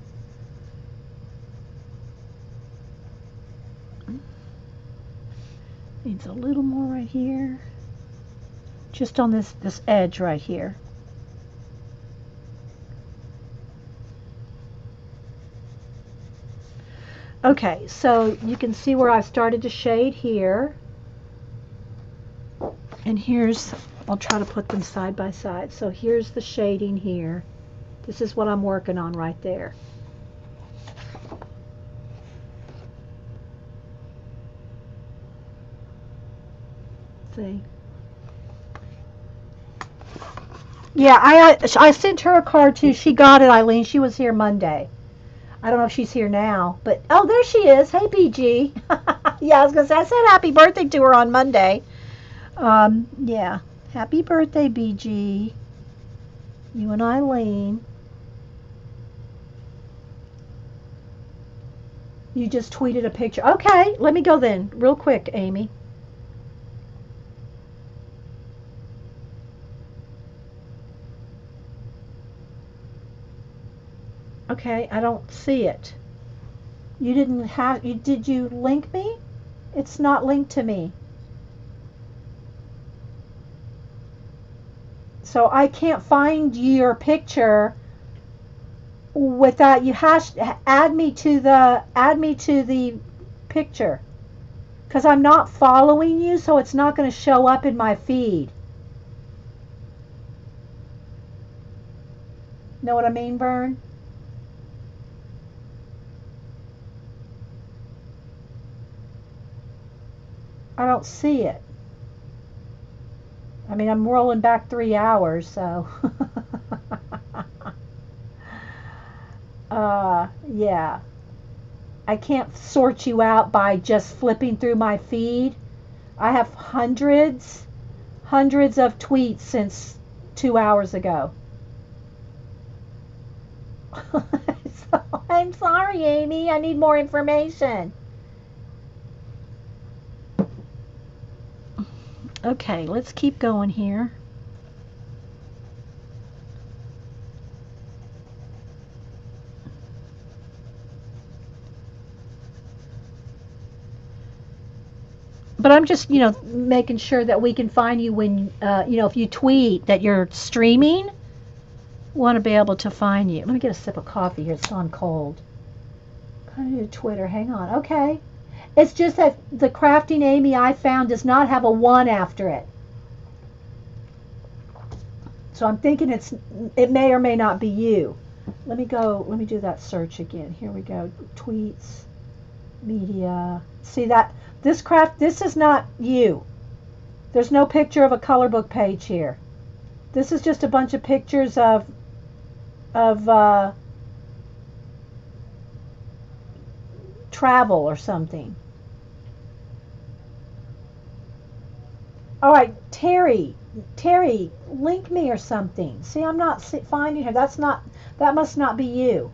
Needs a little more right here. Just on this edge right here. Okay, so you can see where I've started to shade here. And here's, I'll try to put them side by side. So here's the shading here. This is what I'm working on right there. See? Yeah, I sent her a card too. She got it, Eileen. She was here Monday. I don't know if she's here now, but oh, there she is. Hey, BG. Yeah, I was gonna say I said happy birthday to her on Monday. Yeah, happy birthday, BG. You and Eileen. You just tweeted a picture. Okay, let me go then, real quick, Amy. Okay, I don't see it. You didn't have, did you link me? It's not linked to me. So I can't find your picture without you add me to the picture. Because I'm not following you, so it's not going to show up in my feed. Know what I mean, Vern? I don't see it. I mean, I'm rolling back 3 hours, so. Yeah. I can't sort you out by just flipping through my feed. I have hundreds of tweets since 2 hours ago. So, I'm sorry, Amy. I need more information. Okay, let's keep going here. But I'm just, making sure that we can find you when, if you tweet that you're streaming, we want to be able to find you. Let me get a sip of coffee here. It's gone cold. Kind of Twitter. Hang on. Okay. It's just that the Crafting Amy I found does not have a 1 after it. So I'm thinking it may or may not be you. Let me do that search again. Here we go. Tweets, media. See that? This is not you. There's no picture of a color book page here. This is just a bunch of pictures of travel or something. All right, Terry, link me or something. See, I'm not finding her. That must not be you.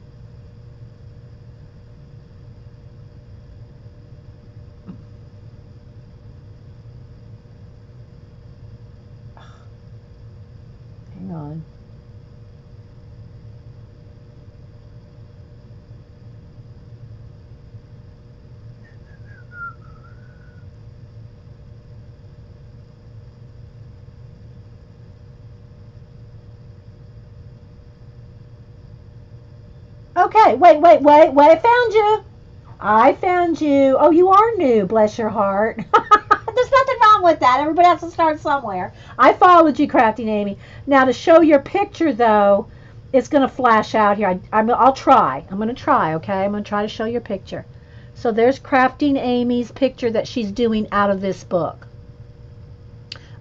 Okay, wait, I found you. I found you. Oh, you are new, bless your heart. There's nothing wrong with that. Everybody has to start somewhere. I followed you, Crafting Amy. Now, to show your picture, though, it's going to flash out here. I'll try. I'm going to try, okay? I'm going to try to show your picture. So there's Crafting Amy's picture that she's doing out of this book.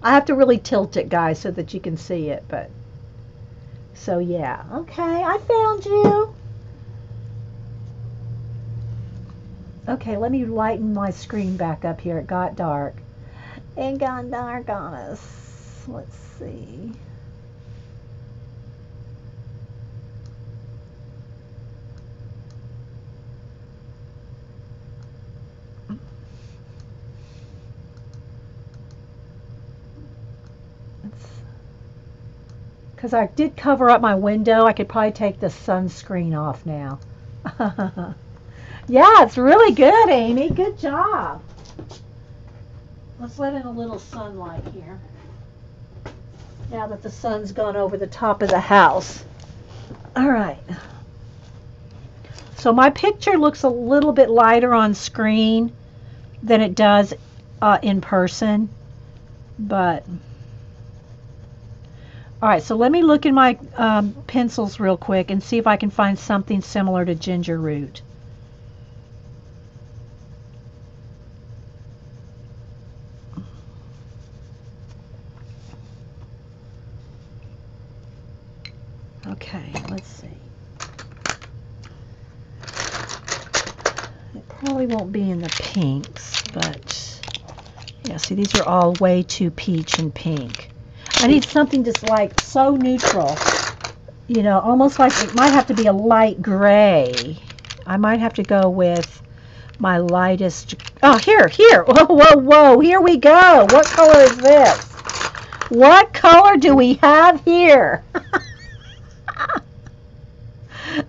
I have to really tilt it, guys, so that you can see it. But so, yeah. Okay, I found you. Okay, let me lighten my screen back up here. It got dark. It got dark on us. Let's see. Because I did cover up my window, I could probably take the sunscreen off now. Yeah, it's really good, Amy. Good job. Let's let in a little sunlight here. Now that the sun's gone over the top of the house. All right. So my picture looks a little bit lighter on screen than it does in person. But, all right, so let me look in my pencils real quick and see if I can find something similar to ginger root. Okay, let's see. It probably won't be in the pinks, but yeah, see, these are all way too peach and pink. I need something just like so neutral, you know, almost like it might have to be a light gray. I might have to go with my lightest. Oh, here. Whoa, here we go. What color is this? What color do we have here?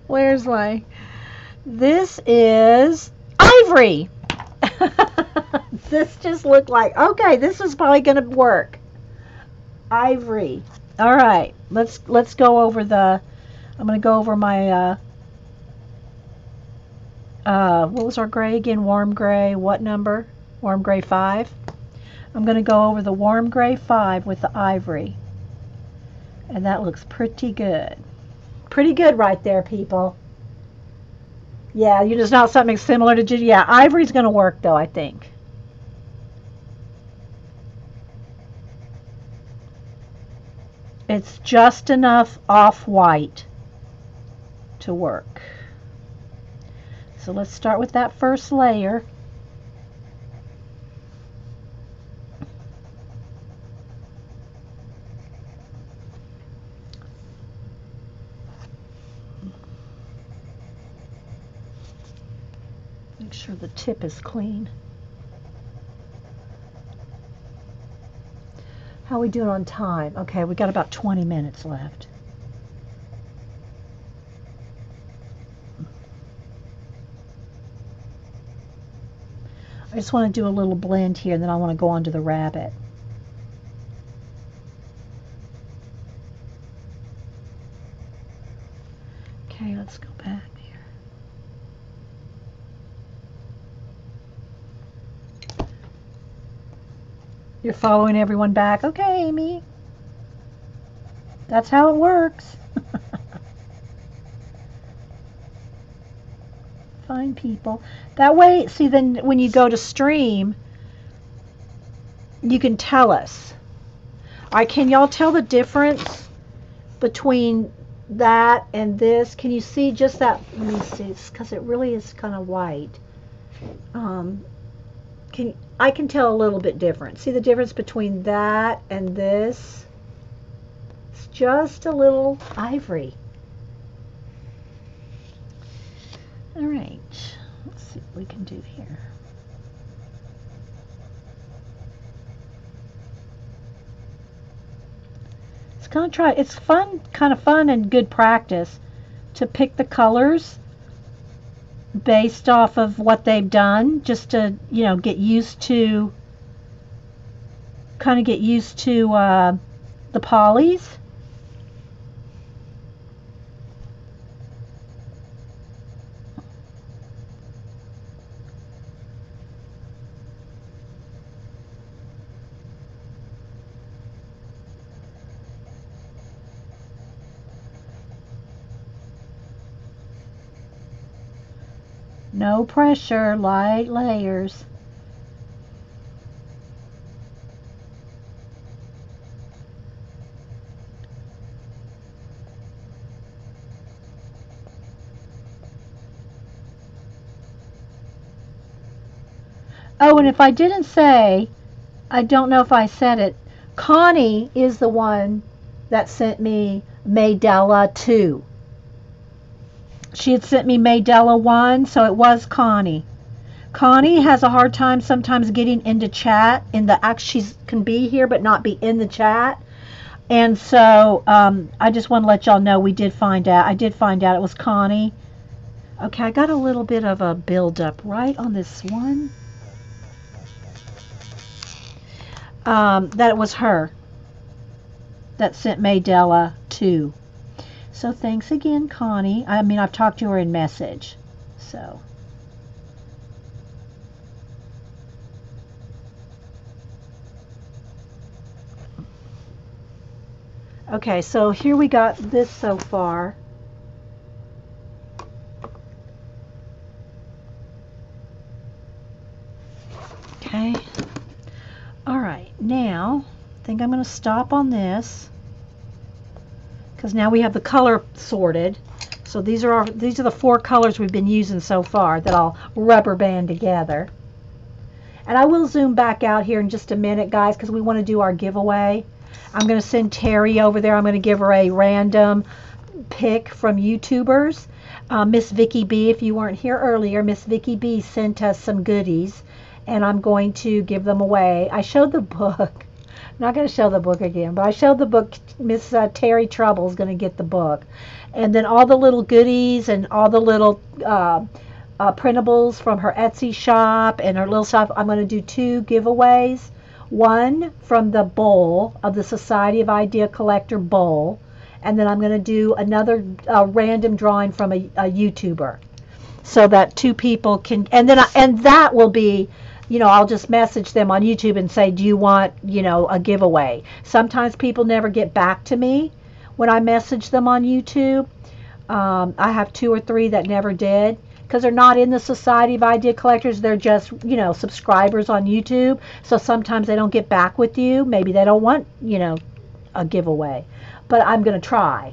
Where's my... This is ivory. This just looked like, okay, this is probably going to work. Ivory. All right, let's go over the... I'm going to go over my... what was our gray again? Warm gray. What number? Warm gray 5. I'm going to go over the warm gray 5 with the ivory. And that looks pretty good. Pretty good right there, people. Yeah, you just not something similar to ginger. Yeah, ivory's going to work, though, I think. It's just enough off-white to work. So let's start with that first layer. Make sure the tip is clean. How are we doing on time? Okay, we got about 20 minutes left. I just want to do a little blend here, and then I want to go on to the rabbit. Okay, let's go back here. You're following everyone back. Okay, Amy. That's how it works. Fine people. That way, see, then when you go to stream, you can tell us. All right, can y'all tell the difference between that and this? Can you see just that? Let me see, because it really is kind of white. I can tell a little bit different. See the difference between that and this? It's just a little ivory. All right, let's see what we can do here. It's fun, kind of fun and good practice to pick the colors based off of what they've done, just to, you know, get used to the polys. No pressure, light layers. Oh, and if I didn't say, I don't know if I said it, Connie is the one that sent me Maydella 2. She had sent me Maydella 1, so it was Connie. Connie has a hard time sometimes getting into chat. She can be here but not be in the chat. And so I just want to let y'all know we did find out. I did find out it was Connie. Okay, I got a little bit of a buildup right on this one. That it was her that sent Maydella 2. So thanks again, Connie. I mean, I've talked to her in message. So. Okay, so here we got this so far. Okay. All right, now I think I'm going to stop on this because now we have the color sorted. So these are the 4 colors we've been using so far that I'll rubber band together. And I will zoom back out here in just a minute, guys, because we want to do our giveaway. I'm going to send Terry over there. I'm going to give her a random pick from YouTubers. Miss Vicky B, if you weren't here earlier, Miss Vicky B sent us some goodies, and I'm going to give them away. I showed the book. I'm not going to show the book again, but I showed the book. Miss Terry Trouble is going to get the book. And then all the little goodies and all the little printables from her Etsy shop and her little shop. I'm going to do 2 giveaways. One from the bowl of the Society of Idea Collector bowl, and then I'm going to do another random drawing from a YouTuber, so that 2 people can. And then and that will be, I'll just message them on YouTube and say, do you want, a giveaway? Sometimes people never get back to me when I message them on YouTube. I have 2 or 3 that never did, because they're not in the Society of Idea Collectors. They're just, subscribers on YouTube. So sometimes they don't get back with you. Maybe they don't want, a giveaway. But I'm going to try.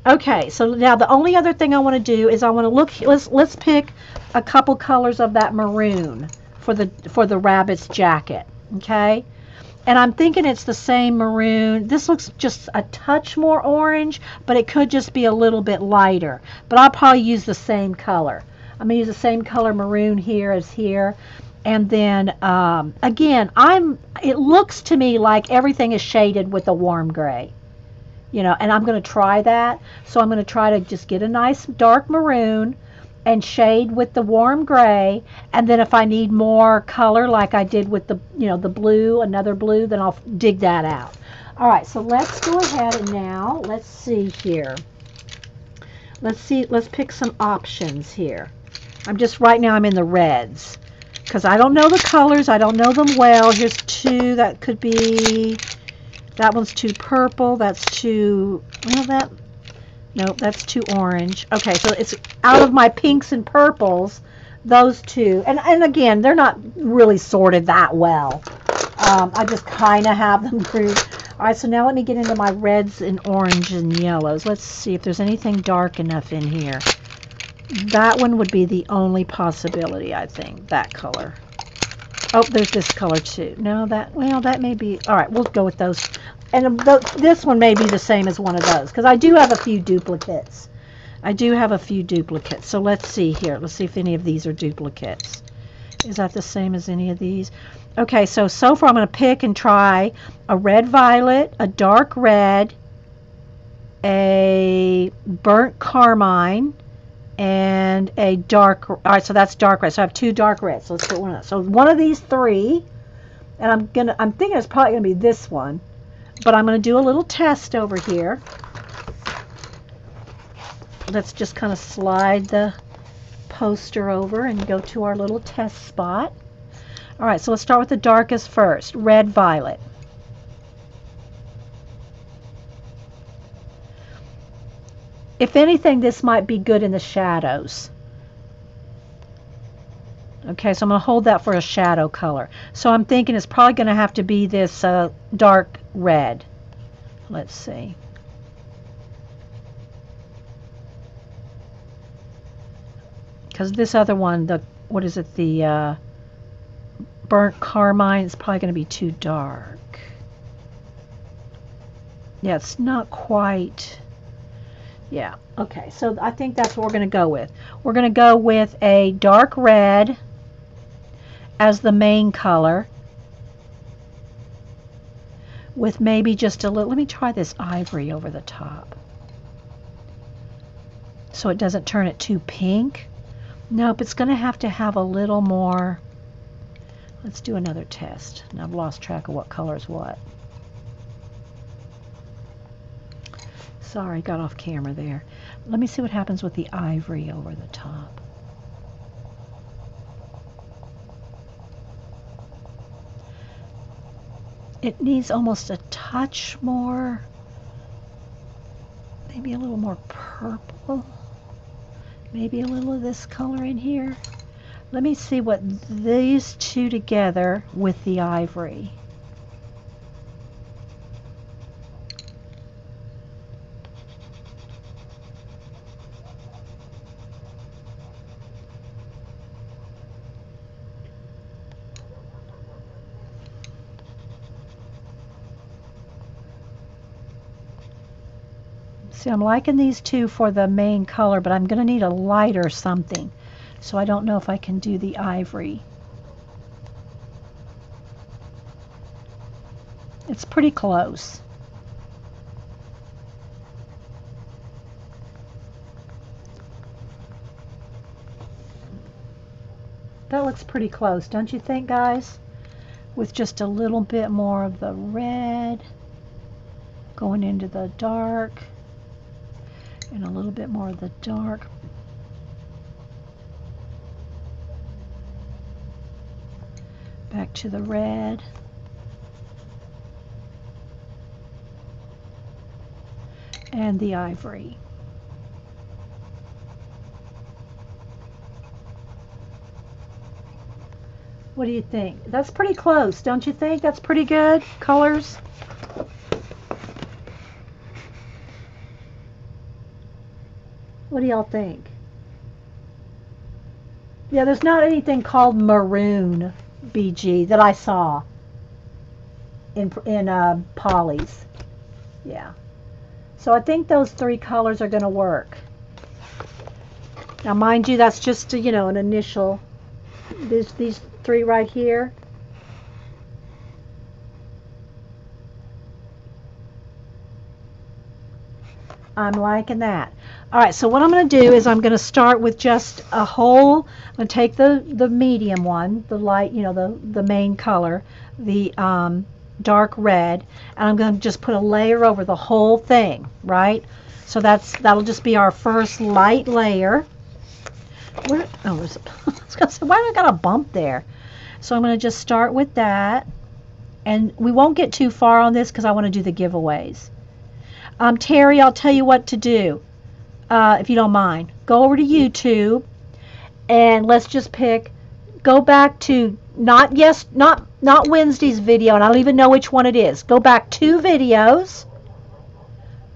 Okay, so now the only other thing I want to do is I want to look. Let's pick a couple colors of that maroon for the rabbit's jacket. Okay. And I'm thinking it's the same maroon. This looks just a touch more orange, but it could just be a little bit lighter. But I'll probably use the same color. I'm going to use the same color maroon here as here. And then, again, it looks to me like everything is shaded with a warm gray. And I'm going to try that. So I'm going to try to just get a nice dark maroon and shade with the warm gray, and then if I need more color like I did with the the blue, another blue, then I'll dig that out. All right, so let's go ahead and now let's see here. Let's pick some options here. Right now I'm in the reds because I don't know the colors, I don't know them well. Here's 2 that could be, that one's too purple, that's too, nope, that's too orange. Okay, so it's out of my pinks and purples, those 2. And again, they're not really sorted that well. I just kind of have them grouped. All right, so now let me get into my reds and oranges and yellows. Let's see if there's anything dark enough in here. That one would be the only possibility, I think, that color. Oh, there's this color too. No, that may be. All right, we'll go with those. And this one may be the same as one of those, because I do have a few duplicates. So let's see here. Let's see if any of these are duplicates. Is that the same as any of these? Okay, so far I'm going to pick and try a red violet, a dark red, a burnt carmine, and a dark. All right, so that's dark red. So I have 2 dark reds. So let's put one of those. So one of these 3, and I'm thinking it's probably going to be this one. But I'm going to do a little test over here. Let's just kind of slide the poster over and go to our little test spot. All right, so let's start with the darkest first, red violet. If anything, this might be good in the shadows. Okay, so I'm going to hold that for a shadow color. So I'm thinking it's probably going to have to be this dark red. Let's see. Because this other one, the what is it, the burnt carmine, is probably going to be too dark. Yeah, it's not quite. Yeah, okay, so I think that's what we're going to go with. We're going to go with a dark red as the main color, with maybe just a little, let me try this ivory over the top, so it doesn't turn it too pink. Nope, it's going to have a little more. Let's do another test. And I've lost track of what color is what. Sorry, got off camera there. Let me see what happens with the ivory over the top. It needs almost a touch more, maybe a little more purple. Maybe a little of this color in here. Let me see what these two together with the ivory. See, I'm liking these two for the main color, but I'm going to need a lighter something. So I don't know if I can do the ivory. It's pretty close. That looks pretty close, don't you think, guys? With just a little bit more of the red going into the dark. And a little bit more of the dark. Back to the red. And the ivory. What do you think? That's pretty close, don't you think? That's pretty good colors. What do y'all think? Yeah, there's not anything called maroon BG that I saw in Polly's. Yeah. So I think those three colors are going to work. Now, mind you, that's just, you know, an initial. These three right here. I'm liking that. All right, so what I'm going to do is I'm going to start with just a whole. I'm going to take the medium one, the light, you know, the main color, the dark red, and I'm going to just put a layer over the whole thing, right? So that'll just be our first light layer. Where? Oh, there's. I was going to say, why do I got a bump there? So I'm going to just start with that, and we won't get too far on this because I want to do the giveaways. Terry, I'll tell you what to do, if you don't mind. Go over to YouTube, and let's just go back to, not Wednesday's video, and I don't even know which one it is. Go back 2 videos.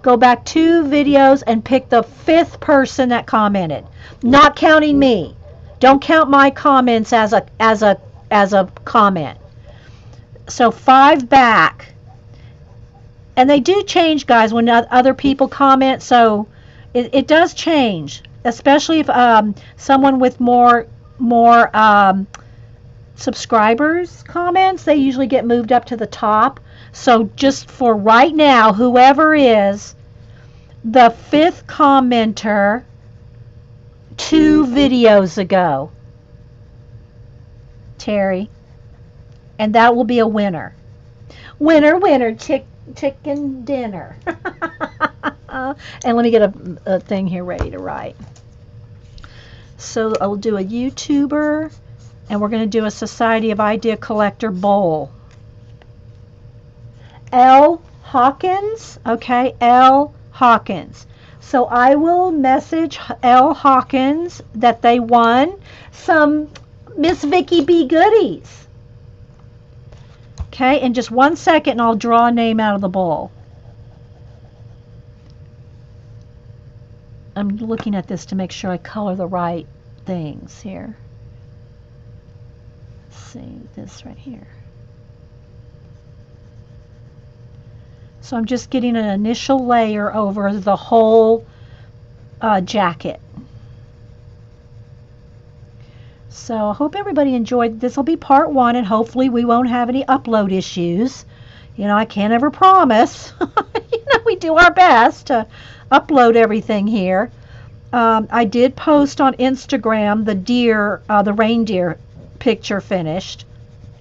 Go back 2 videos and pick the 5th person that commented. Not counting me. Don't count my comments as a comment. So 5 back. And they do change, guys, when other people comment, so it does change, especially if someone with more subscribers comments, they usually get moved up to the top. So just for right now, whoever is the 5th commenter 2 videos ago, Terry, and that will be a winner. Winner, chicken dinner. And let me get a thing here ready to write. So I'll do a YouTuber, and we're going to do a Society of Idea Collector bowl. L. Hawkins, okay, L. Hawkins. So I will message L. Hawkins that they won some Miss Vicky B goodies. Okay, in just 1 second, and I'll draw a name out of the bowl. I'm looking at this to make sure I color the right things here. Let's see, this right here. So I'm just getting an initial layer over the whole jacket. So I hope everybody enjoyed. This will be part 1, and hopefully we won't have any upload issues. You know, I can't ever promise. You know, we do our best to upload everything here. I did post on Instagram the reindeer picture finished,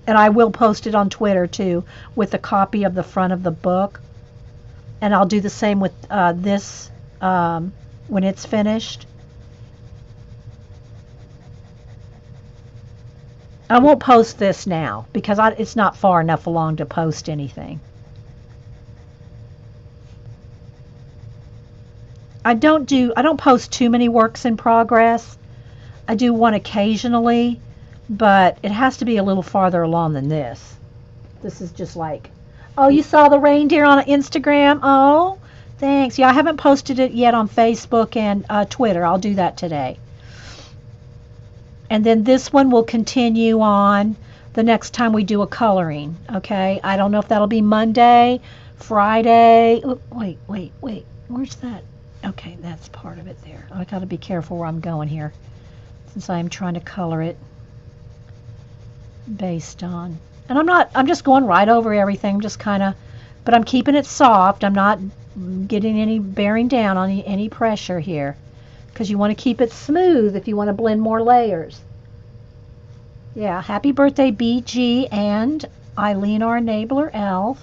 and I will post it on Twitter too with a copy of the front of the book. And I'll do the same with this when it's finished. I won't post this now because it's not far enough along to post anything. I don't post too many works in progress. I do one occasionally, but it has to be a little farther along than this. This is just like, oh, you saw the reindeer on Instagram? Oh, thanks. Yeah, I haven't posted it yet on Facebook and Twitter. I'll do that today. And then this one will continue on the next time we do a coloring, okay? I don't know if that'll be Monday, Friday. Ooh, wait. Where's that? Okay, that's part of it there. I got to be careful where I'm going here since I'm trying to color it based on. And I'm just going right over everything. I'm just kind of, but I'm keeping it soft. I'm not getting any bearing down on any pressure here, because you want to keep it smooth if you want to blend more layers. Yeah, happy birthday BG and Eileen, our enabler elf.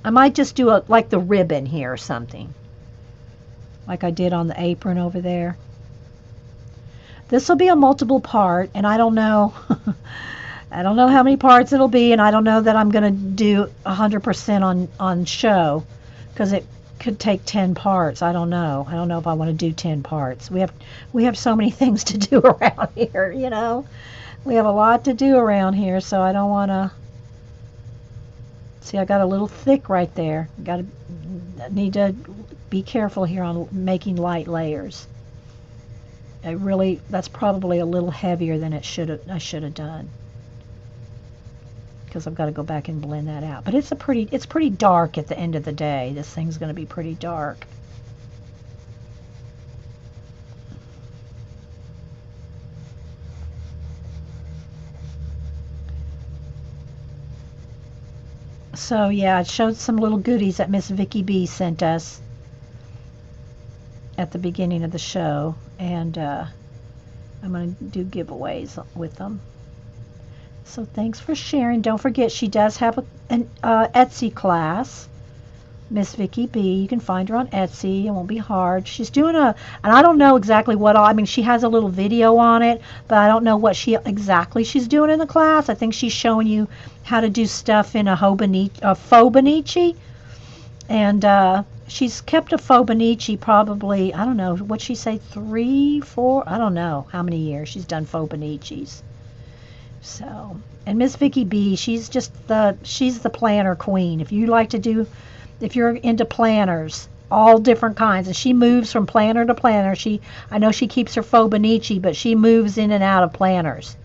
I might just do like the ribbon here or something, like I did on the apron over there. This will be a multiple part, and I don't know I don't know how many parts it'll be, and I don't know that I'm going to do 100% on show, because it could take 10 parts. I don't know if I want to do 10 parts. We have so many things to do around here, you know. We have a lot to do around here, so I don't want to. See, I got a little thick right there. Need to be careful here on making light layers. That's probably a little heavier than I should have done, because I've got to go back and blend that out. But it's pretty dark at the end of the day. This thing's going to be pretty dark. So yeah, I showed some little goodies that Miss Vicky B sent us at the beginning of the show, and I'm going to do giveaways with them. So thanks for sharing. Don't forget, she does have an Etsy class, Miss Vicky B. You can find her on Etsy. It won't be hard. She's doing and I don't know exactly what I mean, she has a little video on it, but I don't know what exactly she's doing in the class. I think she's showing you how to do stuff in a faux Bonici, and she's kept a faux Bonici probably, I don't know, what'd she say, 3, 4, I don't know how many years she's done faux Bonicis. So, and Miss Vicky B, she's the planner queen. If you're into planners, all different kinds, and she moves from planner to planner. I know she keeps her faux Bonici, but she moves in and out of planners.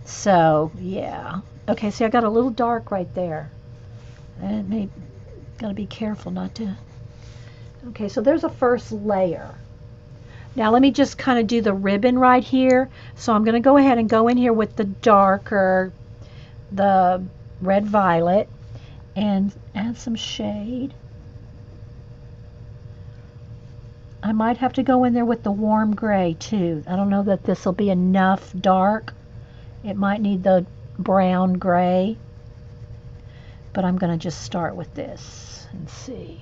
So, yeah. Okay, see, I got a little dark right there. And gotta be careful not to. Okay, so there's a first layer. Now let me just kind of do the ribbon right here. So I'm going to go ahead and go in here with the darker, the red violet, and add some shade. I might have to go in there with the warm gray too. I don't know that this will be enough dark. It might need the brown gray. But I'm going to just start with this and see.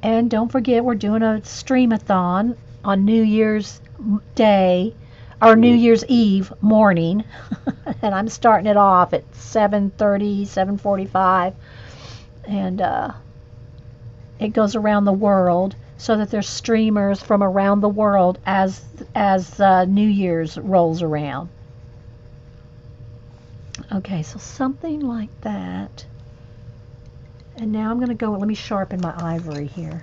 And don't forget, we're doing a stream-a-thon on New Year's Day or New Year's Eve morning, and I'm starting it off at 7:30, 7:45, and it goes around the world so that there's streamers from around the world as New Year's rolls around. Okay, so something like that. And now I'm going to go, let me sharpen my ivory here.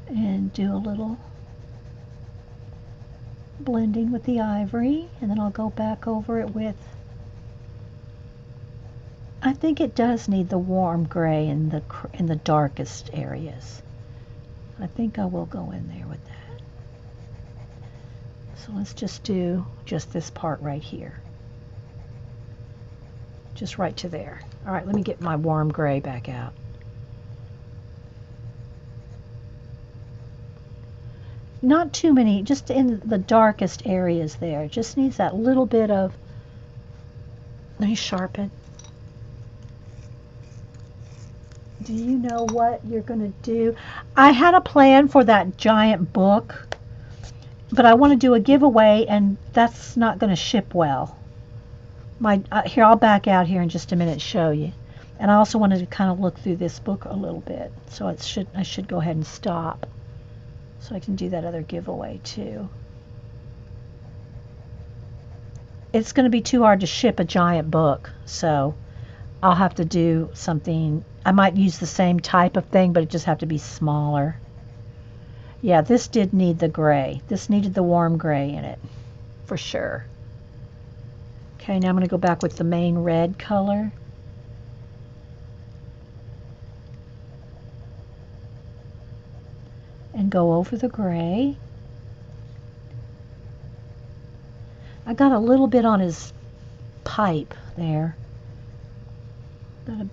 And do a little blending with the ivory, and then I'll go back over it with, I think it does need the warm gray in the darkest areas. I think I will go in there with that. So let's just do just this part right here. Just right to there. All right, let me get my warm gray back out. Not too many, just in the darkest areas there. It just needs that little bit of, let me sharpen. Do you know what you're going to do? I had a plan for that giant book, but I want to do a giveaway, and that's not going to ship well. Here, I'll back out here in just a minute and show you. And I also wanted to kind of look through this book a little bit, so I should go ahead and stop, so I can do that other giveaway too. It's going to be too hard to ship a giant book, so I'll have to do something. I might use the same type of thing, but it just have to be smaller. Yeah, this did need the gray. This needed the warm gray in it, for sure. Okay, now I'm going to go back with the main red color. And go over the gray. I got a little bit on his pipe there. Gotta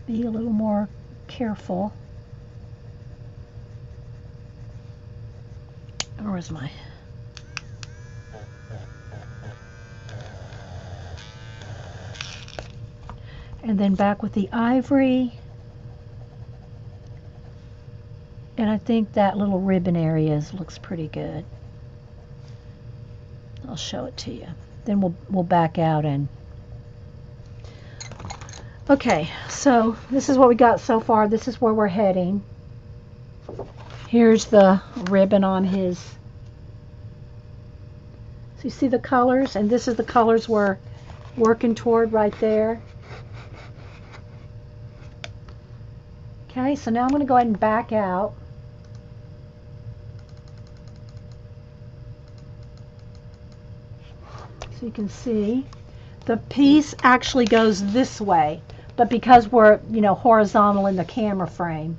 be a little more careful. Where's my... And then back with the ivory. And I think that little ribbon area looks pretty good. I'll show it to you. Then we'll back out and... Okay, so this is what we got so far. This is where we're heading. Here's the ribbon on his... So you see the colors? And this is the colors we're working toward right there. Okay, so now I'm going to go ahead and back out. So you can see the piece actually goes this way, but because we're, horizontal in the camera frame.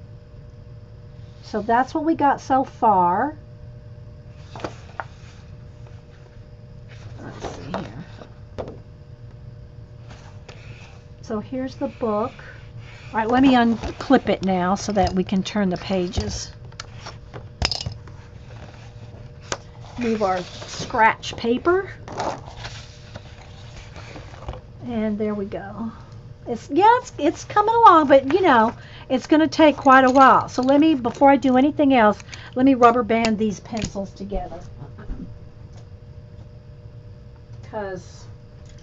So that's what we got so far. Let's see here. So here's the book. All right, let me unclip it now so that we can turn the pages. Move our scratch paper. And there we go. It's coming along, but it's going to take quite a while. So before I do anything else, let me rubber band these pencils together. Because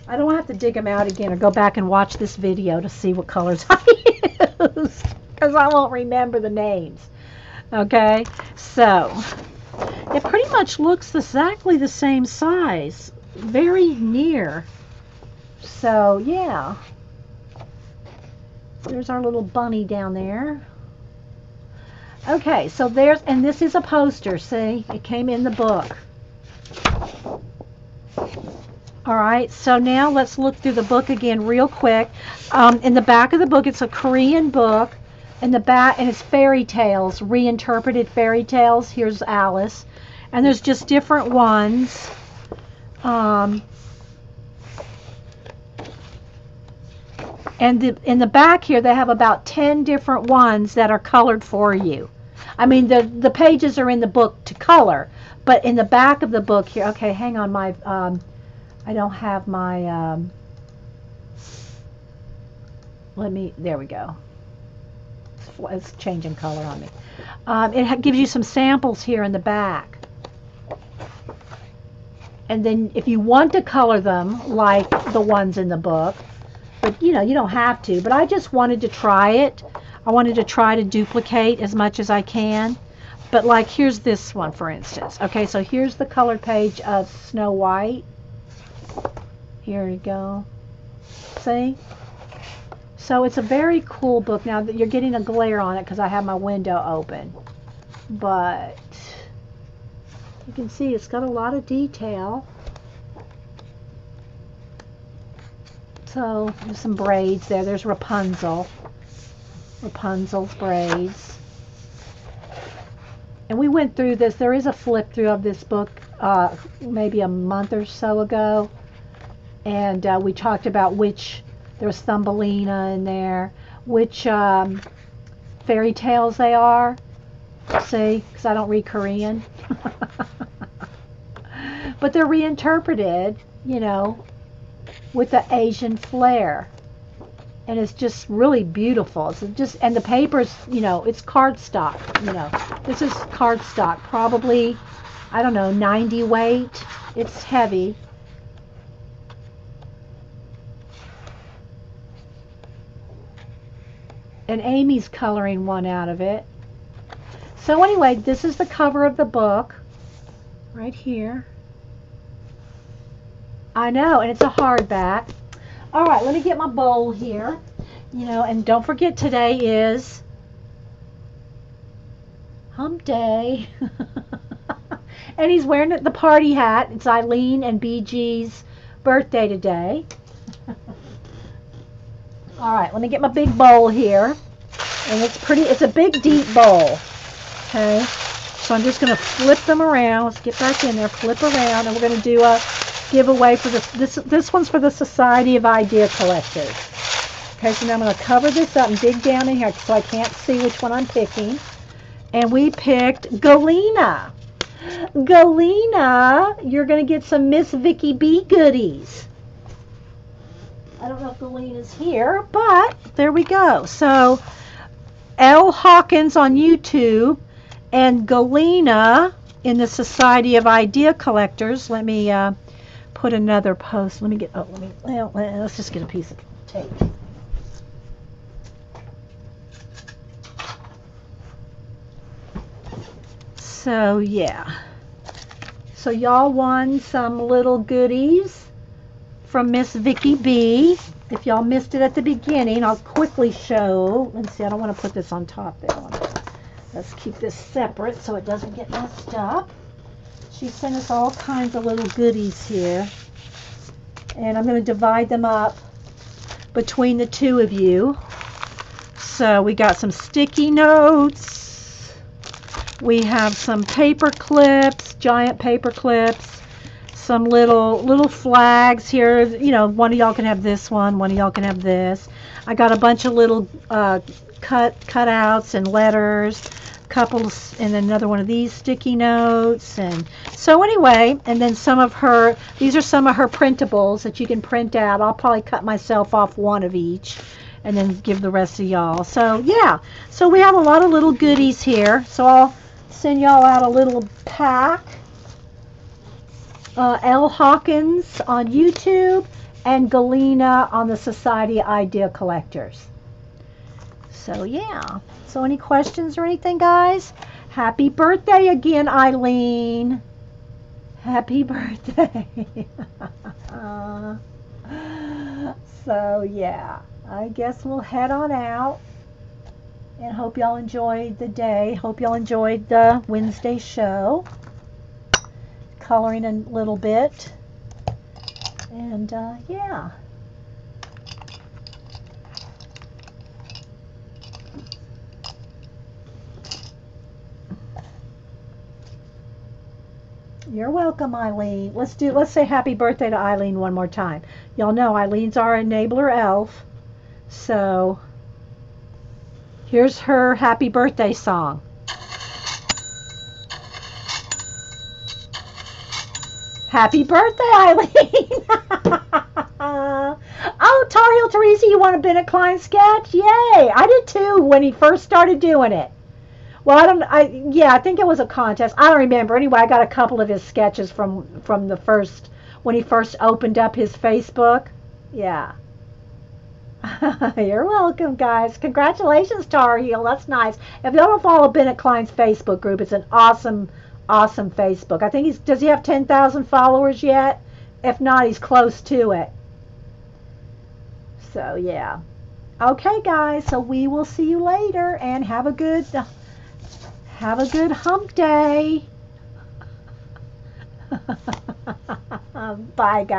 I don't have to dig them out again or go back and watch this video to see what colors I used, because I won't remember the names. Okay, so it pretty much looks exactly the same size, very near. So yeah, there's our little bunny down there. Okay, so and this is a poster. See, it came in the book. All right, so now let's look through the book again real quick. In the back of the book, it's a Korean book. In the back, and it's fairy tales, reinterpreted fairy tales. Here's Alice, and there's just different ones. And in the back here, they have about 10 different ones that are colored for you. I mean, the pages are in the book to color, but in the back of the book here, okay, hang on, I don't have my, there we go. it's changing color on me. It gives you some samples here in the back. And then if you want to color them like the ones in the book, but you know, you don't have to, but I just wanted to try it. I wanted to try to duplicate as much as I can. But like, here's this one, for instance. Okay, so here's the colored page of Snow White. Here you go. See? So it's a very cool book. Now you're getting a glare on it because I have my window open. But you can see it's got a lot of detail. So there's some braids there. There's Rapunzel. Rapunzel's braids. And we went through this. There is a flip through of this book maybe a month or so ago. And we talked about which, there's Thumbelina in there, which fairy tales they are. See, because I don't read Korean. But they're reinterpreted, you know, with the Asian flair. And it's just really beautiful. It's just, and the paper's, you know, it's cardstock, you know. This is cardstock, probably, I don't know, 90 weight. It's heavy. And Amy's coloring one out of it. So anyway, this is the cover of the book. Right here. I know, and it's a hardback. All right, let me get my bowl here. You know, and don't forget today is Hump Day. And he's wearing the party hat. It's Eileen and BG's birthday today. All right, let me get my big bowl here. And it's pretty, it's a big, deep bowl. Okay, so I'm just going to flip them around. Let's get back in there, flip around, and we're going to do a giveaway for this one's for the Society of Idea Collectors. Okay, so now I'm going to cover this up and dig down in here so I can't see which one I'm picking. And we picked Galena. Galena, you're going to get some MissVickyBee goodies. I don't know if Galena's here, but there we go. So, L. Hawkins on YouTube and Galena in the Society of Idea Collectors. Let me put another post. Let me get, let's just get a piece of tape. So, yeah. So, y'all won some little goodies from MissVickyBee. If y'all missed it at the beginning, I'll quickly show. Let's see, I don't want to put this on top there. Let's keep this separate so it doesn't get messed up. She sent us all kinds of little goodies here. And I'm going to divide them up between the two of you. So we got some sticky notes. We have some paper clips, giant paper clips. Some little flags here. You know, one of y'all can have this one of y'all can have this. I got a bunch of little cutouts and letters, couples, and another one of these sticky notes. And so anyway, and then some of her, these are some of her printables that you can print out. I'll probably cut myself off one of each and then give the rest of y'all. So yeah, so we have a lot of little goodies here. So I'll send y'all out a little pack. L. Hawkins on YouTube and Galena on the Society of Idea Collectors. So yeah. So any questions or anything, guys? Happy birthday again, Eileen. Happy birthday. So yeah, I guess we'll head on out. And hope y'all enjoyed the day. Hope y'all enjoyed the Wednesday show. Coloring a little bit. And yeah. You're welcome, Eileen. Let's say happy birthday to Eileen one more time. Y'all know Eileen's our enabler elf. So here's her happy birthday song. Happy birthday, Eileen. Oh, Tar Heel Teresa, you want a Ben Klein sketch? Yay! I did too when he first started doing it. Well, I think it was a contest. I don't remember. Anyway, I got a couple of his sketches from the first, when he first opened up his Facebook. Yeah. You're welcome, guys. Congratulations, Tar Heel. That's nice. If you don't follow Bennett Klein's Facebook group, it's an awesome, awesome Facebook. I think does he have 10,000 followers yet? If not, he's close to it. So, yeah. Okay, guys. So we will see you later, and have a good hump day. Bye, guys.